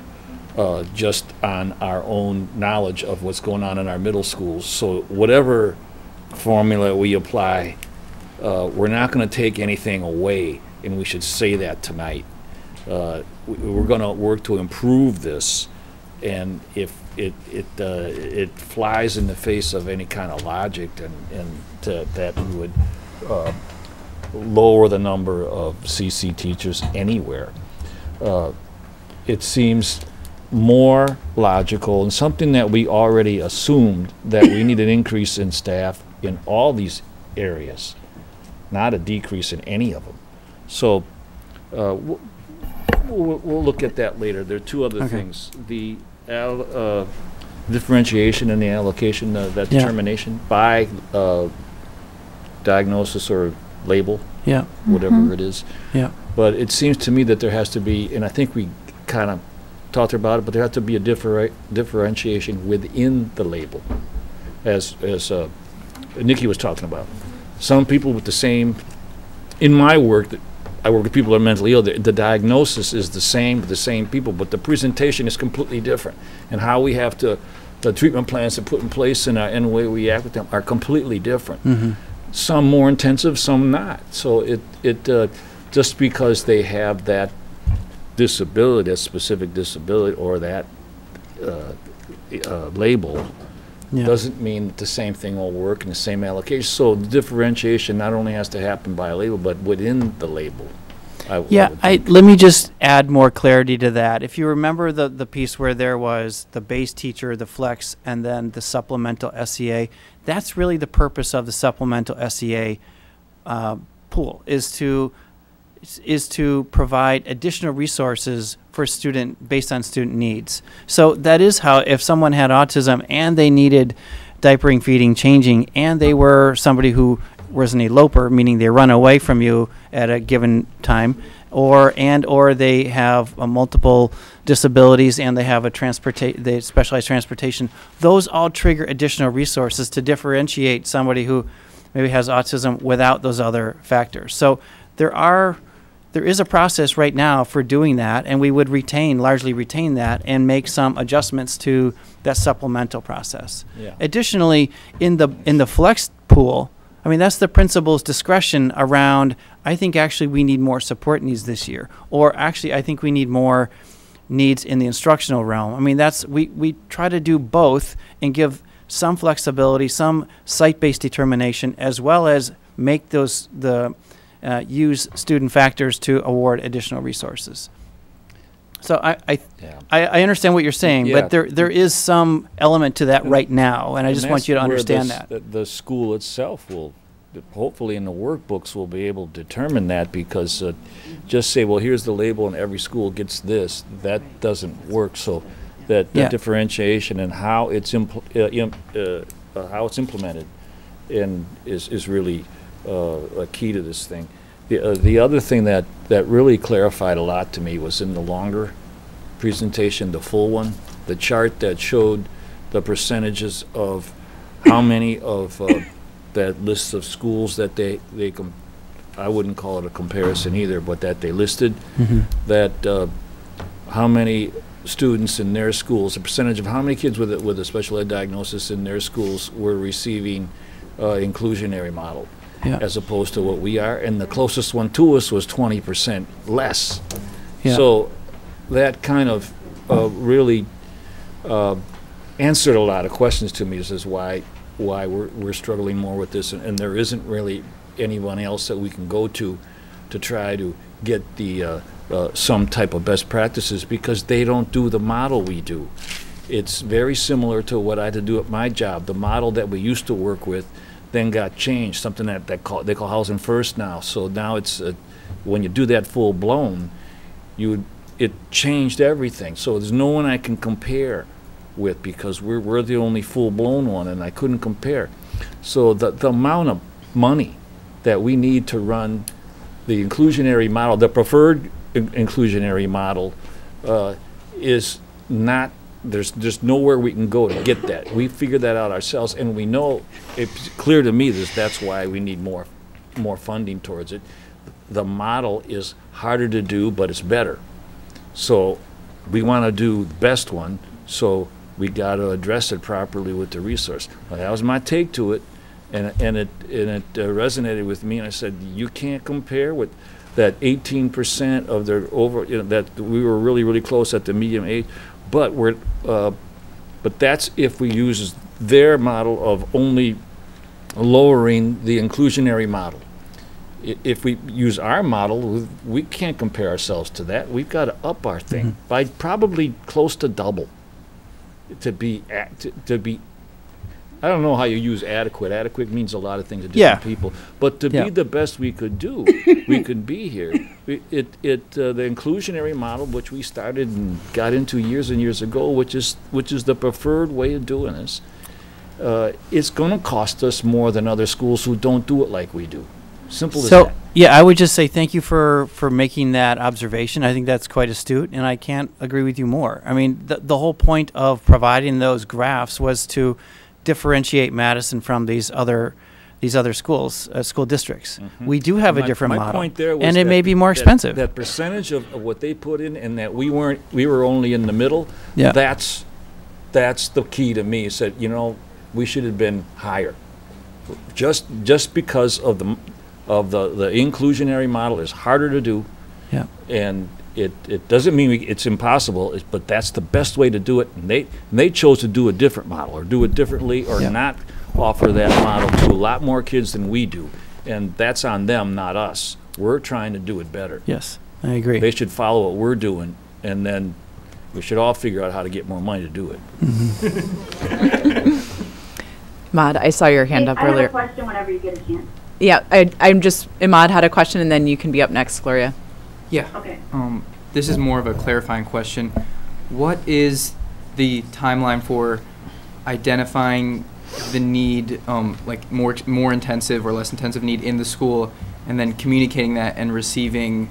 just on our own knowledge of what's going on in our middle schools. So whatever formula we apply, we're not going to take anything away, and we should say that tonight. We're going to work to improve this, and if it flies in the face of any kind of logic, and that we would lower the number of CC teachers anywhere. It seems more logical, and something that we already assumed, that we need an increase in staff in all these areas, not a decrease in any of them. So we'll look at that later. There are two other things. The differentiation and the allocation, that determination by diagnosis or label, whatever it is. But it seems to me that there has to be, and I think we kind of talked about it, but there has to be a differentiation within the label, as Nikki was talking about. Some people with the same in my work, I work with people that are mentally ill. The diagnosis is the same with the same people, but the presentation is completely different. And how we have to, the treatment plans to put in place and the way we act with them are completely different. Mm-hmm. Some more intensive, some not. So it just because they have that disability, that specific disability, or that label, doesn't mean that the same thing will work in the same allocation. So the differentiation not only has to happen by a label, but within the label. Let me just add more clarity to that. If you remember the piece where there was the base teacher, the flex, and then the supplemental SEA, that's really the purpose of the supplemental SEA pool, is to provide additional resources for student based on student needs. So that is how, if someone had autism and they needed diapering, feeding, changing, and they were somebody who was an eloper, meaning they run away from you at a given time, or they have multiple disabilities and they have they specialized transportation, those all trigger additional resources to differentiate somebody who maybe has autism without those other factors. So there is a process right now for doing that, and we would largely retain that and make some adjustments to that supplemental process. Yeah. Additionally, in the flex pool, I mean, that's the principal's discretion around, I think actually we need more support needs this year, or actually I think we need more needs in the instructional realm. I mean, we try to do both and give some flexibility, some site-based determination, as well as make use student factors to award additional resources. So I understand what you're saying, but there is some element to that right now, and I just want you to understand that. The school itself will, hopefully in the workbooks, will be able to determine that, because just say, well, here's the label and every school gets this, that doesn't work. So that differentiation and how it's implemented is really a key to this thing. The other thing that really clarified a lot to me was in the longer presentation, the full one, the chart that showed the percentages of how many of that list of schools that I wouldn't call it a comparison either, but that they listed, that how many students in their schools, a percentage of how many kids with a special ed diagnosis in their schools were receiving inclusionary model. As opposed to what we are, and the closest one to us was 20% less. So that kind of really answered a lot of questions to me. This is why we're struggling more with this, and there isn't really anyone else that we can go to try to get the some type of best practices, because they don't do the model we do. It's very similar to what I had to do at my job. The model that we used to work with then got changed, something that they call Housing First now. So now it's when you do that full blown, it changed everything. So there's no one I can compare with, because we're the only full blown one, and I couldn't compare. So the amount of money that we need to run the inclusionary model, the preferred inclusionary model, is not. There's nowhere we can go to get that. We figured that out ourselves, and we know, it's clear to me that's why we need more funding towards it. The model is harder to do, but it's better. So we want to do the best one, so we got to address it properly with the resource. Well, that was my take to it, and it resonated with me, and I said, you can't compare with that 18% of their that we were really, really close at the medium age. But but that's if we use their model of only lowering the inclusionary model. If we use our model, we can't compare ourselves to that. We've got to up our thing by probably close to double to be. I don't know how you use adequate. Adequate means a lot of things to different people. But to be the best we could do, we could be here. The inclusionary model, which we started and got into years and years ago, which is the preferred way of doing this, it's going to cost us more than other schools who don't do it like we do. Simple as that. Yeah, I would just say thank you for making that observation. I think that's quite astute, and I can't agree with you more. I mean, the whole point of providing those graphs was to differentiate Madison from these other these other schools, school districts. We do have a different my model, point there was and it that- may be more that- expensive. That percentage of what they put in, and that we were only in the middle. Yeah. That's the key to me. Said, you know, we should have been higher. Just because of the inclusionary model is harder to do. Yeah. And it doesn't mean it's impossible, but that's the best way to do it. And they chose to do a different model, or do it differently, or not offer that model to a lot more kids than we do. And that's on them, not us. We're trying to do it better. Yes, I agree. They should follow what we're doing, and then we should all figure out how to get more money to do it. Maude, I saw your hand up I earlier. have a question whenever you get a chance. Yeah, Imad had a question, and then you can be up next, Gloria. Yeah. Okay. This is more of a clarifying question. What is the timeline for identifying the need, like more intensive or less intensive need in the school, and then communicating that and receiving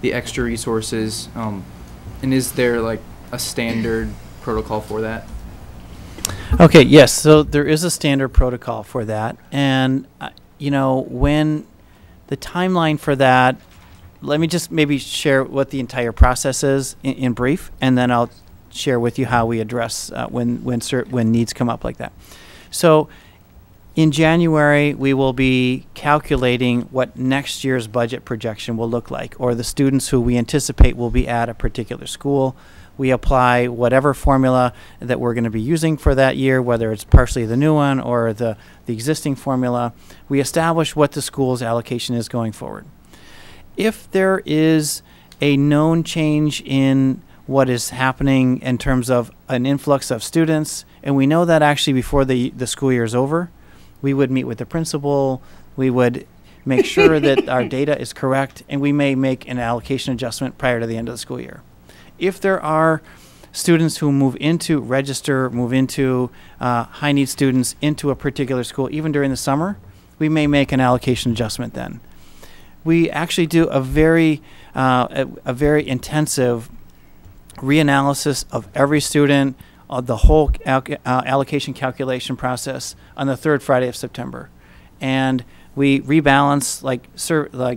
the extra resources? And is there like a standard protocol for that? Okay, yes, so there is a standard protocol for that. And, you know, when the timeline for that, let me just maybe share what the entire process is in brief, and then I'll share with you how we address when needs come up like that. So in January, we will be calculating what next year's budget projection will look like, or the students who we anticipate will be at a particular school. We apply whatever formula that we're going to be using for that year, whether it's partially the new one or the existing formula. We establish what the school's allocation is going forward. If there is a known change in what is happening in terms of an influx of students, and we know that actually before the school year is over, we would meet with the principal, we would make sure that our data is correct, and we may make an allocation adjustment prior to the end of the school year. If there are students who move into high need students into a particular school, even during the summer, we may make an allocation adjustment then. We actually do a very intensive reanalysis of every student, the whole allocation calculation process on the third Friday of September, and we rebalance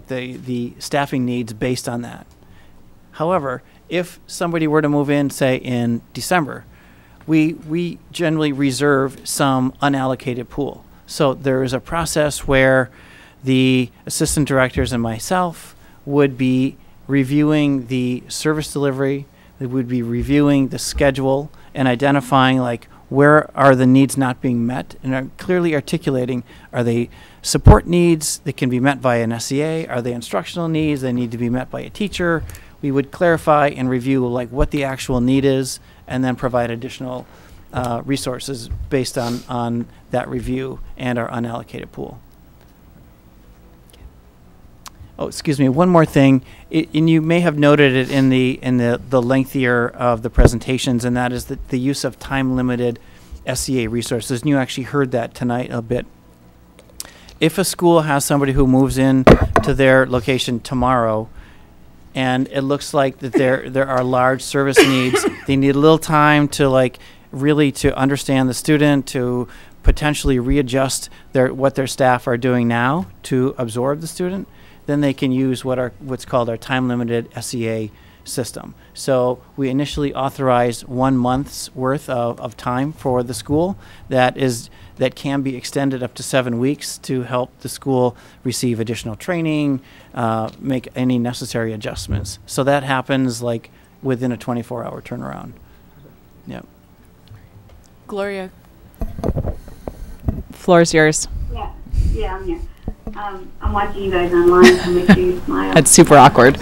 the staffing needs based on that. However, if somebody were to move in, say in December, we generally reserve some unallocated pool. So there is a process where the assistant directors and myself would be reviewing the service delivery, we would be reviewing the schedule and identifying like where are the needs not being met, and are clearly articulating, are they support needs that can be met by an SEA, are they instructional needs that need to be met by a teacher. We would clarify and review like what the actual need is, and then provide additional resources based on that review and our unallocated pool. Oh, excuse me, one more thing, and you may have noted it in the lengthier of the presentations, and that is the use of time-limited SEA resources, and you actually heard that tonight a bit. If a school has somebody who moves in to their location tomorrow, and it looks like that there are large service needs, they need a little time to really to understand the student, to potentially readjust what their staff are doing now to absorb the student, then they can use what's called our time-limited SEA system. So we initially authorized 1 month's worth of time for the school that can be extended up to 7 weeks to help the school receive additional training, make any necessary adjustments. So that happens like within a 24-hour turnaround. Yeah. Gloria, floor is yours. Yeah, I'm here. I'm watching you guys online, so make sure you smile. That's super awkward.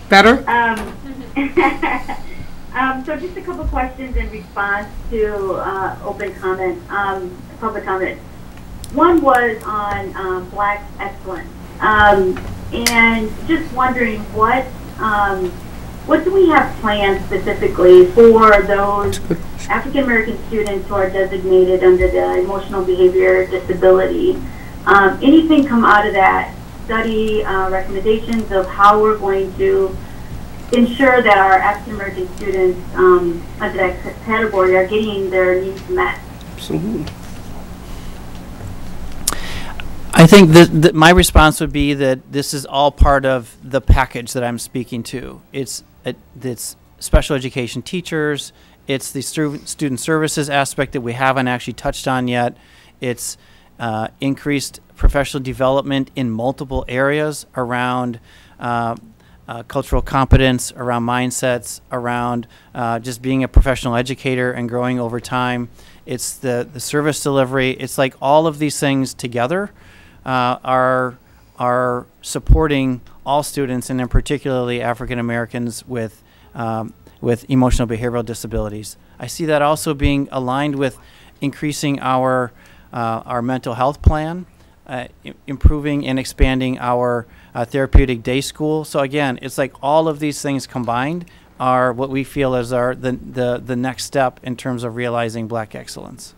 Better? So just a couple questions in response to open comment, public comment. One was on Black excellence, and just wondering what do we have planned specifically for those African American students who are designated under the emotional behavior disability? Anything come out of that study, recommendations of how we're going to ensure that our African American students under that category are getting their needs met? Absolutely. I think that my response would be that this is all part of the package that I'm speaking to. It's special education teachers, it's the student services aspect that we haven't actually touched on yet, it's increased professional development in multiple areas around cultural competence, around mindsets, around just being a professional educator and growing over time. It's the service delivery. It's like all of these things together are supporting all students, and in particularly African Americans with emotional behavioral disabilities. I see that also being aligned with increasing our mental health plan, improving and expanding our therapeutic day school. So again, it's like all of these things combined are what we feel is the next step in terms of realizing Black excellence.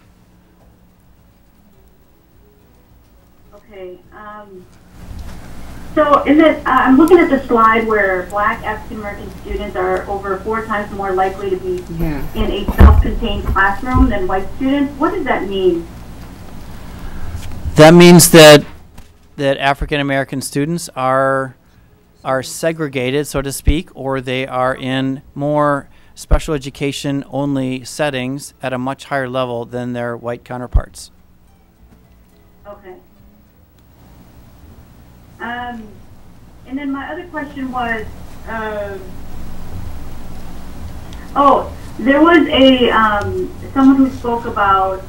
Okay. So in this, I'm looking at the slide where Black African American students are over 4 times more likely to be in a self-contained classroom than white students. What does that mean? That means that African American students are segregated, so to speak, or they are in more special education only settings at a much higher level than their white counterparts. Okay. And then my other question was, there was someone who spoke about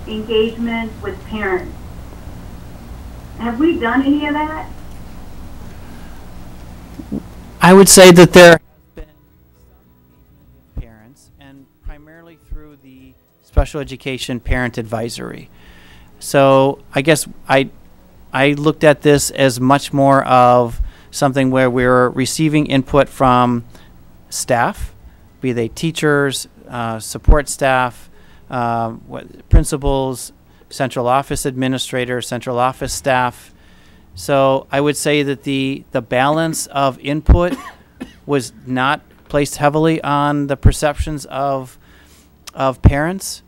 engagement with parents. Have we done any of that? I would say that there have been some engagement with parents, and primarily through the special education parent advisory. So I guess I looked at this as much more of something where we're receiving input from staff, be they teachers, support staff, principals, central office administrators, central office staff. So I would say that the balance of input was not placed heavily on the perceptions of parents.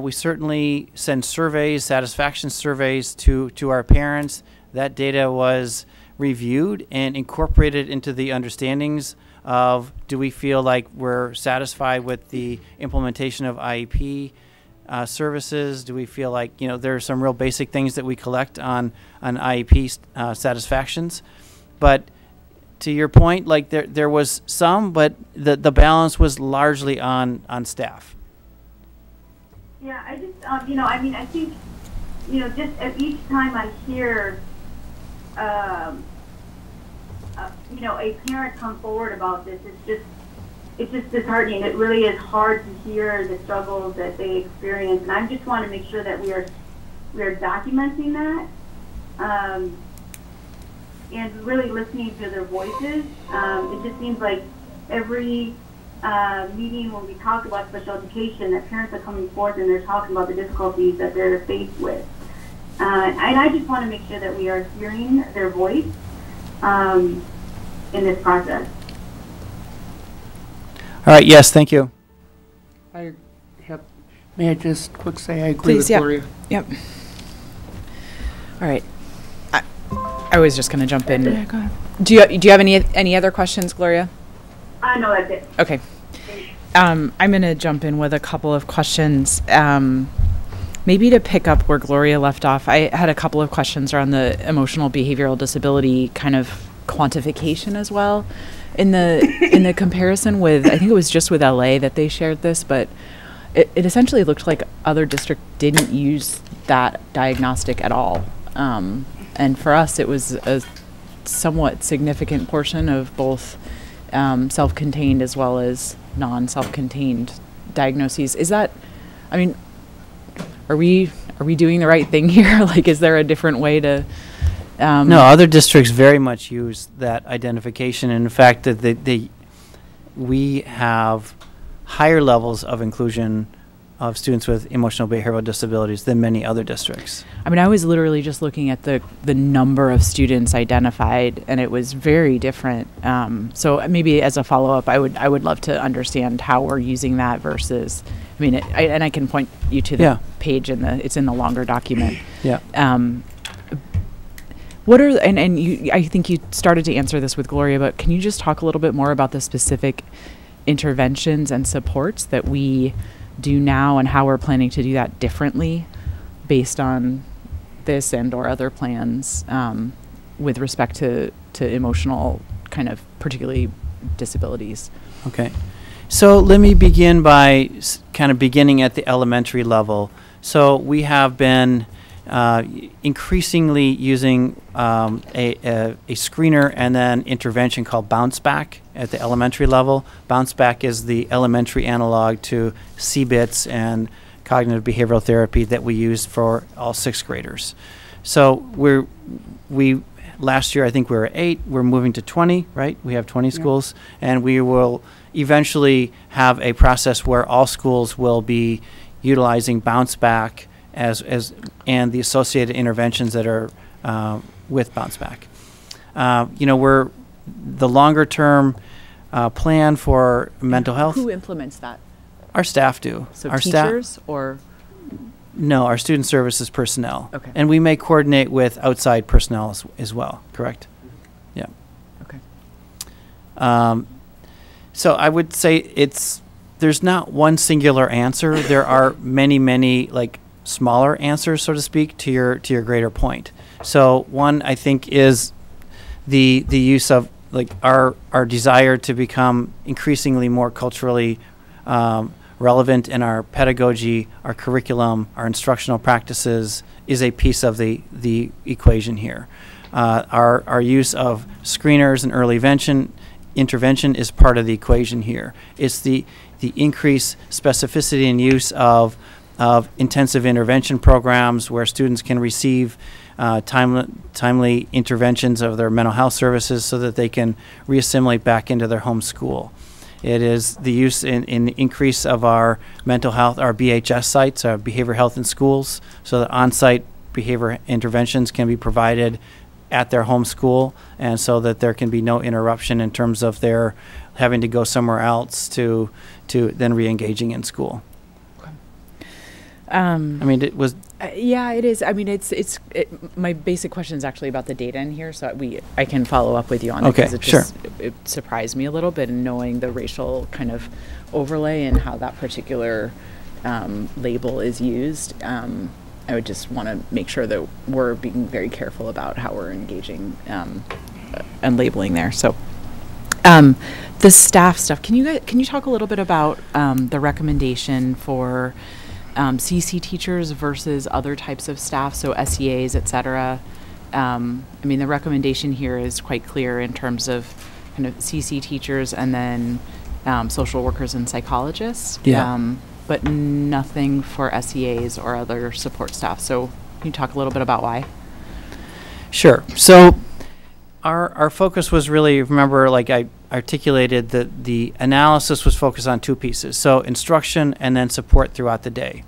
We certainly send surveys, satisfaction surveys to our parents. That data was reviewed and incorporated into the understandings of, do we feel like we're satisfied with the implementation of IEP services? Do we feel like, there are some real basic things that we collect on IEP satisfactions? But to your point, like there was some, but the balance was largely on staff. Yeah, I just, I think, just at each time I hear, a parent come forward about this, it's just disheartening. It really is hard to hear the struggles that they experience, and I just want to make sure that we are documenting that, and really listening to their voices. It just seems like every meeting when we talk about special education, that parents are coming forth and they're talking about the difficulties that they're faced with. And I just want to make sure that we are hearing their voice in this process. All right, yes, thank you. May I just quick say I agree with Gloria? Yep. All right. I was just going to jump in. Yeah, go ahead. Do you have any other questions, Gloria? No, that's it. Okay. I'm going to jump in with a couple of questions. Maybe to pick up where Gloria left off, I had a couple of questions around the emotional behavioral disability kind of quantification as well. In the comparison with, I think it was just with LA that they shared this, but it essentially looked like other districts didn't use that diagnostic at all. And for us, it was a somewhat significant portion of both self-contained as well as non-self-contained diagnoses. Is that, are we doing the right thing here? Like, is there a different way to? No, other districts very much use that identification. And in fact, that we have higher levels of inclusion of students with emotional behavioral disabilities than many other districts. I was literally just looking at the number of students identified, and it was very different. So maybe as a follow-up, I would love to understand how we're using that versus, and I can point you to the page it's in the longer document. Yeah. What are, and you, I think you started to answer this with Gloria, but can you just talk a little bit more about the specific interventions and supports that we do now and how we're planning to do that differently based on this and or other plans with respect to emotional kind of particularly disabilities? Okay. So let me begin by kind of beginning at the elementary level. So we have been increasingly using a screener and then intervention called Bounce Back at the elementary level. Bounce Back is the elementary analog to CBITS and cognitive behavioral therapy that we use for all 6th graders. So we last year I think we were 8. We're moving to 20, right? We have 20 schools, and we will eventually have a process where all schools will be utilizing Bounce Back as and the associated interventions that are with Bounce Back. We're the longer term plan for mental health. Who implements that? Our staff do. So our teachers or? No, our student services personnel. Okay. And we may coordinate with outside personnel as well, correct? Yeah. Okay. So I would say there's not one singular answer. There are many like smaller answers, so to speak, to your greater point. So one, I think, is the use of like our desire to become increasingly more culturally relevant in our pedagogy, our curriculum, our instructional practices is a piece of the equation here. Our use of screeners and early intervention is part of the equation here. It's the increased specificity and use of intensive intervention programs where students can receive timely interventions of their mental health services so that they can reassimilate back into their home school. It is the use in the increase of our mental health, our BHS sites, our behavior health in schools, so that on-site behavior interventions can be provided at their home school, and so that there can be no interruption in terms of their having to go somewhere else to then re-engaging in school. I mean, it was. Yeah, it is. I mean, my basic question is actually about the data in here, so I can follow up with you on it. Okay, sure. It surprised me a little bit in knowing the racial kind of overlay and how that particular label is used. I would just want to make sure that we're being very careful about how we're engaging and labeling there. So, the staff stuff. Can you talk a little bit about the recommendation for CC teachers versus other types of staff, so SEAs, et cetera? I mean, the recommendation here is quite clear in terms of kind of CC teachers and then social workers and psychologists. Yeah. But nothing for SEAs or other support staff. So can you talk a little bit about why? Sure. So our focus was really, remember, like I articulated, that the analysis was focused on 2 pieces. So instruction and then support throughout the day.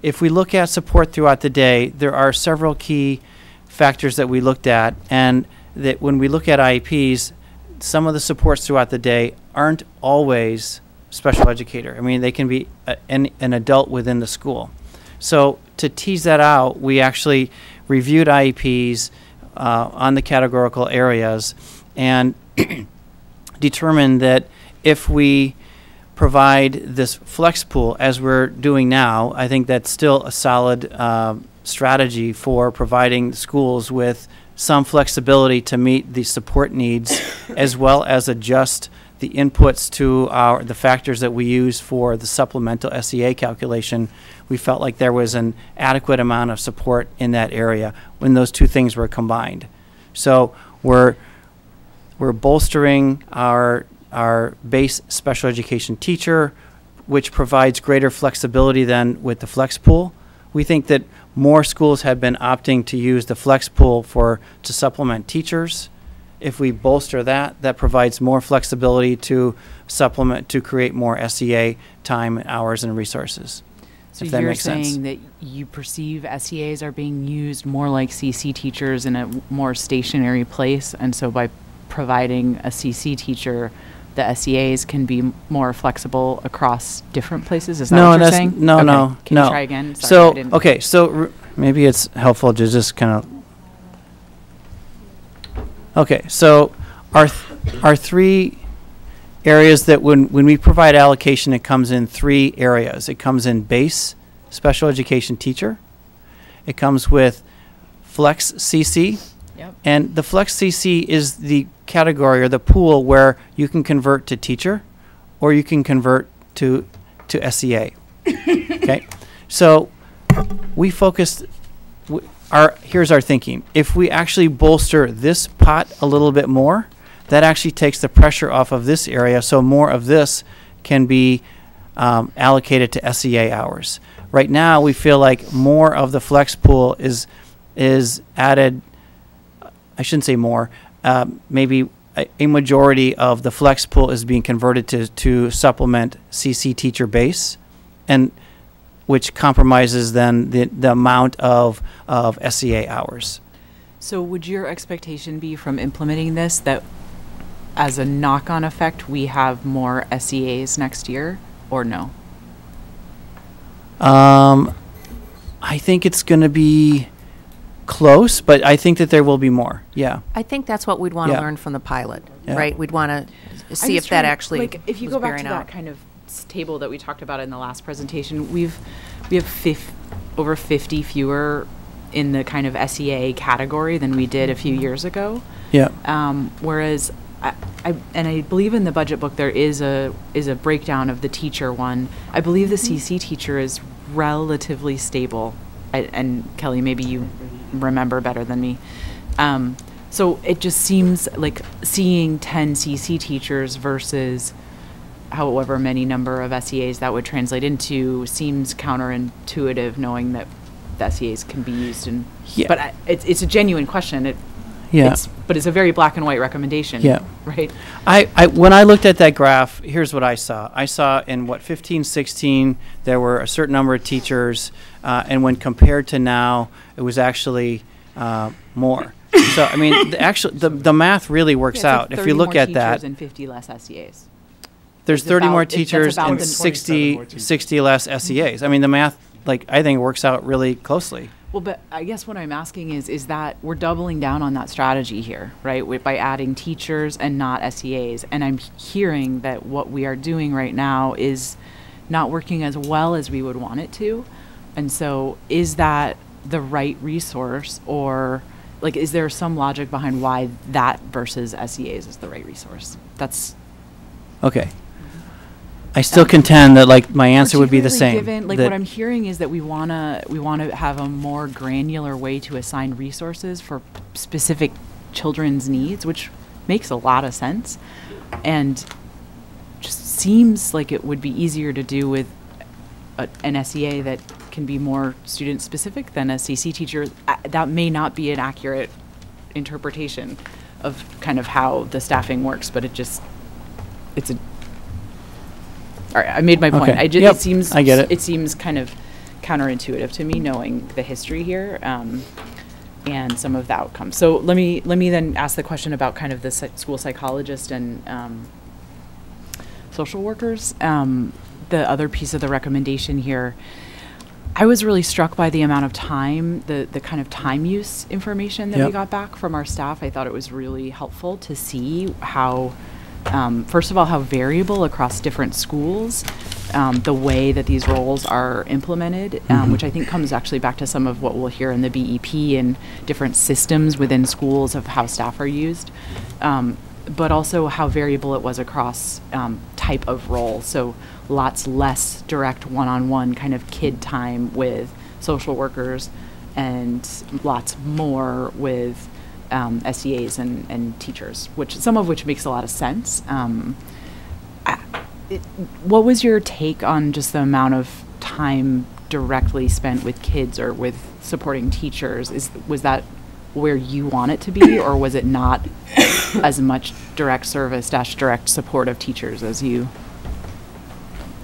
If we look at support throughout the day, there are several key factors that we looked at, and that when we look at IEPs, some of the supports throughout the day aren't always special educator. I mean, they can be an adult within the school. So to tease that out, we actually reviewed IEPs on the categorical areas and determined that if we provide this flex pool as we're doing now, I think that's still a solid strategy for providing schools with some flexibility to meet the support needs as well as adjust the inputs to the factors that we use for the supplemental SEA calculation. We felt like there was an adequate amount of support in that area when those 2 things were combined. So we're bolstering our base special education teacher, which provides greater flexibility than with the flex pool. We think that more schools have been opting to use the flex pool to supplement teachers. If we bolster that provides more flexibility to supplement, to create more SEA time, hours, and resources. So if that you're makes sense. saying that you perceive SEAs are being used more like CC teachers in a more stationary place, and so by providing a CC teacher, the SEAs can be more flexible across different places? Is that what you're saying? No, okay. no, Can no. you try again? Sorry, So, okay, so maybe it's helpful to just kind of Okay, so our three areas that when we provide allocation, it comes in three areas. It comes in base special education teacher. It comes with flex CC. Yep. And the flex CC is the category or the pool where you can convert to teacher or you can convert to SEA. Okay, so we focused. Here's our thinking. If we actually bolster this pot a little bit more, that actually takes the pressure off of this area, so more of this can be allocated to SEA hours. Right now, we feel like more of the flex pool is added. I shouldn't say more. Maybe a majority of the flex pool is being converted to supplement CC teacher base, and which compromises then the amount of SEA hours. So would your expectation be from implementing this that as a knock-on effect we have more SEAs next year, or no? I think it's going to be close, but I think that there will be more. Yeah. I think that's what we'd want to Yeah. learn from the pilot, Yeah. right? We'd want to see I'm if just that trying to- actually like if you was go back bearing to out. that kind of table that we talked about in the last presentation, we have over 50 fewer in the kind of SEA category than we did a few years ago. Yeah. Whereas I believe in the budget book there is a breakdown of the teacher one. I believe the CC teacher is relatively stable. And Kelly, maybe you remember better than me. So it just seems like seeing 10 CC teachers versus however many number of SEAs that would translate into seems counterintuitive, knowing that the SEAs can be used in. Yeah. But it's a genuine question. Yeah. But it's a very black and white recommendation. Yeah. Right. When I looked at that graph, here's what I saw. I saw in 15, 16, there were a certain number of teachers, and when compared to now, it was actually more. So I mean, the math really works Yeah, it's out. like If you 30 look more at teachers that, and 50 less SEAs. there's It's 30 more about- that's teachers about and the 60 less SEAs. I mean, the math, like, I think it works out really closely. Well, but I guess what I'm asking is that we're doubling down on that strategy here, right? By adding teachers and not SEAs. And I'm hearing that what we are doing right now is not working as well as we would want it to. And so is that the right resource, or like, is there some logic behind why that versus SEAs is the right resource? That's Okay. I still contend that, like, my answer would be the particularly same. Given, like, that- what I'm hearing is that we wanna have a more granular way to assign resources for specific children's needs, which makes a lot of sense, and just seems like it would be easier to do with an SEA that can be more student specific than a CC teacher. That may not be an accurate interpretation of kind of how the staffing works, but all right, I made my point. Okay. It Yep, seems I get it. It seems kind of counterintuitive to me, knowing the history here, and some of the outcomes. So let me then ask the question about kind of the school psychologist and social workers. The other piece of the recommendation here, I was really struck by the amount of time, the kind of time use information that we Yep. got back from our staff. I thought it was really helpful to see how, first of all, how variable across different schools the way that these roles are implemented, which I think comes actually back to some of what we'll hear in the BEP and different systems within schools of how staff are used, but also how variable it was across type of role. So lots less direct one-on-one kind of kid time with social workers, and lots more with SEAs and teachers, some of which makes a lot of sense. What was your take on just the amount of time directly spent with kids or with supporting teachers? Was that where you want it to be, or was it not as much direct service / direct support of teachers as you?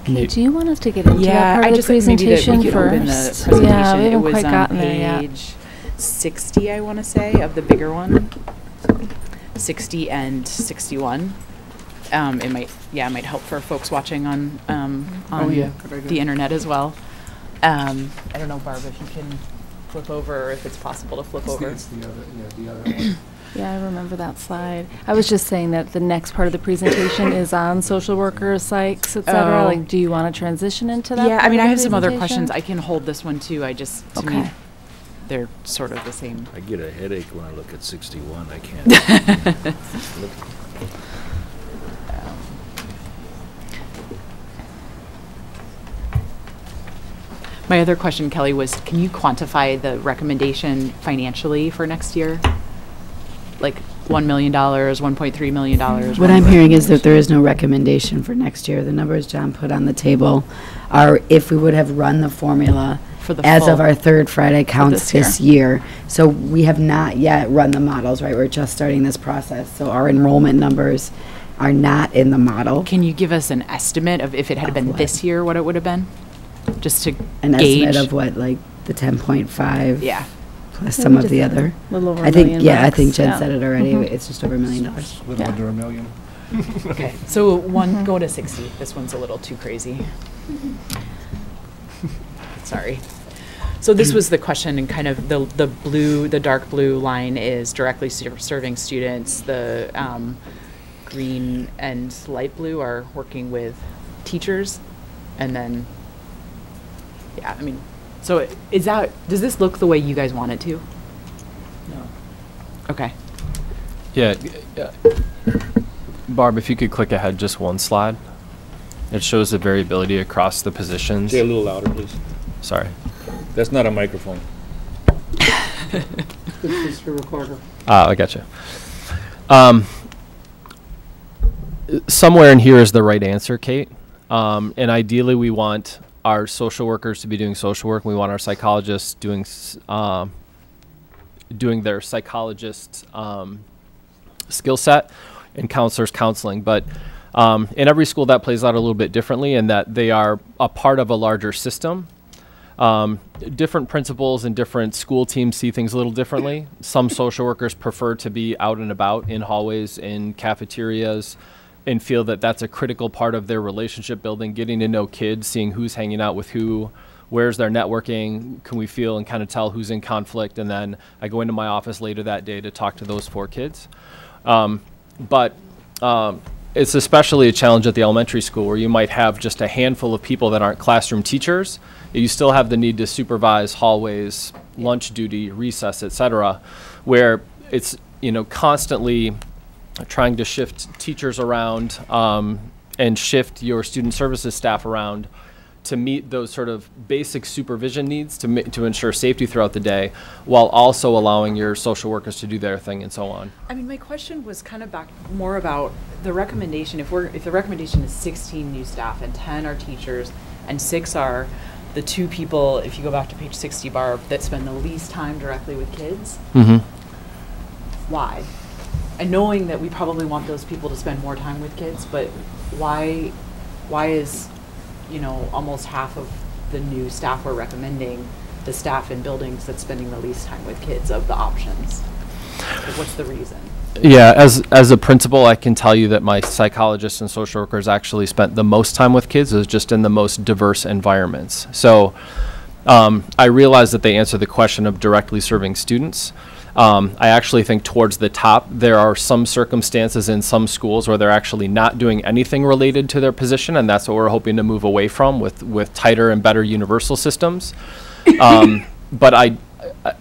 Okay, do you want us to get into Yeah, that part I of the just maybe that we presentation could open the first? presentation. Yeah, we It haven't was quite on gotten there yet. page 60, I want to say, of the bigger one. 60 and 61. It might help for folks watching on Oh, yeah, good idea. the internet as well. I don't know, Barb, if you can flip over, or if it's possible to flip over. It's the other one. Yeah, I remember that slide. I was just saying that the next part of the presentation is on social workers, psychs, et cetera. Oh. Like, do you want to transition into that? Yeah, I part mean, of I the have some other presentation? questions. I can hold this one too. I just, to Okay. me, they're sort of the same. I get a headache when I look at 61. I can't. Look. My other question, Kelly, was can you quantify the recommendation financially for next year? Like $1 million, $1.3 million? What I'm hearing is that there is no recommendation for next year. The numbers John put on the table are if we would have run the formula For the as of full- our third Friday counts this this year. So we have not yet run the models, right? We're just starting this process. So our enrollment numbers are not in the model. Can you give us an estimate of if it had been this year, what it would have been? Just to An gauge. estimate of what, like the 10.5? Yeah. Plus Yeah, some we of just the said other. a little over I $1 think, million yeah, I bucks, think Jen yeah. said it already. Mhm. It's just over $1 million. A little under $1 million. Okay, so one, go to 60. This one's a little too crazy. Sorry. So this was the question, and kind of the dark blue line is directly serving students. The green and light blue are working with teachers, and then, yeah, I mean, so does this look the way you guys want it to? No. Okay. Yeah. Barb, if you could click ahead just one slide. It shows the variability across the positions. Say a little louder, please. Sorry. That's not a microphone. This is your recorder. I gotcha. Somewhere in here is the right answer, Kate. And ideally, we want our social workers to be doing social work. We want our psychologists doing their psychologist skill set, and counselors counseling. But in every school, that plays out a little bit differently, in that they are a part of a larger system. Different principals and different school teams see things a little differently. Some social workers prefer to be out and about in hallways, in cafeterias, and feel that that's a critical part of their relationship building, getting to know kids, seeing who's hanging out with who, where's their networking, can we feel and kind of tell who's in conflict, and then I go into my office later that day to talk to those 4 kids. But it's especially a challenge at the elementary school, where you might have just a handful of people that aren't classroom teachers. You still have the need to supervise hallways, lunch duty, recess, et cetera, where it's, constantly trying to shift teachers around and shift your student services staff around to meet those sort of basic supervision needs to ensure safety throughout the day, while also allowing your social workers to do their thing and so on. I mean, my question was kind of back more about the recommendation. If the recommendation is 16 new staff and 10 are teachers and 6 are the 2 people, if you go back to page 60, Barb, that spend the least time directly with kids, why? And knowing that we probably want those people to spend more time with kids, but why is, almost half of the new staff we're recommending the staff in buildings that's spending the least time with kids of the options? Like, what's the reason? Yeah, as a principal, I can tell you that my psychologists and social workers actually spent the most time with kids, is just in the most diverse environments. So I realize that they answer the question of directly serving students. I actually think towards the top, there are some circumstances in some schools where they're actually not doing anything related to their position, and that's what we're hoping to move away from with tighter and better universal systems. But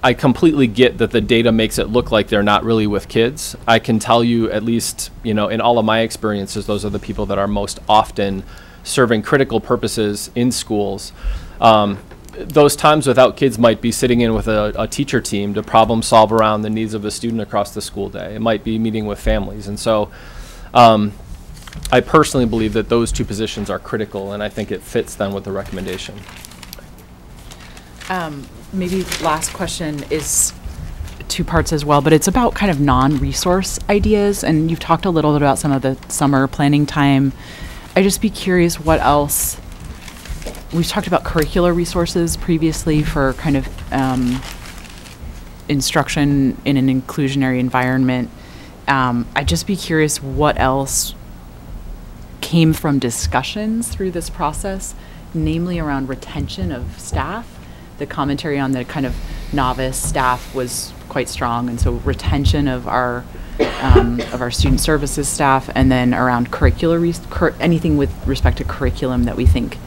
I completely get that the data makes it look like they're not really with kids. I can tell you, at least, in all of my experiences, those are the people that are most often serving critical purposes in schools. Those times without kids might be sitting in with a teacher team to problem solve around the needs of a student across the school day. It might be meeting with families. And so I personally believe that those 2 positions are critical, and I think it fits then with the recommendation. Maybe last question is 2 parts as well, but it's about kind of non-resource ideas, and you've talked a little bit about some of the summer planning time. I'd just be curious what else. We've talked about curricular resources previously for kind of instruction in an inclusionary environment. I'd just be curious what else came from discussions through this process, namely around retention of staff, the commentary on the kind of novice staff was quite strong, and so retention of our student services staff, and then around anything with respect to curriculum that we think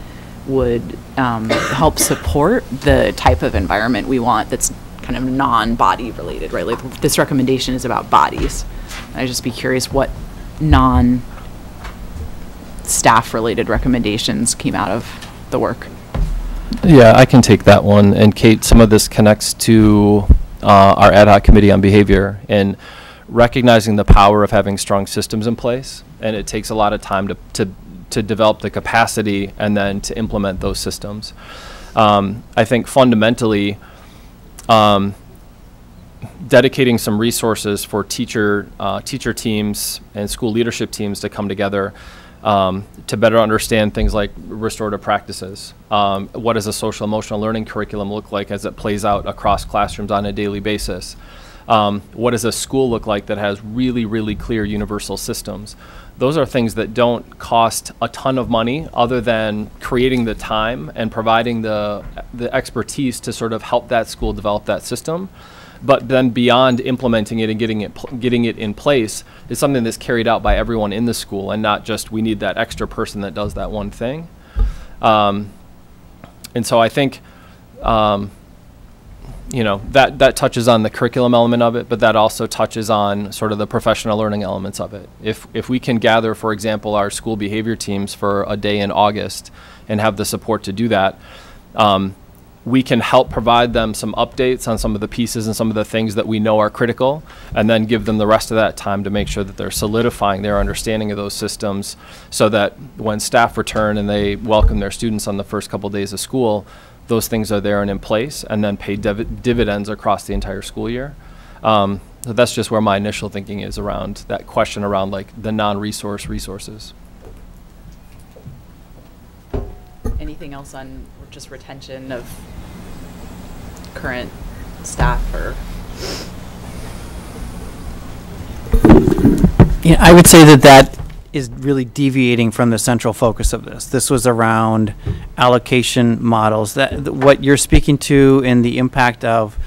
would help support the type of environment we want that's kind of non-body related, right? Like this recommendation is about bodies. I'd just be curious what non-staff related recommendations came out of the work. Yeah, I can take that one. And Kate, some of this connects to our ad hoc committee on behavior and recognizing the power of having strong systems in place. And it takes a lot of time to develop the capacity and then to implement those systems. I think fundamentally, dedicating some resources for teacher teams and school leadership teams to come together to better understand things like restorative practices. What does a social emotional learning curriculum look like as it plays out across classrooms on a daily basis? What does a school look like that has really, really clear universal systems? Those are things that don't cost a ton of money other than creating the time and providing the expertise to sort of help that school develop that system. But then beyond implementing it and getting it in place is something that's carried out by everyone in the school, and not just we need that extra person that does that one thing. And so I think that touches on the curriculum element of it, but that also touches on sort of the professional learning elements of it. If we can gather, for example, our school behavior teams for a day in August and have the support to do that, we can help provide them some updates on some of the pieces and some of the things that we know are critical, and then give them the rest of that time to make sure that they're solidifying their understanding of those systems, so that when staff return and they welcome their students on the first couple days of school, those things are there and in place, and then pay dividends across the entire school year. So that's just where my initial thinking is around that question around like the non-resource resources. Anything else on just retention of current staff or? Yeah, I would say that is really deviating from the central focus of this. This was around allocation models. What you're speaking to in the impact of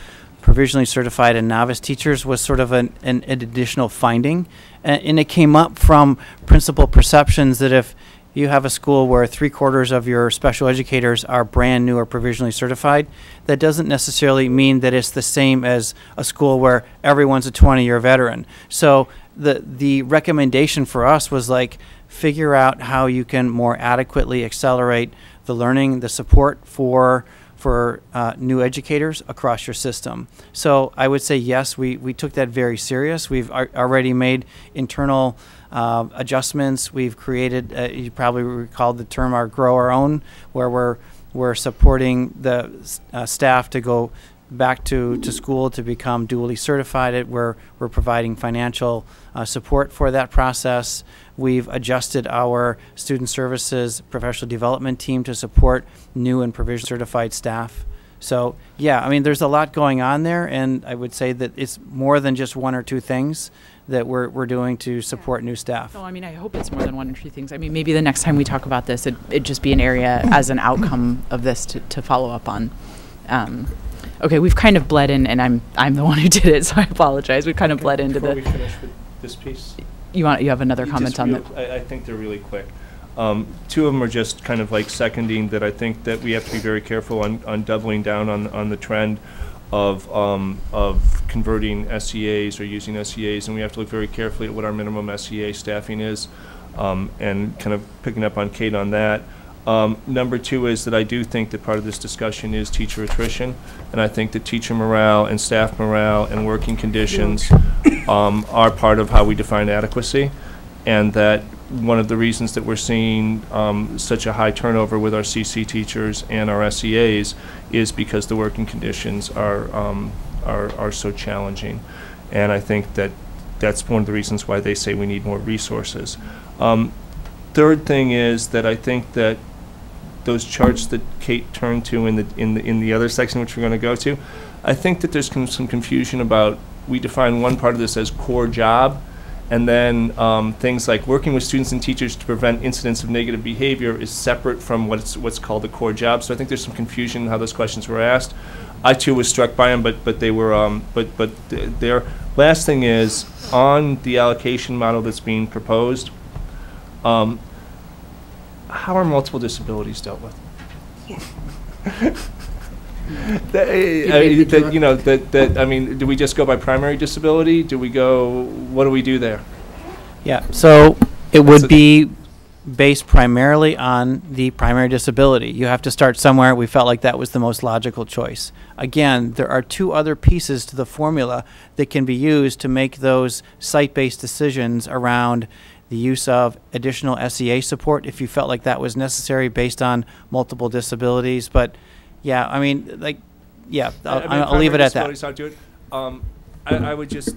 provisionally certified and novice teachers was sort of an additional finding. And it came up from principal perceptions that if you have a school where 3/4 of your special educators are brand new or provisionally certified, that doesn't necessarily mean that it's the same as a school where everyone's a 20-year veteran. So the recommendation for us was like, figure out how you can more adequately accelerate the learning, the support for new educators across your system. So I would say yes, we took that very serious. We've already made internal adjustments. We've created, you probably recall the term, our Grow Our Own, where we're supporting the staff to go back to school to become dually certified. We're providing financial support for that process. We've adjusted our student services professional development team to support new and provisionally certified staff. So yeah, I mean, there's a lot going on there, and I would say that it's more than just one or two things that we're doing to support new staff. No, I mean, I hope it's more than one or two things. I mean, maybe the next time we talk about this, it'd just be an area as an outcome of this to follow up on. Okay, we've kind of bled in, and I'm the one who did it, so I apologize. We've kind of bled into Before we finish with this piece, you have another comment on that? I think they're really quick. Two of them are just kind of like seconding that. I think that we have to be very careful on doubling down on the trend of converting SEAs or using SEAs, and we have to look very carefully at what our minimum SEA staffing is, and kind of picking up on Kate on that. Number two is that I do think that part of this discussion is teacher attrition, and I think that teacher morale and staff morale and working conditions are part of how we define adequacy, and that one of the reasons that we're seeing such a high turnover with our CC teachers and our SEAs is because the working conditions are so challenging, and I think that that's one of the reasons why they say we need more resources. Third thing is that I think that those charts that Kate turned to in the other section, which we're going to go to, I think that there's some confusion about, we define one part of this as core job, and then things like working with students and teachers to prevent incidents of negative behavior is separate from what's called the core job. So I think there's some confusion in how those questions were asked. I too was struck by them, but they were, their last thing is, on the allocation model that's being proposed, how are multiple disabilities dealt with? I mean, do we just go by primary disability? Do we go, what do we do there? Yeah, so it would be based primarily on the primary disability. You have to start somewhere. We felt like that was the most logical choice. Again, there are two other pieces to the formula that can be used to make those site-based decisions around the use of additional SEA support if you felt like that was necessary based on multiple disabilities. But yeah, I mean, like, yeah, I'll leave it at that. I would just,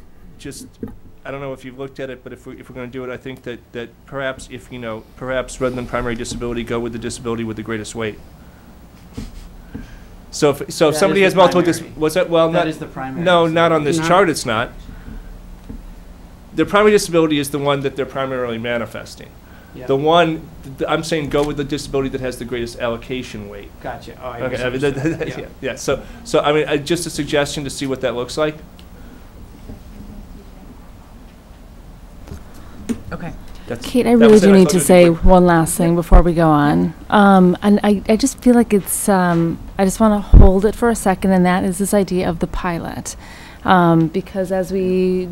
I don't know if you've looked at it, but if we're going to do it, I think that perhaps perhaps rather than primary disability, go with the disability with the greatest weight. So if somebody has multiple what's that? Well, that is the primary. No, not on this chart. It's not. Their primary disability is the one that they're primarily manifesting. Yeah. The one I'm saying, go with the disability that has the greatest allocation weight. Gotcha. Oh, okay. Yeah. So I mean, just a suggestion to see what that looks like. Okay. Kate, I really do need to say one last thing before we go on. And I just feel like it's, I just want to hold it for a second, and that is this idea of the pilot. Because as we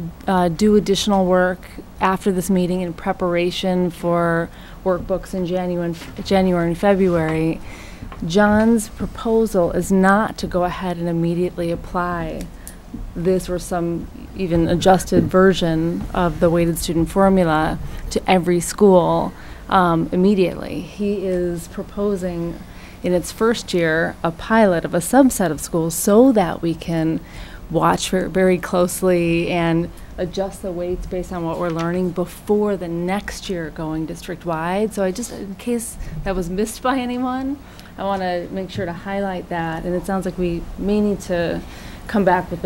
do additional work after this meeting in preparation for workbooks in January and February, John's proposal is not to go ahead and immediately apply this or some even adjusted version of the weighted student formula to every school immediately. He is proposing in its first year a pilot of a subset of schools so that we can watch very closely and adjust the weights based on what we're learning before the next year going district-wide. So I just, in case that was missed by anyone, I want to make sure to highlight that. And it sounds like we may need to come back with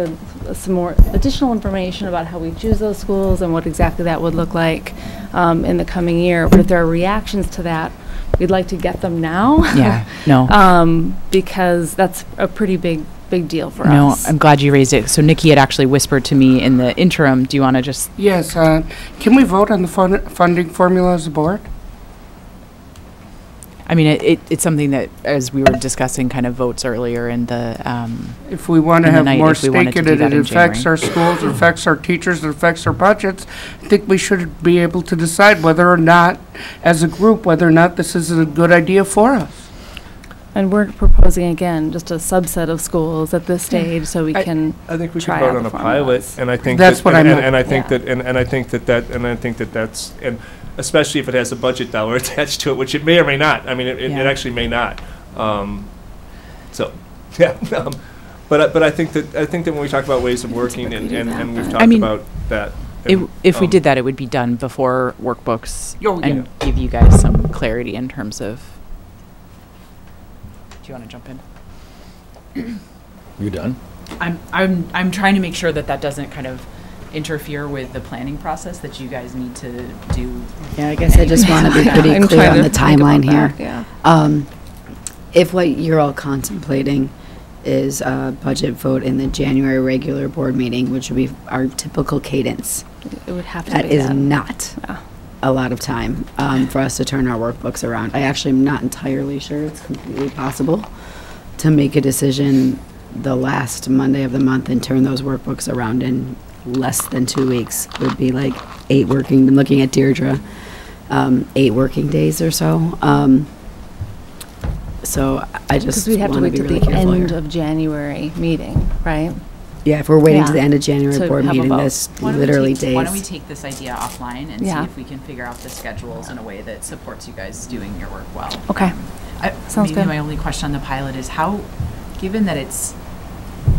some more additional information about how we choose those schools and what exactly that would look like in the coming year. But if there are reactions to that, we'd like to get them now. Yeah, no. Because that's a pretty big deal for us. No, I'm glad you raised it. So Nikki had actually whispered to me in the interim, do you want to just... Yes, can we vote on the funding formula as a board? I mean, it's something that, as we were discussing kind of votes earlier in the if we want to have more stake in it, it affects our schools, it affects our teachers, it affects our budgets. I think we should be able to decide whether or not, as a group, whether or not this is a good idea for us. And we're proposing, again, just a subset of schools at this stage so we can I think we try should vote out on the a formulas. pilot, and I think that's what I meant. And I think that's especially if it has a budget dollar attached to it, which it may or may not. I mean, it actually may not. So, yeah. But I think that when we talk about ways of working and we've talked about that. If we did that, it would be done before workbooks and give you guys some clarity in terms of. Do you want to jump in? You done? I'm trying to make sure that doesn't kind of interfere with the planning process that you guys need to do. Yeah, I guess I just want to be pretty clear on the timeline here. Yeah. If what you're all contemplating is a budget vote in the January regular board meeting, which would be our typical cadence, it would have to that be is not a lot of time for us to turn our workbooks around. I actually am not entirely sure it's completely possible to make a decision the last Monday of the month and turn those workbooks around in less than 2 weeks. It would be like 8 working, looking at Deirdre, 8 working days or so. So I just we have to wait to till really the end here. of January meeting, right? Yeah, if we're waiting to the end of January board meeting, that's literally days. Why don't we take this idea offline and see if we can figure out the schedules in a way that supports you guys doing your work well. Okay. Sounds maybe good. My only question on the pilot is how, given that it's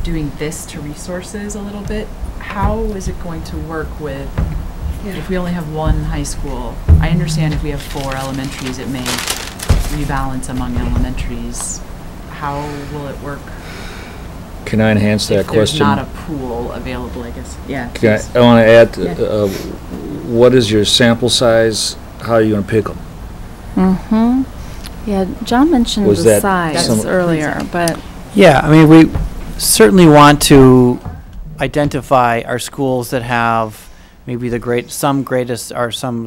doing this to resources a little bit, how is it going to work with, if we only have one high school? I understand if we have 4 elementaries, it may rebalance among elementaries. How will it work? Can I enhance that if there's question? not a pool available, I guess. Yeah. I want to add, what is your sample size? How are you going to pick them? Mm-hmm. Yeah, John mentioned the size earlier, but... Yeah, I mean, certainly want to identify our schools that have maybe some of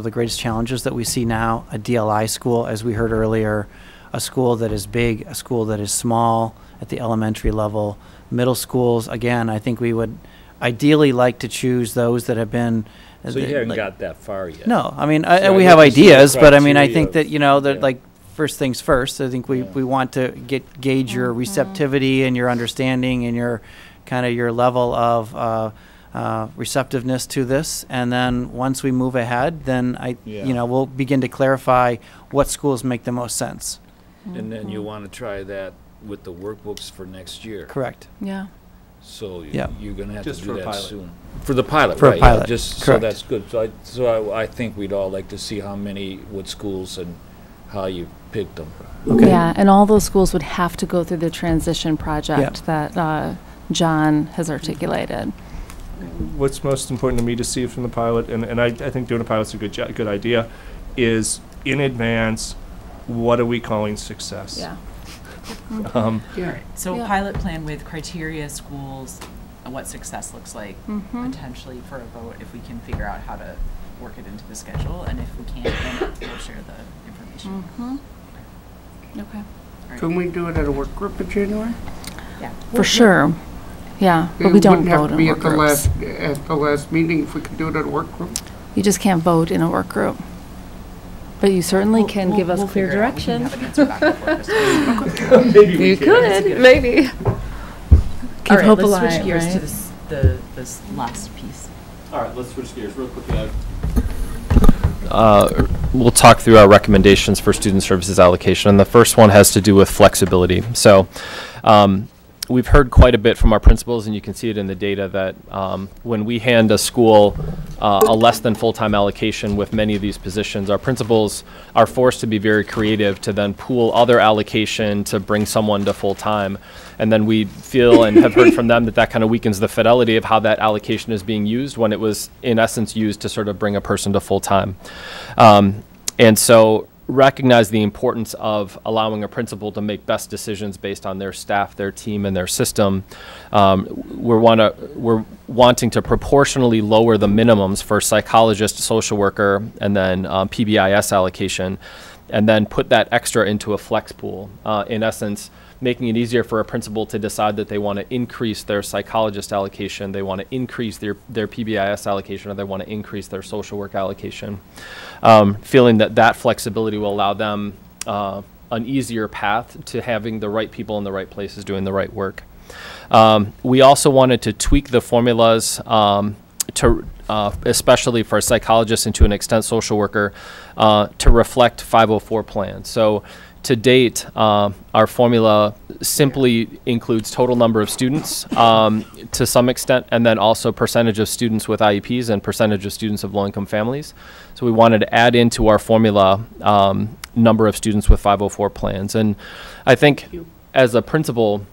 the greatest challenges that we see now. A DLI school, as we heard earlier, a school that is big, a school that is small at the elementary level. Middle schools, again, I think we would ideally like to choose those that have been. So you haven't got that far yet. No, I mean, So we I'd have like to see the ideas, but I mean, I think criteria that, you know, that like first things first. I think we want to gauge your receptivity and your understanding and your kind of your level of receptiveness to this. And then once we move ahead, then we'll begin to clarify what schools make the most sense. And then you want to try that with the workbooks for next year. Correct. Yeah. So Yeah. you're going to have Just to for do a that pilot. soon. For the pilot, For a right? pilot, Yeah, just so correct. that's good. So I think we'd all like to see how many, what schools, and how you picked them. Okay. Yeah, and all those schools would have to go through the transition project that John has articulated. What's most important to me to see from the pilot, and I think doing a pilot's a good idea, is in advance, what are we calling success? Yeah. Yeah. So Yeah. pilot plan with criteria, schools, and what success looks like, Mhm. potentially for a vote, if we can figure out how to work it into the schedule, and if we can't, then we'll share the information. Mm-hmm. Okay. Can we do it at a work group in January? Yeah. For sure. Yeah, but It we don't wouldn't have vote to in be work at the groups. at the last meeting if we could do it at a work group. You just can't vote in a work group. But you certainly can give us clear figure it out. We can direction. have an answer back before Christmas. Maybe we You can. could, maybe. Keep All right, hope let's alive, switch gears right? to this last piece. All right, let's switch gears real quickly. We'll talk through our recommendations for student services allocation, and the first one has to do with flexibility. So we've heard quite a bit from our principals, and you can see it in the data that when we hand a school a less than full-time allocation with many of these positions, our principals are forced to be very creative to then pool other allocation to bring someone to full-time. And then we feel and have heard from them that kind of weakens the fidelity of how that allocation is being used when it was, in essence, used to sort of bring a person to full-time. And so recognize the importance of allowing a principal to make best decisions based on their staff, their team, and their system. We're wanting to proportionally lower the minimums for psychologist, social worker, and then PBIS allocation, and then put that extra into a flex pool. In essence, making it easier for a principal to decide that they want to increase their psychologist allocation, they want to increase their PBIS allocation, or they want to increase their social work allocation. Feeling that flexibility will allow them an easier path to having the right people in the right places doing the right work. We also wanted to tweak the formulas to especially for a psychologist and to an extent social worker to reflect 504 plans. So to date, our formula simply includes total number of students to some extent, and then also percentage of students with IEPs and percentage of students of low-income families. So we wanted to add into our formula number of students with 504 plans. And I think as a principal,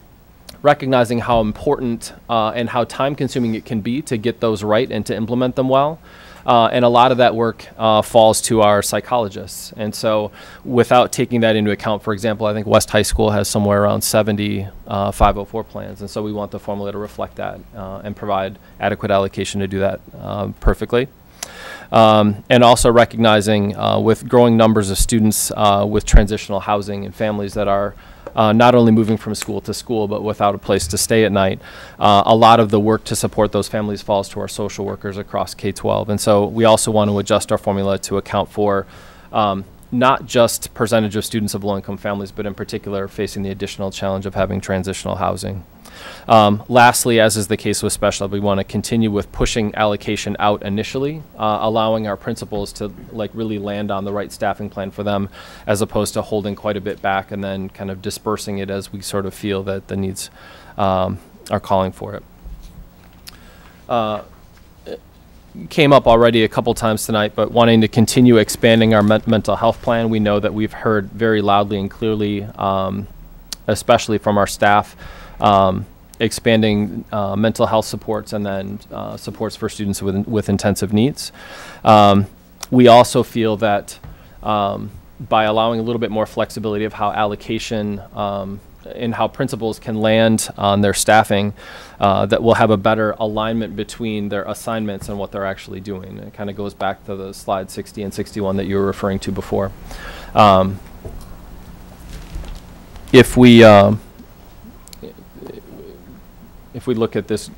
recognizing how important and how time-consuming it can be to get those right and to implement them well. And a lot of that work falls to our psychologists. And so without taking that into account, for example, I think West High School has somewhere around 70 504 plans. And so we want the formula to reflect that and provide adequate allocation to do that perfectly. And also recognizing with growing numbers of students with transitional housing and families that are not only moving from school to school, but without a place to stay at night. A lot of the work to support those families falls to our social workers across K-12. And so we also want to adjust our formula to account for not just percentage of students of low-income families, but in particular facing the additional challenge of having transitional housing. Lastly, as is the case with special ed, we want to continue with pushing allocation out initially, allowing our principals to really land on the right staffing plan for them, as opposed to holding quite a bit back and then kind of dispersing it as we sort of feel that the needs are calling for it. Came up already a couple times tonight, but wanting to continue expanding our mental health plan. We know that we've heard very loudly and clearly, especially from our staff, expanding mental health supports and then supports for students with intensive needs. We also feel that by allowing a little bit more flexibility of how allocation in how principals can land on their staffing, that will have a better alignment between their assignments and what they're actually doing. It kind of goes back to the slide 60 and 61 that you were referring to before. If we look at this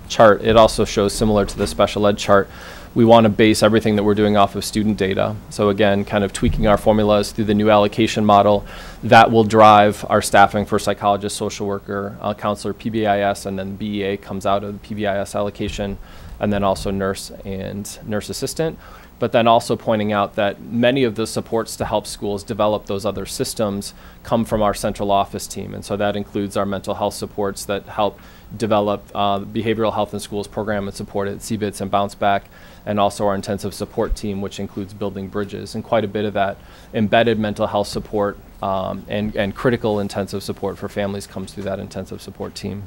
chart, it also shows, similar to the special ed chart, we want to base everything that we're doing off of student data. So again, kind of tweaking our formulas through the new allocation model that will drive our staffing for psychologist, social worker, counselor, PBIS, and then BEA comes out of the PBIS allocation, and then also nurse and nurse assistant. But then also pointing out that many of the supports to help schools develop those other systems come from our central office team. And so that includes our mental health supports that help develop behavioral health in schools program and support at CBITS and Bounce Back, and also our intensive support team, which includes building bridges. And quite a bit of that embedded mental health support and critical intensive support for families comes through that intensive support team.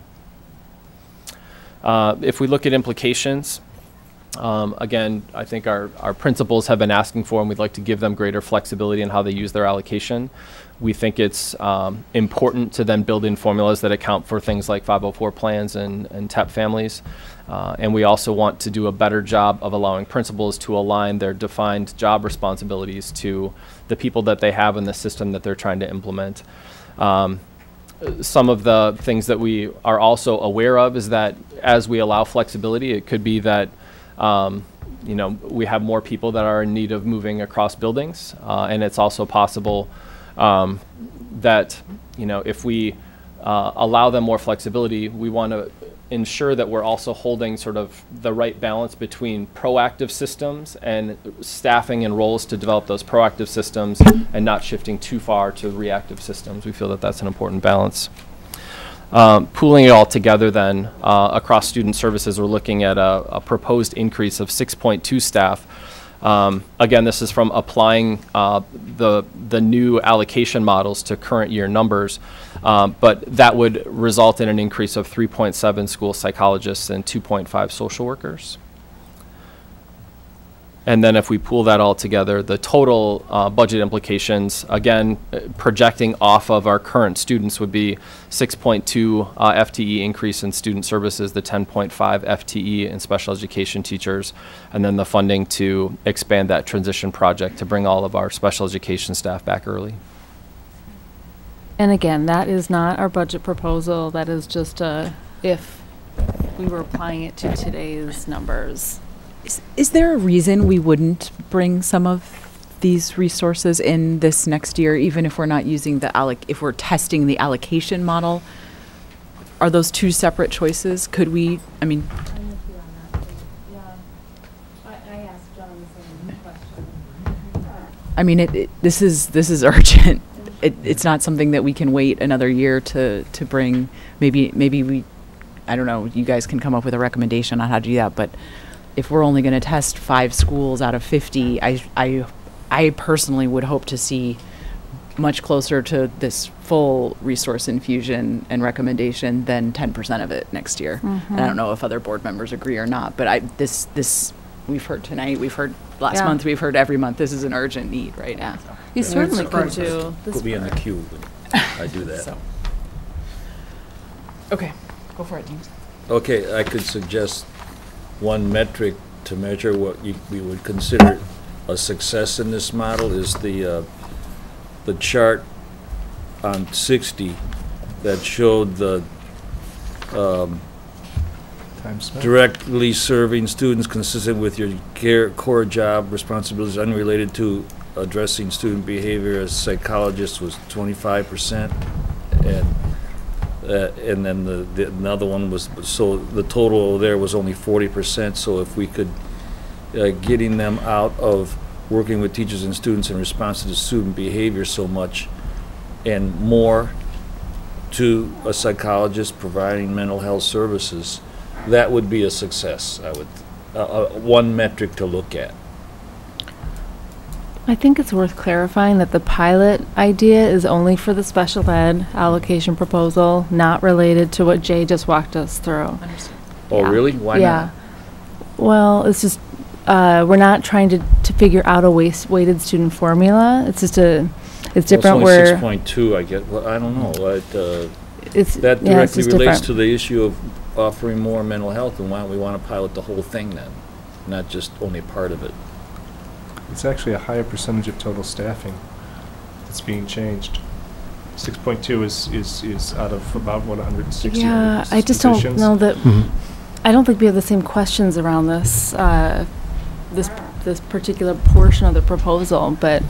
If we look at implications, again, I think our principals have been asking for, and we'd like to give them greater flexibility in how they use their allocation. We think it's important to then build in formulas that account for things like 504 plans and TEP families. And we also want to do a better job of allowing principals to align their defined job responsibilities to the people that they have in the system that they're trying to implement. Some of the things that we are also aware of is that as we allow flexibility, it could be that you know, we have more people that are in need of moving across buildings, and it's also possible that, you know, if we allow them more flexibility, we want to ensure that we're also holding sort of the right balance between proactive systems and staffing and roles to develop those proactive systems and not shifting too far to reactive systems. We feel that that's an important balance. Pooling it all together then, across student services, we're looking at a proposed increase of 6.2 staff. Again, this is from applying the new allocation models to current year numbers, but that would result in an increase of 3.7 school psychologists and 2.5 social workers. And then if we pool that all together, the total budget implications, again, projecting off of our current students, would be 6.2 FTE increase in student services, the 10.5 FTE in special education teachers, and then the funding to expand that transition project to bring all of our special education staff back early. And again, that is not our budget proposal. That is just if we were applying it to today's numbers. Is there a reason we wouldn't bring some of these resources in this next year, even if we're not using the if we're testing the allocation model? Are those two separate choices? Could we, I mean. I mean, this is urgent. It's not something that we can wait another year to bring. Maybe we, I don't know, you guys can come up with a recommendation on how to do that, but if we're only going to test 5 schools out of 50, I personally would hope to see much closer to this full resource infusion and recommendation than 10% of it next year. And I don't know if other board members agree or not, but this we've heard tonight, we've heard last month, we've heard every month. This is an urgent need right now. You certainly could do. Put me in the queue. I do that. So. Okay, go for it, James. Okay, I could suggest one metric to measure what we would consider a success in this model is the chart on 60 that showed the directly serving students consistent with your core job responsibilities unrelated to addressing student behavior as psychologist was 25%, and then the another one was, so the total there was only 40%. So if we could getting them out of working with teachers and students in response to the student behavior so much and more to a psychologist providing mental health services, that would be a success. I would one metric to look at. I think it's worth clarifying that the pilot idea is only for the special ed allocation proposal, not related to what Jay just walked us through. Oh, yeah. Really? Why not? Well, it's just we're not trying to figure out a weighted student formula. It's just It's different Well, where. it's only 6.2, I get, well, I don't know. It's, That yeah, it's directly just relates different. to the issue of offering more mental health, and why don't we want to pilot the whole thing then, not just only part of it? It's actually a higher percentage of total staffing that's being changed. 6.2 is out of about 160. Yeah, I just don't know that. I don't think we have the same questions around this. This particular portion of the proposal, but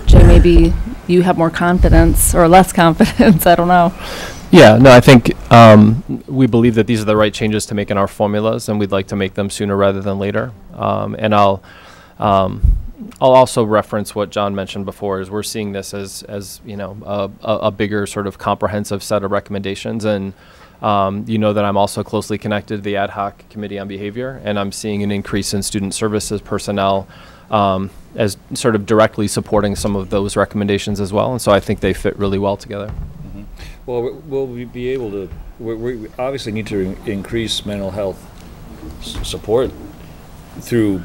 Jay, maybe you have more confidence or less confidence. I don't know. Yeah, no, I think we believe that these are the right changes to make in our formulas, and we'd like to make them sooner rather than later. And I'll also reference what John mentioned before, is we're seeing this as you know, a bigger sort of comprehensive set of recommendations. And you know that I'm also closely connected to the ad hoc committee on behavior, and I'm seeing an increase in student services personnel as sort of directly supporting some of those recommendations as well. And so I think they fit really well together. Well, will we be able to, we obviously need to increase mental health support through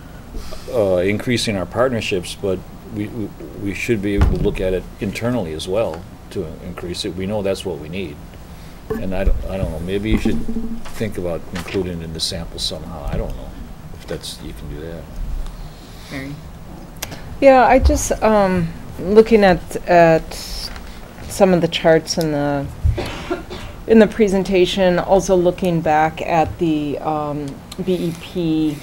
increasing our partnerships, but we should be able to look at it internally as well to increase it. We know that's what we need. And I don't know, maybe you should think about including it in the sample somehow. I don't know if that's, you can do that. Mary? Yeah, I just, looking at some of the charts in the presentation, also looking back at the BEP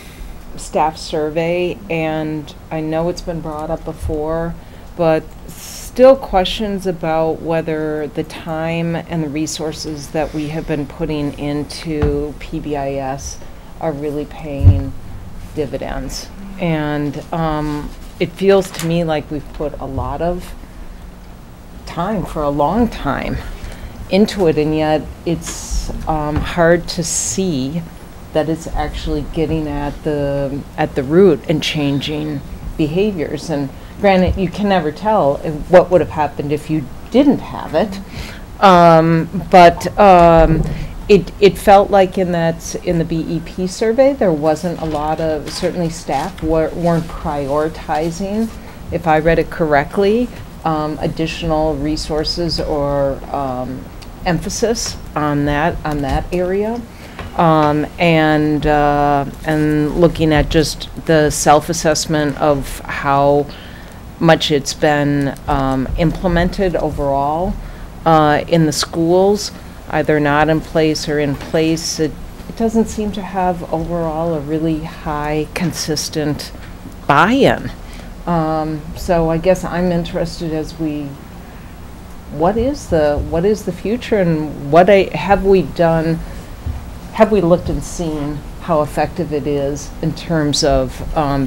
staff survey, and I know it's been brought up before, but still questions about whether the time and the resources that we have been putting into PBIS are really paying dividends. And it feels to me like we've put a lot of time for a long time into it, and yet it's hard to see that it's actually getting at the root and changing behaviors. And granted, you can never tell what would have happened if you didn't have it, but it felt like in the BEP survey there wasn't a lot of, certainly staff weren't prioritizing, if I read it correctly, additional resources or emphasis on that area. And looking at just the self-assessment of how much it's been implemented overall in the schools, either not in place or in place, it doesn't seem to have overall a really high, consistent buy-in. So I guess I'm interested as what is the future, and what have we done? Have we looked and seen how effective it is in terms of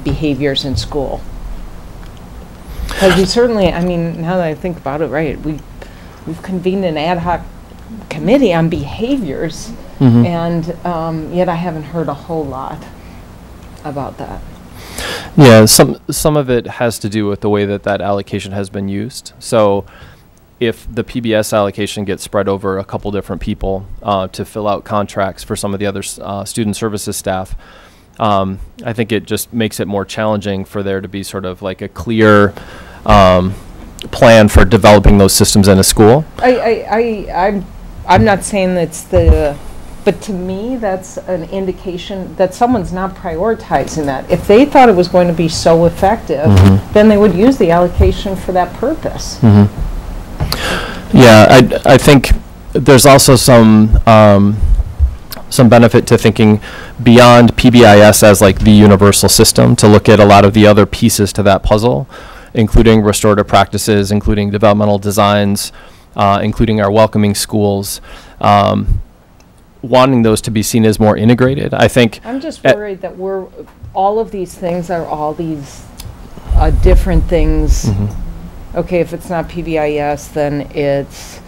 behaviors in school? Because we certainly, I mean, now that I think about it, right, we've convened an ad hoc committee on behaviors, and yet I haven't heard a whole lot about that. Yeah, some of it has to do with the way that allocation has been used. So if the PBS allocation gets spread over a couple different people to fill out contracts for some of the other student services staff, I think it just makes it more challenging for there to be sort of like a clear plan for developing those systems in a school. I'm not saying that's but to me that's an indication that someone's not prioritizing that. If they thought it was going to be so effective, then they would use the allocation for that purpose. Yeah, I think there's also some benefit to thinking beyond PBIS as like the universal system, to look at a lot of the other pieces to that puzzle, including restorative practices, including developmental designs, including our welcoming schools, wanting those to be seen as more integrated. I think I'm just worried that all of these things are all these different things. Okay, if it's not PBIS, then it's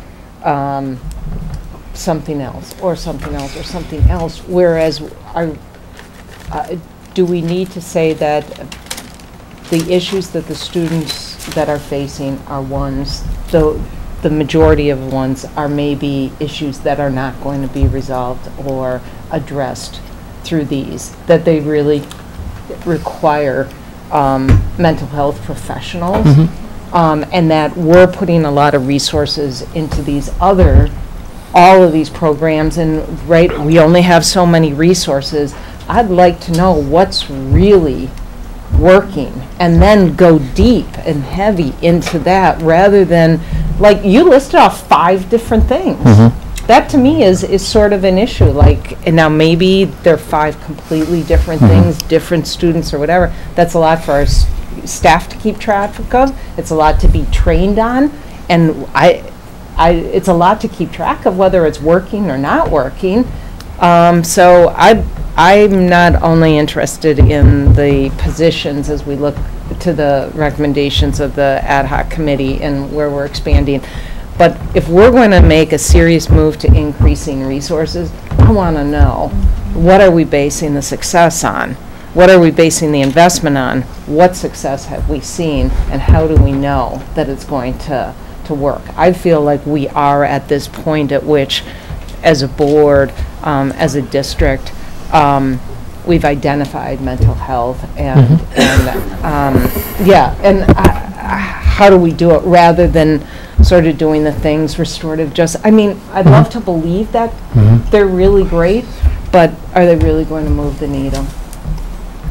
something else, or something else, or something else. Whereas, do we need to say that the issues that the students that are facing are ones, the majority of ones are maybe issues that are not going to be resolved or addressed through these, that they really require mental health professionals and that we're putting a lot of resources into all of these programs, and we only have so many resources. I'd like to know what's really working and then go deep and heavy into that, rather than, like, you listed off 5 different things. That to me is sort of an issue. Like, and now maybe they're 5 completely different things, different students or whatever. That's a lot for our staff to keep track of. It's a lot to be trained on, and it's a lot to keep track of whether it's working or not working. So I'm not only interested in the positions as we look to the recommendations of the ad hoc committee and where we're expanding, but if we're going to make a serious move to increasing resources, I want to know, what are we basing the success on? What are we basing the investment on? What success have we seen, and how do we know that it's going to work? I feel like we are at this point at which, as a board, as a district, we've identified mental health, and how do we do it, rather than sort of doing the things restorative justice. I mean, I'd love to believe that they're really great, but are they really going to move the needle?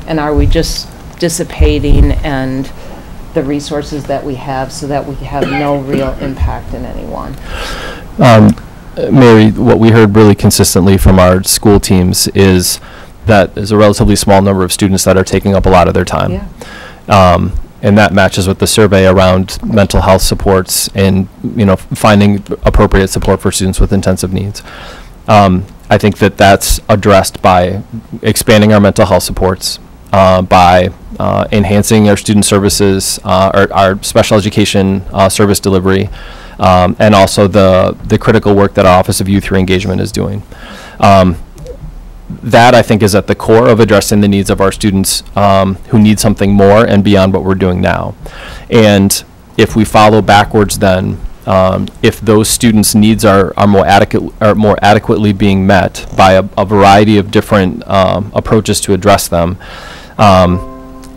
And are we just dissipating and the resources that we have so that we have no real impact in anyone? Mary, what we heard really consistently from our school teams is that there's a relatively small number of students that are taking up a lot of their time. Yeah. And that matches with the survey around mental health supports and, finding appropriate support for students with intensive needs. I think that that's addressed by expanding our mental health supports, by enhancing our student services, our special education service delivery, and also the critical work that our Office of Youth Reengagement is doing. That, I think, is at the core of addressing the needs of our students who need something more and beyond what we're doing now. And if we follow backwards, then if those students' needs are more adequately being met by a variety of different approaches to address them,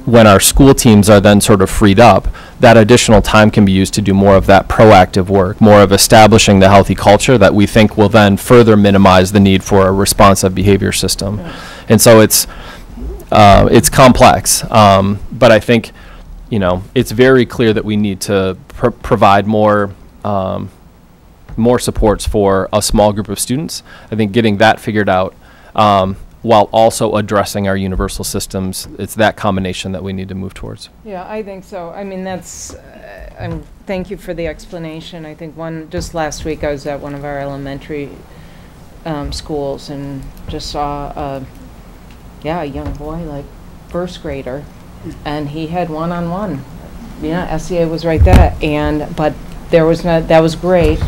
when our school teams are then sort of freed up, that additional time can be used to do more of that proactive work, more of establishing the healthy culture that we think will then further minimize the need for a responsive behavior system. And so it's complex, but I think, it's very clear that we need to provide more supports for a small group of students. I think getting that figured out, while also addressing our universal systems, it's that combination that we need to move towards. Yeah, I think so. I mean, that's, thank you for the explanation. I think just last week I was at one of our elementary schools and just saw a young boy, like first grader, and he had one-on-one. SEA was right there, but there was that was great,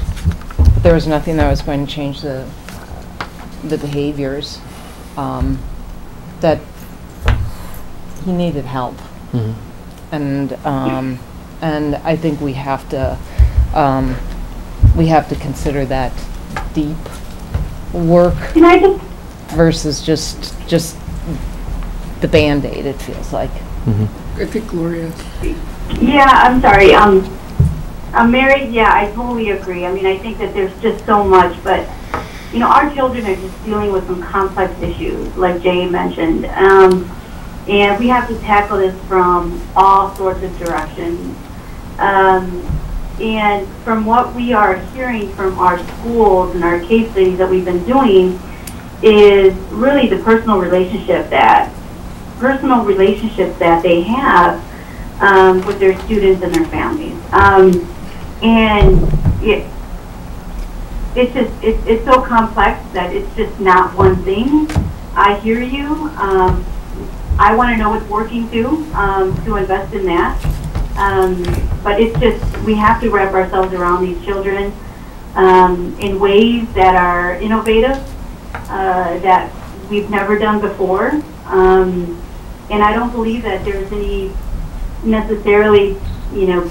but there was nothing that was going to change the behaviors. That he needed help, and I think we have to consider that deep work versus just the Band-Aid. It feels like. I think Gloria. Yeah, I'm sorry. Mary. Yeah, I totally agree. I mean, I think that there's just so much, but. Our children are just dealing with some complex issues, like Jay mentioned, and we have to tackle this from all sorts of directions. And from what we are hearing from our schools and our case studies that we've been doing is really the personal relationships that they have with their students and their families. And it's so complex that it's just not one thing. I hear you. I want to know what's working too, to invest in that. But it's just, we have to wrap ourselves around these children in ways that are innovative, that we've never done before. And I don't believe that there's any necessarily,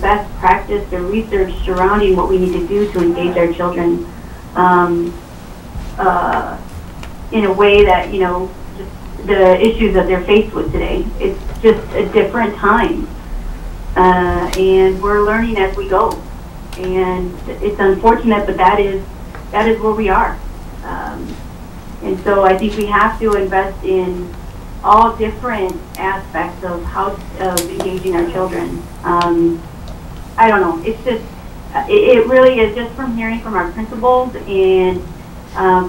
best practice or research surrounding what we need to do to engage our children in a way that, just the issues that they're faced with today. It's just a different time. and we're learning as we go. And it's unfortunate, but that is where we are. And so I think we have to invest in all different aspects of engaging our children. I don't know. It's just, it really is just from hearing from our principals and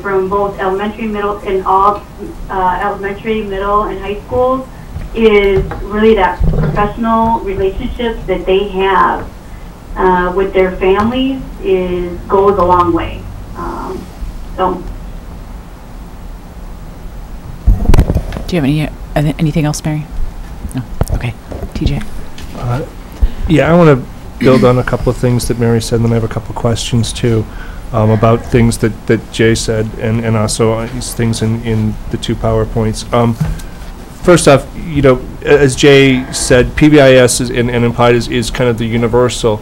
from both elementary, middle, and all elementary, middle, and high schools, is really that professional relationships that they have with their families goes a long way. So. Do you have anything else, Mary? No. Okay. TJ. Yeah, I want to build on a couple of things that Mary said, and then I have a couple of questions too about things that Jay said, and also these things in the 2 PowerPoints. First off, as Jay said, PBIS and implied is kind of the universal,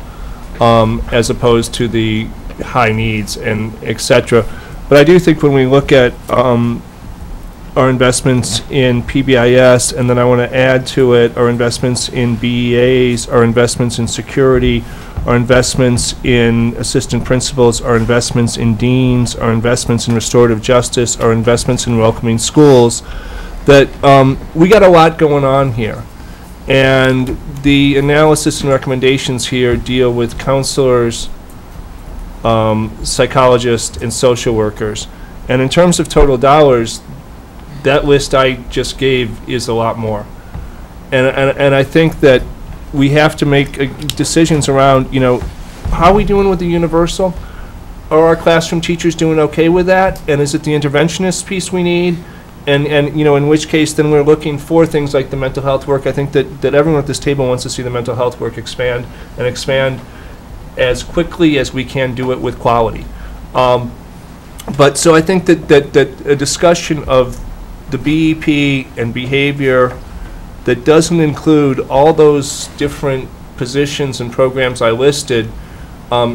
as opposed to the high needs and etc. But I do think when we look at our investments in PBIS, and then I want to add to it our investments in BEAs, our investments in security, our investments in assistant principals, our investments in deans, our investments in restorative justice, our investments in welcoming schools, that we got a lot going on here. And the analysis and recommendations here deal with counselors, psychologists, and social workers. And in terms of total dollars, that list I just gave is a lot more. And I think that we have to make decisions around, how are we doing with the universal? Are our classroom teachers doing okay with that? And is it the interventionist piece we need? And in which case then we're looking for things like the mental health work. I think that everyone at this table wants to see the mental health work expand as quickly as we can do it with quality. But so I think that a discussion of the BEP and behavior that doesn't include all those different positions and programs I listed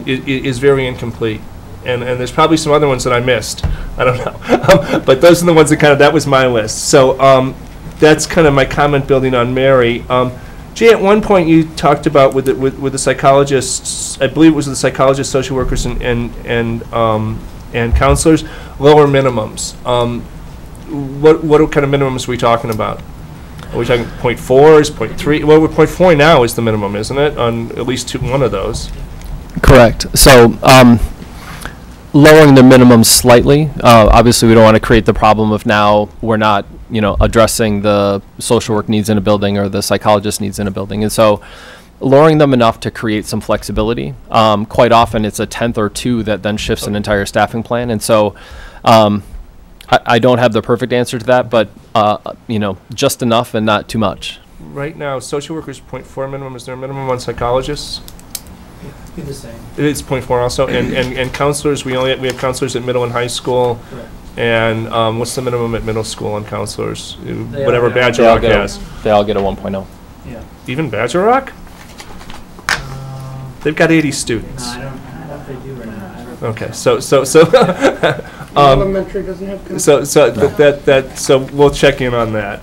is very incomplete. And there's probably some other ones that I missed. I don't know. But those are the ones that was my list. So that's kind of my comment building on Mary. Jay, at one point you talked about with the psychologists, I believe it was the psychologists, social workers, and counselors, lower minimums. What kind of minimums are we talking about? Are we talking 0.4s, 0.3? Well, 0.4 now is the minimum, isn't it? On at least one of those. Correct. So lowering the minimum slightly. Obviously, we don't want to create the problem of now we're not, addressing the social work needs in a building or the psychologist needs in a building. And so lowering them enough to create some flexibility. Quite often it's a 10th or 2 that then shifts an entire staffing plan. And so I don't have the perfect answer to that, but just enough and not too much. Right now, social workers 0.4 minimum. Is there a minimum on psychologists? Be the same. It's 0.4 also, and counselors. We have counselors at middle and high school. Correct. And what's the minimum at middle school on counselors? Whatever Badger Rock has. They all get a 1.0. Yeah. Even Badger Rock? They've got 80 students. No, I don't know if they do or not. Okay, so Elementary doesn't have. So we'll check in on that.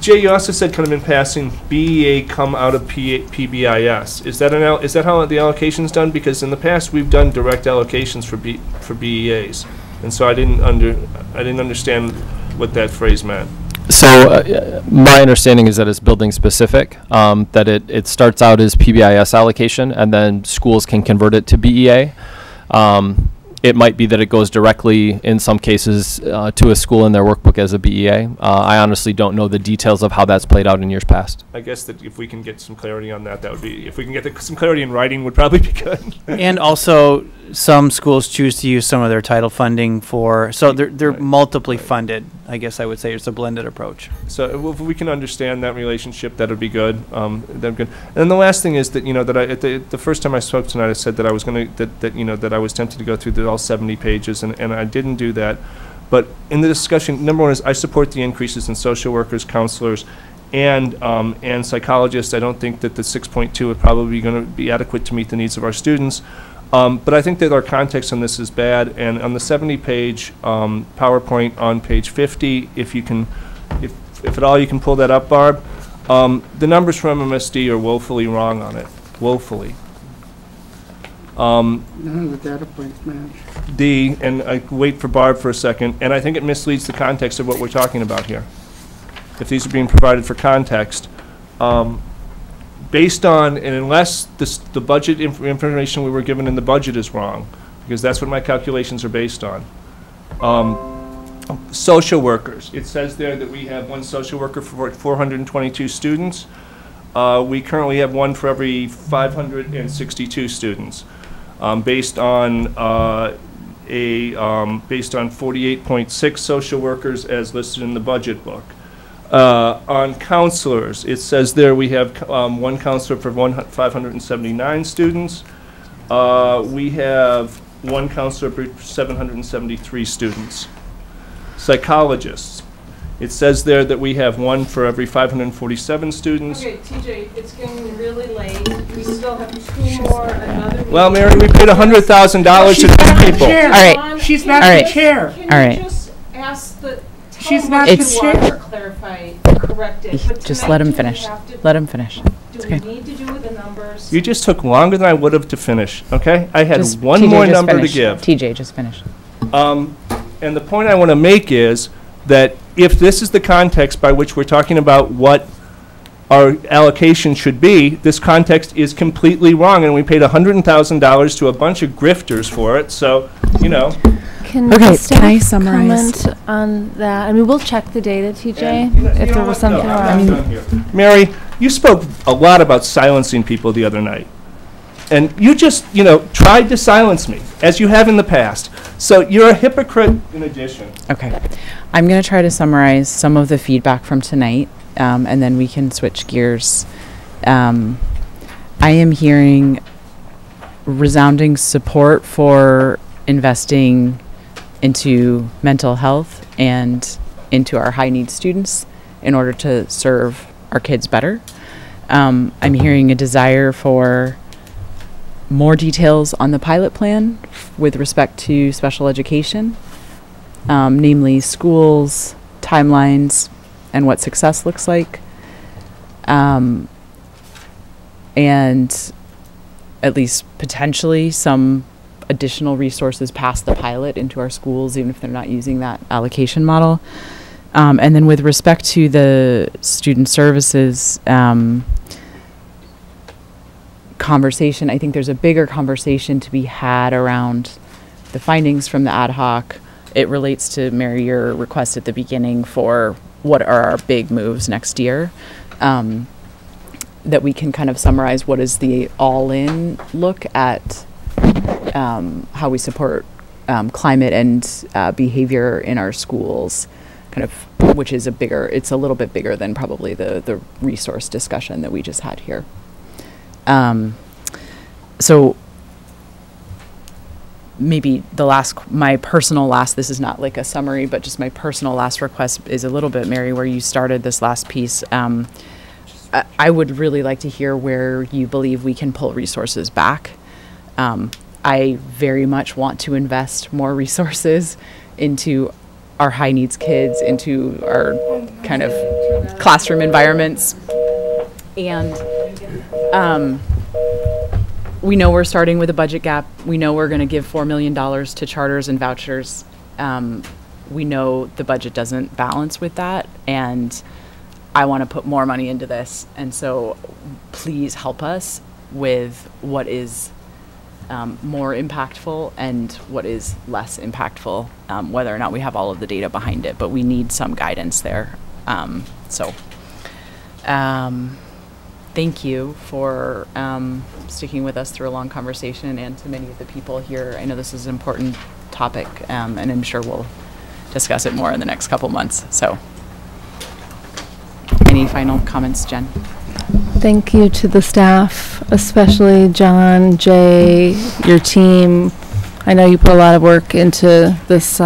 Jay, you also said kind of in passing, BEA come out of PBIS. Is that how the allocation's done? Because in the past we've done direct allocations for BEAs, and so I didn't understand what that phrase meant. So my understanding is that it's building specific, that it starts out as PBIS allocation and then schools can convert it to BEA. It might be that it goes directly, in some cases, to a school in their workbook as a BEA. I honestly don't know the details of how that's played out in years past. I guess that if we can get some clarity on that, would be, if we can get some clarity in writing, would probably be good. And also, some schools choose to use some of their title funding for, so they're right. Multiply funded, I guess I would say. It's a blended approach. So if we can understand that relationship, that would be good. That'd be good. And then the last thing is that, that the first time I spoke tonight, I said that I was going to, that I was tempted to go through all 70 pages, and I didn't do that. But in the discussion, number one is I support the increases in social workers, counselors, and psychologists. I don't think that the 6.2 would probably going to be adequate to meet the needs of our students. But I think that our context on this is bad, and on the 70-page PowerPoint on page 50, if at all you can pull that up, Barb, The numbers from MMSD are woefully wrong on it, woefully. None of the data points match. D, and I wait for Barb for a second, and I think it misleads the context of what we're talking about here. If these are being provided for context, based on, and unless the budget information we were given in the budget is wrong, because that's what my calculations are based on. Social workers, it says there that we have one social worker for 422 students. We currently have one for every 562 students, based on 48.6 social workers as listed in the budget book. On counselors, it says there we have one counselor for 579 students. We have one counselor for 773 students. Psychologists, it says there that we have one for every 547 students. Okay, TJ, it's getting really late. We still have two more, another meeting. Well, Mary, we paid $100,000 to two people. All right. She's not All the right. chair. Can All right. you just ask the, She's not the chair. clarify, correct it. But Just tonight, let him do we finish. have to- Let him finish. It's Do we okay. need to do the numbers? You just took longer than I would have to finish, okay? I had Just- one TJ, more just number finish. to give. TJ, just finish. And the point I want to make is that if this is the context by which we're talking about what our allocation should be, this context is completely wrong, and we paid $100,000 to a bunch of grifters for it, so, you know. Can Okay, the staff can I summarize? comment on that? I mean, we'll check the data, TJ, And you know if there what? was something No, wrong. I'm done here. Mary, you spoke a lot about silencing people the other night. And you just, tried to silence me, as you have in the past. So you're a hypocrite in addition. Okay. I'm going to try to summarize some of the feedback from tonight, and then we can switch gears. I am hearing resounding support for investing into mental health and into our high-need students in order to serve our kids better. I'm hearing a desire for more details on the pilot plan with respect to special education, namely schools, timelines, and what success looks like. And at least potentially some additional resources past the pilot into our schools, even if they're not using that allocation model. And then with respect to the student services conversation, I think there's a bigger conversation to be had around the findings from the ad hoc. It relates to, Mary, your request at the beginning for what are our big moves next year, that we can kind of summarize what is the all-in look at how we support climate and behavior in our schools, kind of, which is it's a little bit bigger than probably the resource discussion that we just had here. So maybe my personal last, this is not like a summary, but just my personal last request is a little bit, Mary, where you started this last piece. I would really like to hear where you believe we can pull resources back. I very much want to invest more resources into our high needs kids, into our kind of classroom environments. And we know we're starting with a budget gap. We know we're going to give $4 million to charters and vouchers. We know the budget doesn't balance with that, and I want to put more money into this. And so please help us with what is more impactful and what is less impactful, whether or not we have all of the data behind it, but we need some guidance there. Thank you for sticking with us through a long conversation, and to many of the people here. I know this is an important topic, and I'm sure we'll discuss it more in the next couple months. So, any final comments, Jen? Thank you to the staff, especially John, Jay, your team. I know you put a lot of work into this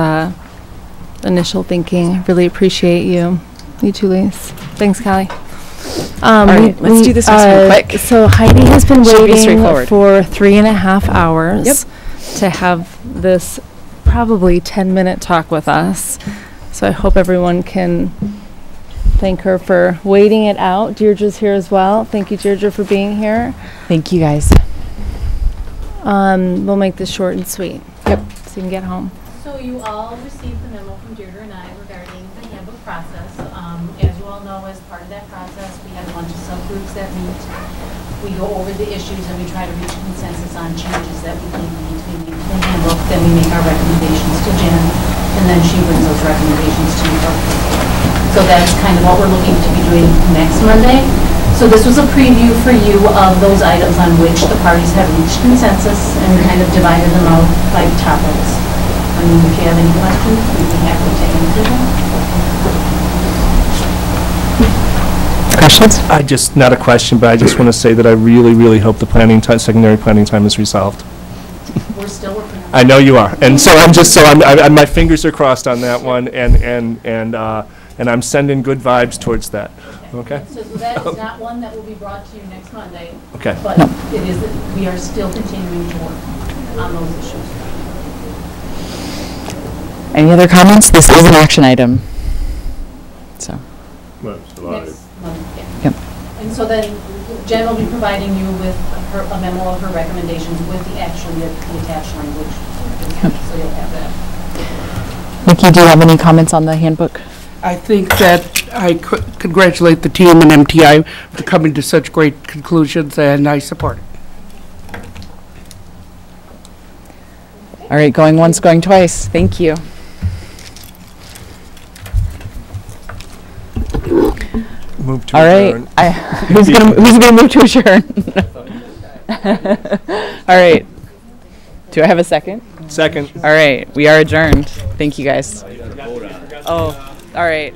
initial thinking. I really appreciate you. You too, Lise. Thanks, Callie. All right, let's do this real quick. So Heidi has been Should be waiting straightforward. for 3.5 hours to have this probably 10-minute talk with us. So I hope everyone can thank her for waiting it out. Deirdre's here as well. Thank you, Deirdre, for being here. Thank you, guys. We'll make this short and sweet. Yep. So you can get home. So you all received the memo from Deirdre and I regarding the handbook process. As you all know, as part of that process, we have a bunch of subgroups that meet. We go over the issues and we try to reach consensus on changes that we think need to be made to the handbook. Then we make our recommendations to Jen, and then she brings those recommendations to you. So that's kind of what we're looking to be doing next Monday. So this was a preview for you of those items on which the parties have reached consensus, and we kind of divided them out by topics. I mean, if you have any questions, we'd be happy to answer them. Questions? Not a question, but I just want to say that I really, really hope the secondary planning time is resolved. We're still working on it. I know you are, and so my fingers are crossed on that one, and I'm sending good vibes towards that. Okay. So that is not one that will be brought to you next Monday. Okay. But it is. We are still continuing to work on those issues. Any other comments? This is an action item. So. Next month, yeah. Yep. And so then Jen will be providing you with a memo of her recommendations with the attached language. Yep. So you'll have that. Nikki, do you have any comments on the handbook? I think that I congratulate the team and MTI for coming to such great conclusions, and I support it. All right, going once, going twice. Thank you. Move to All adjourn. right. Who's gonna move to adjourn? All right. Do I have a second? Second. All right. We are adjourned. Thank you, guys. Oh, all right.